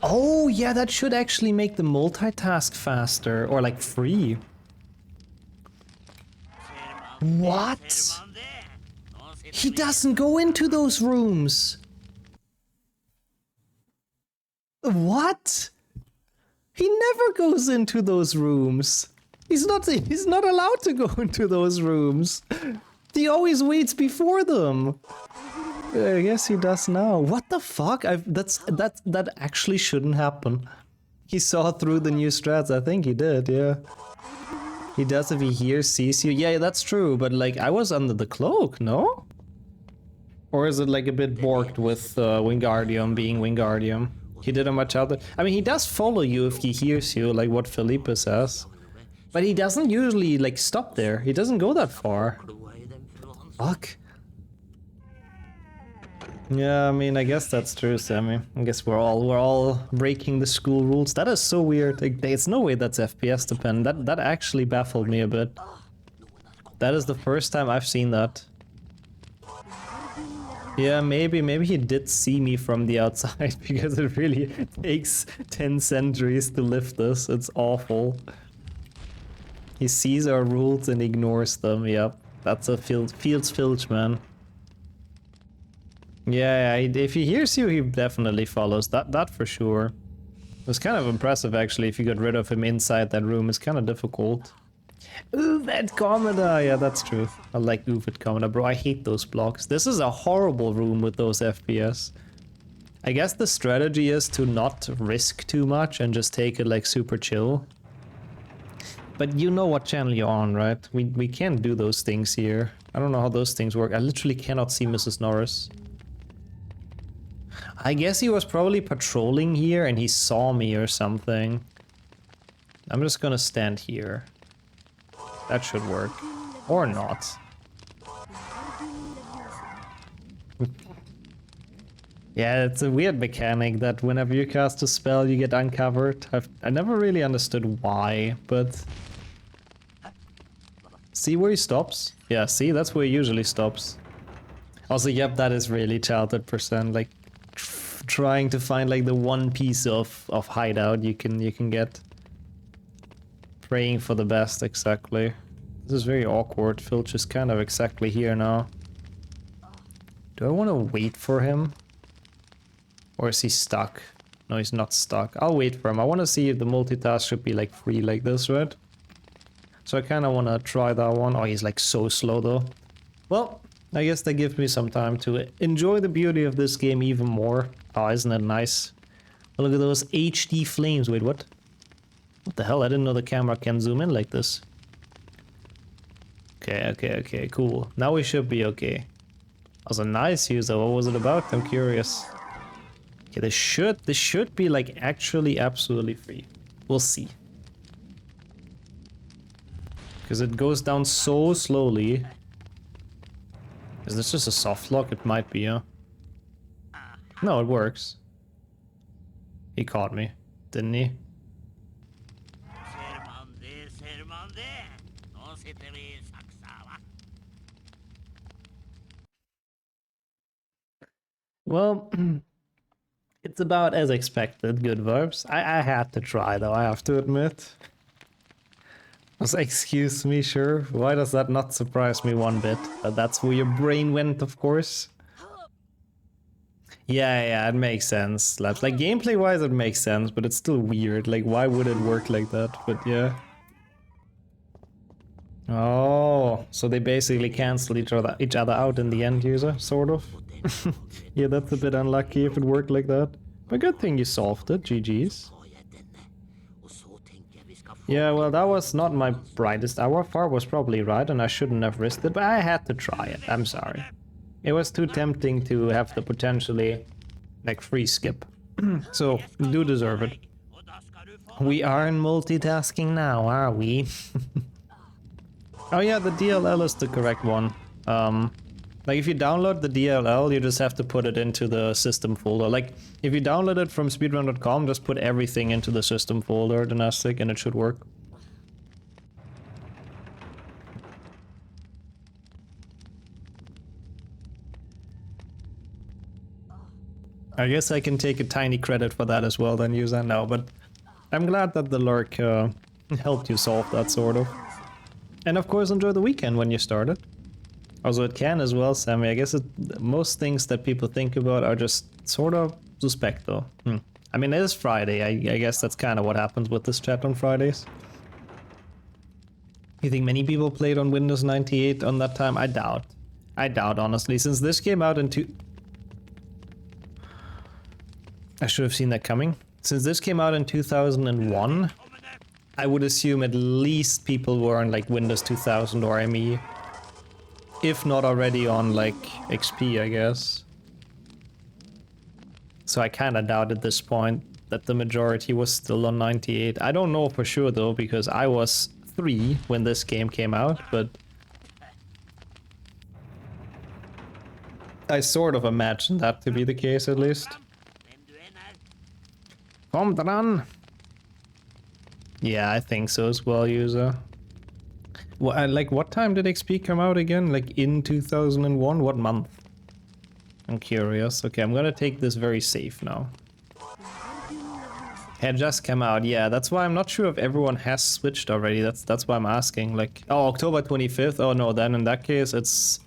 Oh, yeah, that should actually make the multitask faster, or like free. What? He doesn't go into those rooms. What? He never goes into those rooms. He's not allowed to go into those rooms. He always waits before them. I guess he does now. What the fuck? That actually shouldn't happen. He saw through the new strats. I think he did, yeah. He does if he hears, sees you. Yeah, that's true, but like I was under the cloak, no? Or is it like a bit borked with Wingardium being Wingardium? He didn't much out there. I mean, he does follow you if he hears you, like what Felipe says. But he doesn't usually like stop there. He doesn't go that far. Fuck. Yeah, I mean, I guess that's true, Sammy. I guess we're all breaking the school rules. That is so weird. Like, there's no way that's FPS dependent. That actually baffled me a bit. That is the first time I've seen that. Yeah, maybe he did see me from the outside because it really takes 10 centuries to lift this. It's awful. He sees our rules and ignores them. Yep, that's a Fields Filch, man. Yeah, if he hears you, he definitely follows. That for sure. It was kind of impressive actually if you got rid of him inside that room. It's kind of difficult. Uvet Commoner! Yeah, that's true. I like Uvet Commoner, bro. I hate those blocks. This is a horrible room with those FPS. I guess the strategy is to not risk too much and just take it like super chill. But you know what channel you're on, right? We can't do those things here. I don't know how those things work. I literally cannot see Mrs. Norris. I guess he was probably patrolling here and he saw me or something. I'm just gonna stand here. That should work. Or not. Yeah, it's a weird mechanic that whenever you cast a spell you get uncovered. I never really understood why, but... See where he stops? Yeah, see, that's where he usually stops. Also, yep, that is really childhood percent, like trying to find like the one piece of hideout you can get. Praying for the best, exactly. This is very awkward. Filch is kind of exactly here now. Do I want to wait for him? Or is he stuck? No, he's not stuck. I'll wait for him. I want to see if the multitask should be like free like this, right? So I kind of want to try that one. Oh, he's like so slow though. Well, I guess that gives me some time to enjoy the beauty of this game even more. Oh, isn't it nice? Oh, look at those HD flames. Wait, what? What the hell? I didn't know the camera can zoom in like this. Okay, cool. Now we should be okay. That was a nice user. What was it about? I'm curious. Okay, this should be like actually absolutely free. We'll see. Because it goes down so slowly. Is this just a soft lock? It might be, huh? No, it works. He caught me, didn't he? Well, it's about as expected, good vibes. I had to try though, I have to admit. Excuse me, sure. Why does that not surprise me one bit? That's where your brain went, of course. Yeah, it makes sense. Like gameplay-wise it makes sense, but it's still weird. Like, why would it work like that? But yeah. Oh, so they basically cancel each other out in the end user, sort of. Yeah, that's a bit unlucky if it worked like that. But good thing you solved it, GG's. Yeah, well, that was not my brightest hour. Far was probably right, and I shouldn't have risked it, but I had to try it. I'm sorry. It was too tempting to have the potentially, like, free skip. So, you do deserve it. We aren't multitasking now, are we? Oh yeah, the DLL is the correct one. Like if you download the DLL, you just have to put it into the system folder. Like if you download it from speedrun.com, just put everything into the system folder, Dynastic, and it should work. I guess I can take a tiny credit for that as well then, user. No, but I'm glad that the lurk helped you solve that, sort of. And of course enjoy the weekend when you started. Also it can as well, Sammy. I guess most things that people think about are just sort of suspect though. I mean, it is Friday. I guess that's kind of what happens with this chat on Fridays. You think many people played on Windows 98 on that time? I doubt. I doubt, honestly. Since this came out in I should have seen that coming. Since this came out in 2001, I would assume at least people were on like Windows 2000 or ME. If not already on like XP, I guess. So I kind of doubt at this point that the majority was still on 98. I don't know for sure though, because I was 3 when this game came out, but I sort of imagine that to be the case at least. Kom dran! Yeah, I think so as well, user. Well, like, what time did XP come out again? Like, in 2001? What month? I'm curious. Okay, I'm gonna take this very safe now. Had just come out, yeah, that's why I'm not sure if everyone has switched already. That's why I'm asking. Like, oh, October 25th? Oh no, then in that case, it's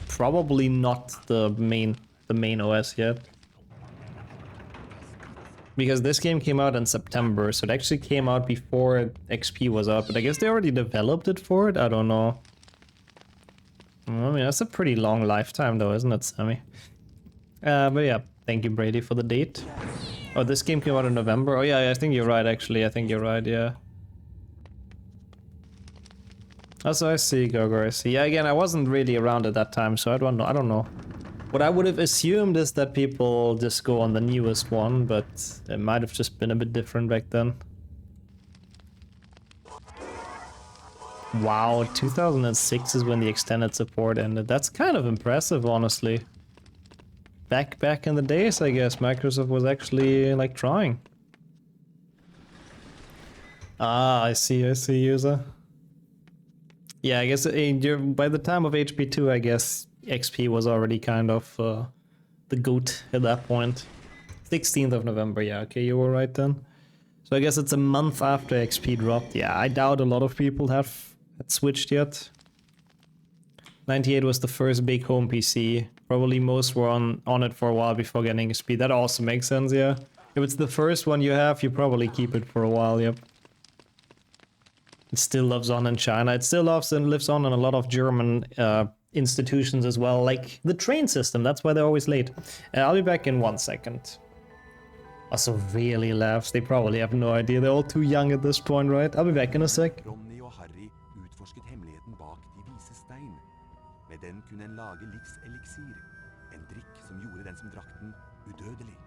probably not the main OS yet. Because this game came out in September, so it actually came out before XP was up. But I guess they already developed it for it? I don't know. I mean, that's a pretty long lifetime though, isn't it, Sammy? But yeah, thank you, Brady, for the date. Oh, this game came out in November? Oh yeah, I think you're right, actually. I think you're right, yeah. Also, I see, Gogger, I see. Yeah, again, I wasn't really around at that time, so I don't know. What I would have assumed is that people just go on the newest one, but it might have just been a bit different back then. Wow, 2006 is when the extended support ended. That's kind of impressive, honestly. Back in the days, I guess, Microsoft was actually, like, trying. Ah, I see, user. Yeah, I guess by the time of HP2, I guess XP was already kind of the GOAT at that point. 16th of November, yeah, okay, you were right then. So I guess it's a month after XP dropped. Yeah, I doubt a lot of people had switched yet. 98 was the first big home PC. Probably most were on it for a while before getting XP. That also makes sense, yeah. If it's the first one you have, you probably keep it for a while, yep. It still lives on in China. It still lives on in a lot of German institutions as well, like the train system. That's why they're always late. I'll be back in 1 second. Also really laughs. They probably have no idea. They're all too young at this point, right? I'll be back in a sec. Ronny og Harry utforsket hemmeligheten bak de vise stein. Med den kunne en lage livseliksir. En drikk som gjorde den som drakk den udødelig.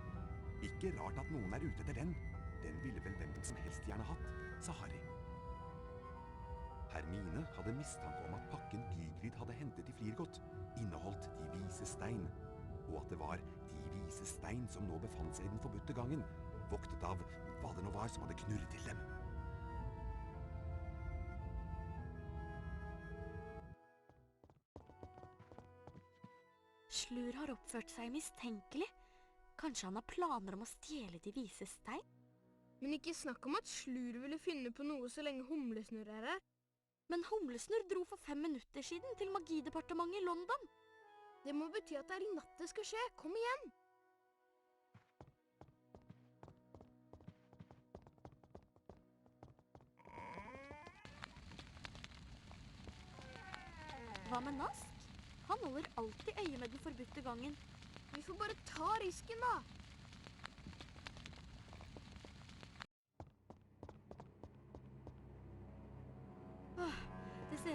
Ikke rart at noen ute etter den. Den ville vel hvem som helst gjerne hatt, sa Harry. Hermine hadde mistanke om at pakken Gygrid hadde hentet i Flirgot inneholdt de vise stein, og at det var de vise stein som nå befant seg i den forbudte gangen, voktet av hva det nå var som hadde knurret til dem. Slur har oppført seg mistenkelig. Kanskje han har planer om å stjele de vise stein? Men ikke snakk om at Slur ville finne på noe så lenge Humlesnurr er her. Men Humlesnurr dro for 5 minutter siden til Magidepartementet i London. Det må bety at det er i natt det skal skje. Kom igjen! Hva med Nask? Han holder alltid øye med den forbudte gangen. Vi får bare ta risken da.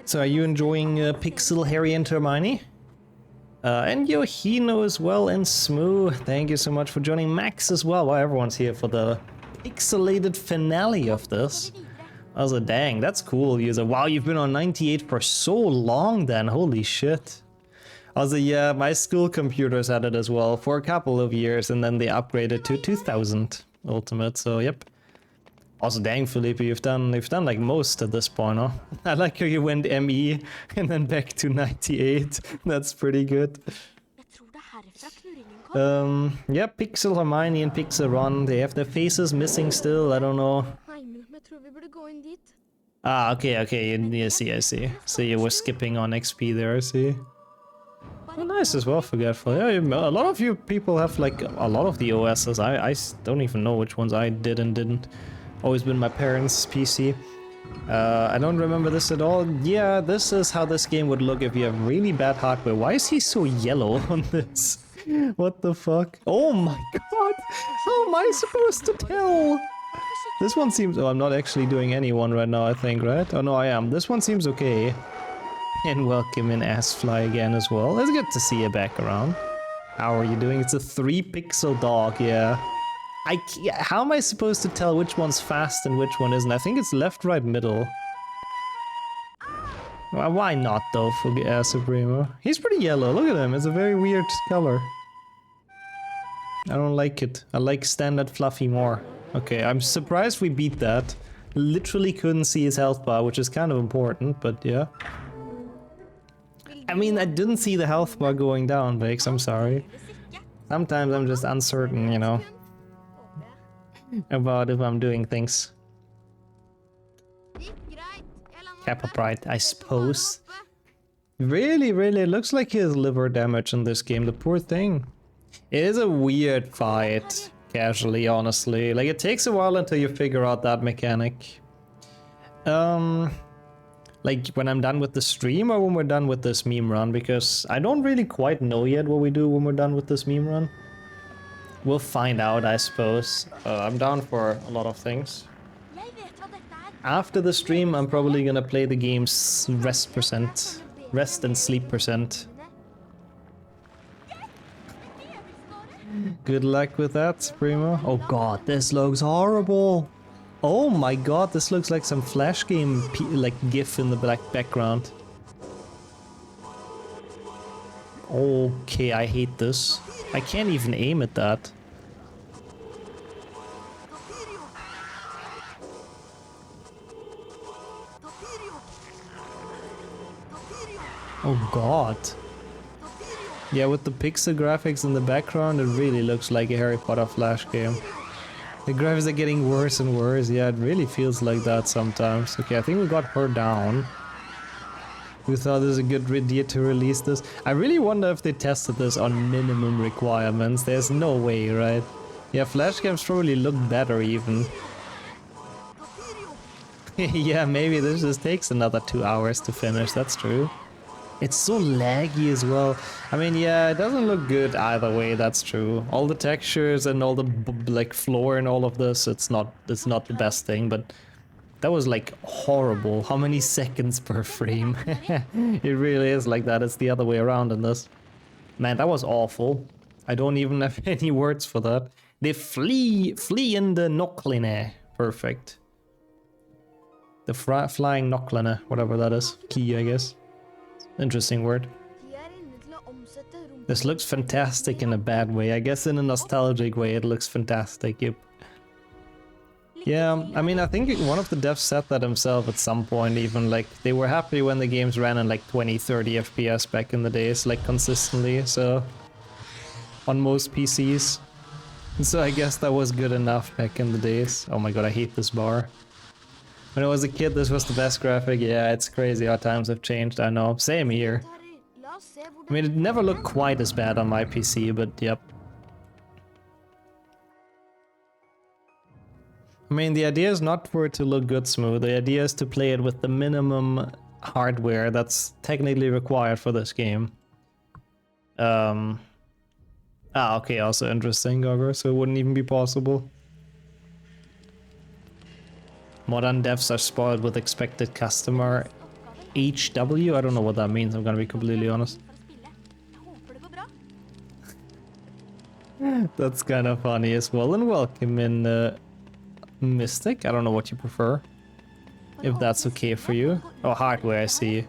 So are you enjoying Pixel, Harry and Hermione? And Yohino as well, and Smoo. Thank you so much for joining. Max as well. Wow, everyone's here for the pixelated finale of this. Also, dang, that's cool, user. Wow, you've been on 98 for so long then. Holy shit. Also, yeah, my school computers had it as well for a couple of years, and then they upgraded to 2000 Ultimate, so yep. Also, dang, Felipe, you've done like most at this point, huh? I like how you went ME and then back to 98. That's pretty good. Yeah, Pixel Hermione and Pixel Ron, they have their faces missing still, I don't know. Ah, okay, I see. So you were skipping on XP there, I see. Oh, nice as well, Forgetful. Yeah, a lot of you people have like a lot of the OSs. I don't even know which ones I did and didn't. Always been my parents' PC. I don't remember this at all. Yeah, this is how this game would look if you have really bad hardware. Why is he so yellow on this? What the fuck? Oh my god! How am I supposed to tell? This one seems... Oh, I'm not actually doing anyone right now, I think, right? Oh no, I am. This one seems okay. And welcome in Assfly again as well. It's good to see you back around. How are you doing? It's a 3-pixel dog, yeah. How am I supposed to tell which one's fast and which one isn't? I think it's left, right, middle. Well, why not though, for Supremo? He's pretty yellow, look at him, it's a very weird color. I don't like it. I like standard fluffy more. Okay, I'm surprised we beat that. Literally couldn't see his health bar, which is kind of important, but yeah. I mean, I didn't see the health bar going down, Bakes, I'm sorry. Sometimes I'm just uncertain, you know, about if I'm doing things. Kappa Pride, I suppose. Really, it looks like he has liver damage in this game, the poor thing. It is a weird fight, casually, honestly. Like, it takes a while until you figure out that mechanic. Like, when I'm done with the stream or when we're done with this meme run, because I don't really quite know yet what we do when we're done with this meme run. We'll find out, I suppose. I'm down for a lot of things. After the stream, I'm probably gonna play the game's rest and sleep percent. Good luck with that, Primo. Oh god, this looks horrible. Oh my god, this looks like some Flash game like GIF in the black background. Okay, I hate this. I can't even aim at that. Oh god. Yeah, with the pixel graphics in the background, it really looks like a Harry Potter Flash game. The graphics are getting worse and worse. Yeah, it really feels like that sometimes. Okay, I think we got her down. We thought this was a good idea to release this. I really wonder if they tested this on minimum requirements. There's no way, right? Yeah, Flash games probably look better even. Yeah, maybe this just takes another 2 hours to finish, that's true. It's so laggy as well. I mean, yeah, it doesn't look good either way, that's true. All the textures and all the like floor and all of this, it's not the best thing, but that was like horrible. How many seconds per frame? It really is like that. It's the other way around in this. Man, that was awful. I don't even have any words for that. They flee in the Nockline. Perfect. The flying Nockline, whatever that is. Key, I guess. Interesting word. This looks fantastic in a bad way. I guess in a nostalgic way it looks fantastic. Yep. Yeah, I mean, I think one of the devs said that himself at some point even. Like, they were happy when the games ran in like 20-30 FPS back in the days, like consistently, so... on most PCs. So I guess that was good enough back in the days. Oh my god, I hate this bar. When I was a kid, this was the best graphic. Yeah, it's crazy how times have changed, I know. Same here. I mean, it never looked quite as bad on my PC, but yep. I mean, the idea is not for it to look good smooth. The idea is to play it with the minimum hardware that's technically required for this game. Okay, also interesting, Gogger, so it wouldn't even be possible. Modern devs are spoiled with expected customer HW? I don't know what that means, I'm gonna be completely honest. That's kind of funny as well, and welcome in Mystic. I don't know what you prefer. If that's okay for you. Oh, hardware, I see.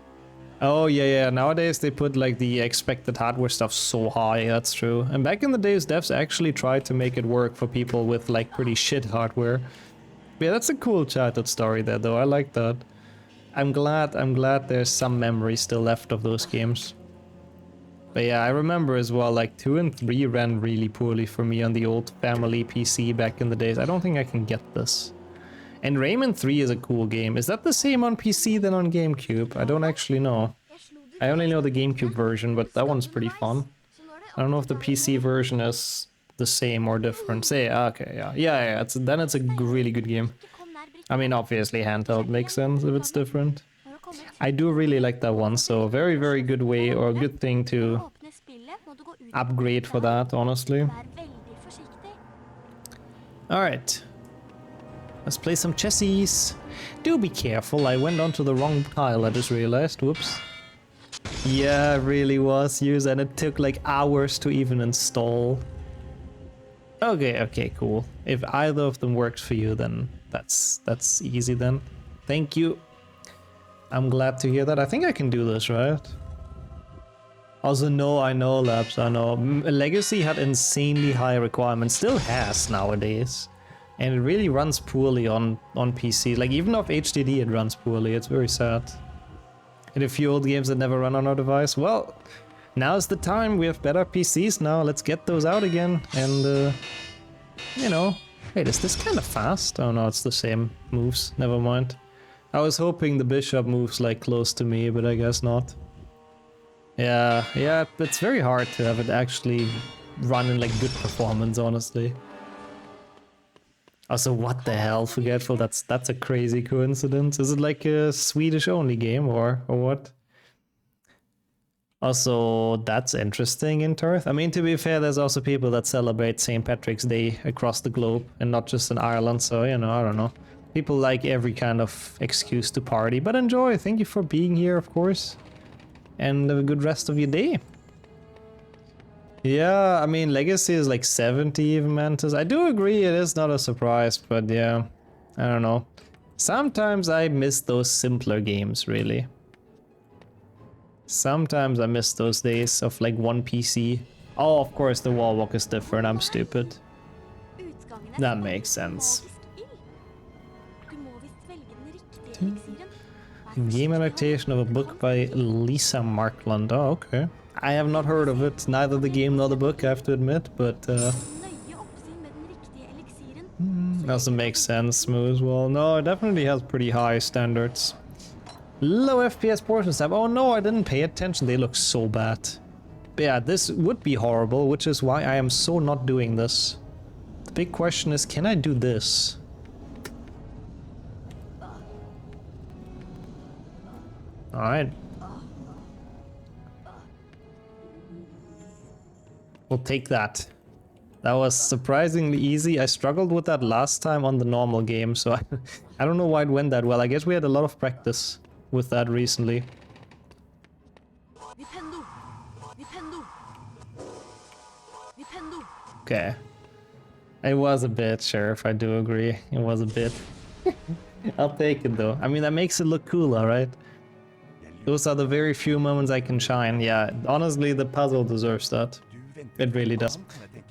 Oh, yeah, nowadays they put like the expected hardware stuff so high, that's true. And back in the days, devs actually tried to make it work for people with like pretty shit hardware. Yeah, that's a cool childhood story there, though. I like that. I'm glad there's some memory still left of those games. But yeah, I remember as well, like 2 and 3 ran really poorly for me on the old family PC back in the days. I don't think I can get this. And Rayman 3 is a cool game. Is that the same on PC than on GameCube? I don't actually know. I only know the GameCube version, but that one's pretty fun. I don't know if the PC version is the same or different. Say, okay, yeah, then it's a really good game. I mean, obviously handheld makes sense if it's different. I do really like that one, so very, very good way or a good thing to upgrade for that, honestly. Alright. Let's play some chessies. Do be careful, I went onto the wrong tile, I just realized, whoops. Yeah, it really was used and it took like hours to even install. Okay, cool. If either of them works for you, then that's easy then. Thank you. I'm glad to hear that. I think I can do this, right? Also, no, I know, Labs, I know. Legacy had insanely high requirements, still has nowadays. And it really runs poorly on PC. Like, even off HDD it runs poorly, it's very sad. And a few old games that never run on our device. Well, now's the time, we have better PCs now, let's get those out again. And, you know... Wait, is this kind of fast? Oh no, it's the same moves, never mind. I was hoping the bishop moves like close to me, but I guess not. Yeah, it's very hard to have it actually run in like good performance, honestly. Also, what the hell, Forgetful? That's a crazy coincidence. Is it like a Swedish only game or what? Also, that's interesting in Turth. I mean, to be fair, there's also people that celebrate St. Patrick's Day across the globe and not just in Ireland, so, you know, I don't know. People like every kind of excuse to party, but enjoy. Thank you for being here, of course. And have a good rest of your day. Yeah, I mean, Legacy is like 70 even, Mantis. I do agree it is not a surprise, but yeah, I don't know. Sometimes I miss those simpler games, really. Sometimes I miss those days of like one PC. Oh, of course the wall walk is different, I'm stupid. That makes sense. Game adaptation of a book by Lisa Markland. Oh, okay. I have not heard of it, neither the game nor the book, I have to admit, but doesn't make sense, Smooth. Well, no, it definitely has pretty high standards. Low FPS portion tab. Oh no, I didn't pay attention. They look so bad. But yeah, this would be horrible, which is why I am so not doing this. The big question is, can I do this? Alright. We'll take that. That was surprisingly easy. I struggled with that last time on the normal game, so I don't know why it went that well. I guess we had a lot of practice with that recently. Okay. It was a bit, Sheriff, I do agree. It was a bit. I'll take it though. I mean, that makes it look cooler, right? Those are the very few moments I can shine. Yeah, honestly, the puzzle deserves that. It really does.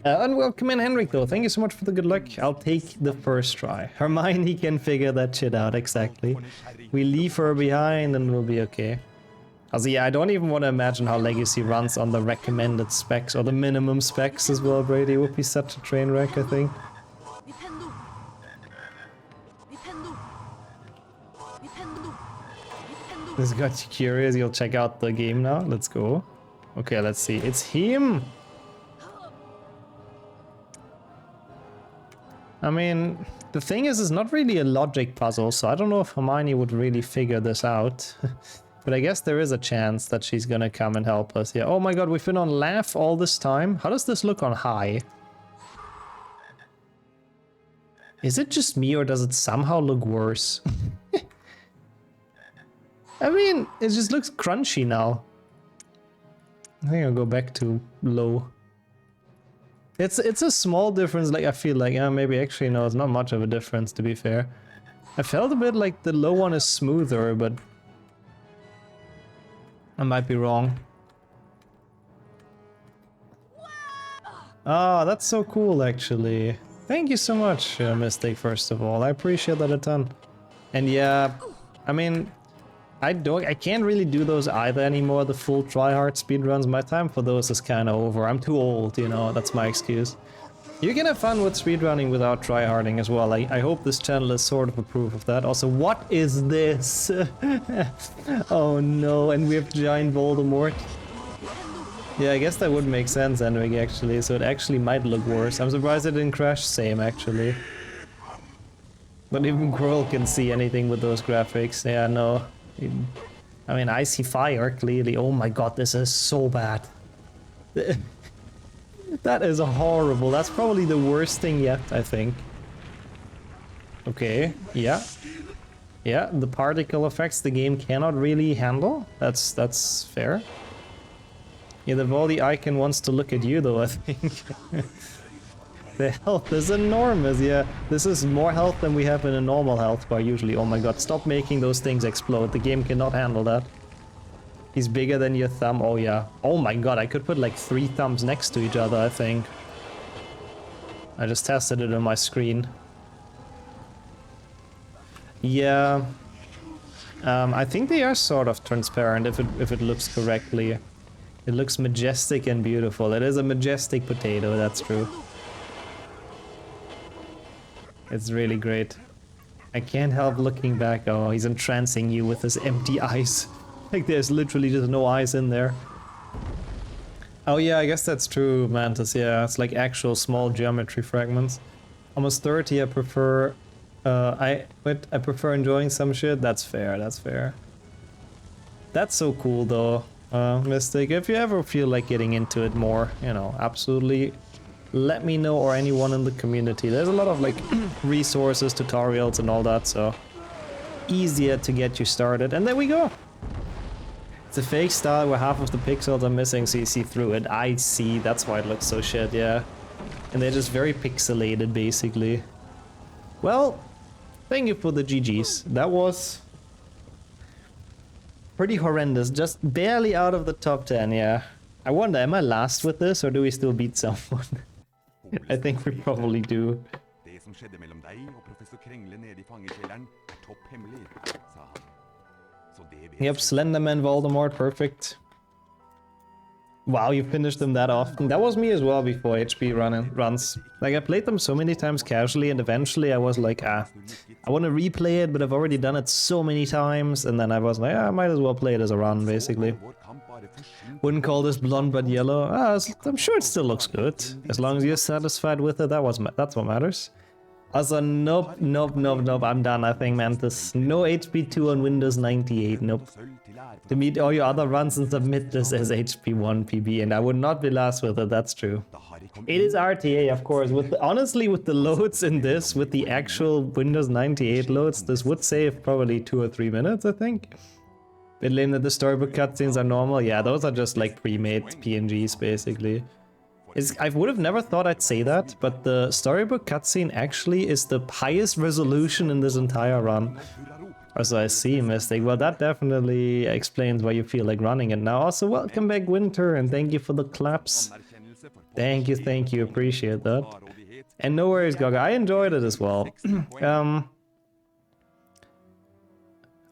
And welcome in, Henrik, though. Thank you so much for the good luck. I'll take the first try. Hermione can figure that shit out, exactly. We leave her behind and we'll be okay. Also, yeah, I don't even want to imagine how Legacy runs on the recommended specs or the minimum specs as well, Brady. It would be such a train wreck, I think. This got you curious. You'll check out the game now. Let's go. Okay, let's see. It's him! I mean, the thing is, it's not really a logic puzzle, so I don't know if Hermione would really figure this out. But I guess there is a chance that she's gonna come and help us. Yeah. Oh my god, we've been on laugh all this time? How does this look on high? Is it just me or does it somehow look worse? I mean, it just looks crunchy now. I think I'll go back to low. It's a small difference, like I feel like, maybe actually no, it's not much of a difference to be fair. I felt a bit like the low one is smoother, but I might be wrong. Ah, that's so cool actually. Thank you so much, Mystic, first of all. I appreciate that a ton. And yeah, I mean, I can't really do those either anymore, the full tryhard speedruns. My time for those is kind of over. I'm too old, you know, that's my excuse. You can have fun with speedrunning without tryharding as well. I hope this channel is sort of a proof of that. Also, what is this? Oh no, and we have giant Voldemort. Yeah, I guess that would make sense, Henrik, actually. So it actually might look worse. I'm surprised it didn't crash. Same, actually. But even Quirrell can see anything with those graphics. Yeah, no. I mean, I see fire, clearly. Oh my god, this is so bad. That is horrible. That's probably the worst thing yet, I think. Okay, yeah. Yeah, the particle effects the game cannot really handle. That's fair. Yeah, the Voldy icon wants to look at you though, I think. The health is enormous, yeah. This is more health than we have in a normal health bar usually. Oh my god, stop making those things explode. The game cannot handle that. He's bigger than your thumb. Oh yeah. Oh my god, I could put like 3 thumbs next to each other, I think. I just tested it on my screen. Yeah. I think they are sort of transparent if it looks correctly. It looks majestic and beautiful. It is a majestic potato, that's true. It's really great. I can't help looking back. Oh, he's entrancing you with his empty eyes. Like there's literally just no eyes in there. Oh yeah, I guess that's true, Mantis. Yeah, it's like actual small geometry fragments. Almost 30, I prefer... I prefer enjoying some shit. That's fair, that's fair. That's so cool though, Mystic. If you ever feel like getting into it more, you know, absolutely let me know, or anyone in the community. There's a lot of like resources, tutorials and all that, so easier to get you started. And there we go. It's a fake style where half of the pixels are missing, so you see through it. I see, that's why it looks so shit, yeah. And they're just very pixelated, basically. Well, thank you for the GGs. That was pretty horrendous, just barely out of the top 10, yeah. I wonder, am I last with this, or do we still beat someone? I think we probably do. Det som skjedde mellom deg og professor Krengle nede I fangekjelleren topp hemmelig, sa han. Så det vet Yep, Slenderman, Voldemort, perfect. Wow, you finished them that often. That was me as well before HP runs. Like, I played them so many times casually, and eventually I was like, I want to replay it, but I've already done it so many times, and then I was like, I might as well play it as a run, basically. Wouldn't call this blonde but yellow. I'm sure it still looks good. As long as you're satisfied with it, that's what matters. Also, nope, I'm done, I think, Mantis. No HP2 on Windows 98, nope. To meet all your other runs and submit this as HP1 PB, and I would not be last with it, that's true. It is RTA, of course. Honestly, with the loads in this, with the actual Windows 98 loads, this would save probably 2 or 3 minutes, I think. Bit lame that the storybook cutscenes are normal. Yeah, those are just like pre-made PNGs, basically. I would have never thought I'd say that, but the storybook cutscene actually is the highest resolution in this entire run. So I see, Mystic. Well, that definitely explains why you feel like running it now. Also, welcome back, Winter, and thank you for the claps. Thank you, appreciate that. And no worries, Gogger, I enjoyed it as well.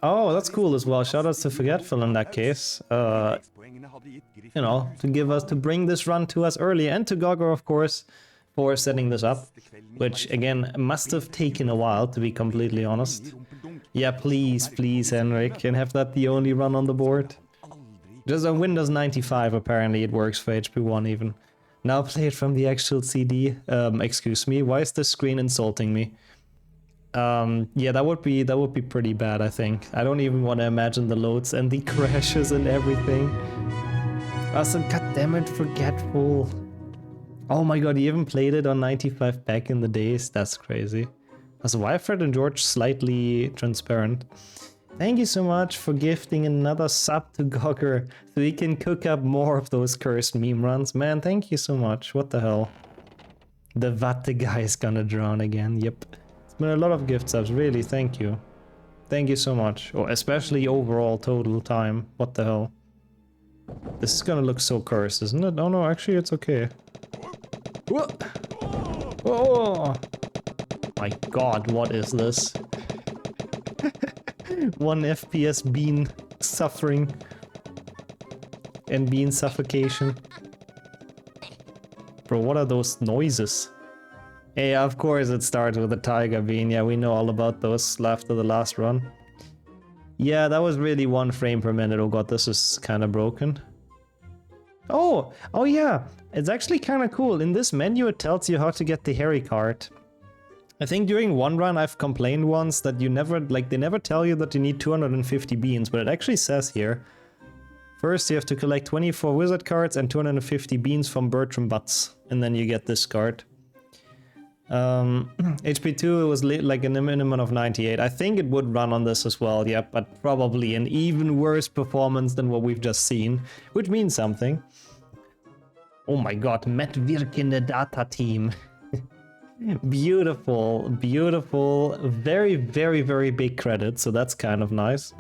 Oh, that's cool as well. Shoutouts to Forgetful in that case. You know, to bring this run to us early, and to Gogger, of course, for setting this up, which again must have taken a while, to be completely honest. Yeah, please, Henrik, and have that the only run on the board. Just on Windows 95, apparently it works for HP1 even. Now play it from the actual CD. Excuse me, why is this screen insulting me? Yeah, that would be pretty bad, I think. I don't even want to imagine the loads and the crashes and everything. Also, goddammit, Forgetful. Oh my god, you even played it on 95 back in the days? That's crazy. Also, why are Fred and George slightly transparent? Thank you so much for gifting another sub to Gogger, so he can cook up more of those cursed meme runs. Man, thank you so much. What the hell? The Vatte guy is gonna drown again. Yep. It's been a lot of gift subs, really. Thank you. Thank you so much. Or especially overall total time. What the hell? This is gonna look so cursed, isn't it? Oh no, actually it's okay. Whoa! Oh! My god, what is this? 1 FPS bean suffering. And bean suffocation. Bro, what are those noises? Hey, of course it starts with a tiger bean. Yeah, we know all about those after the last run. Yeah, that was really 1 frame per minute. Oh god, this is kind of broken. Oh yeah, it's actually kind of cool. In this menu it tells you how to get the Harry card. I think during one run I've complained once that you never, like, they never tell you that you need 250 beans, but it actually says here. First you have to collect 24 wizard cards and 250 beans from Bertram Butts, and then you get this card. HP2 was like a minimum of 98. I think it would run on this as well, yeah, but probably an even worse performance than what we've just seen, which means something. Oh my god, medvirkende data team. Beautiful, beautiful, very, very, very big credit, so that's kind of nice.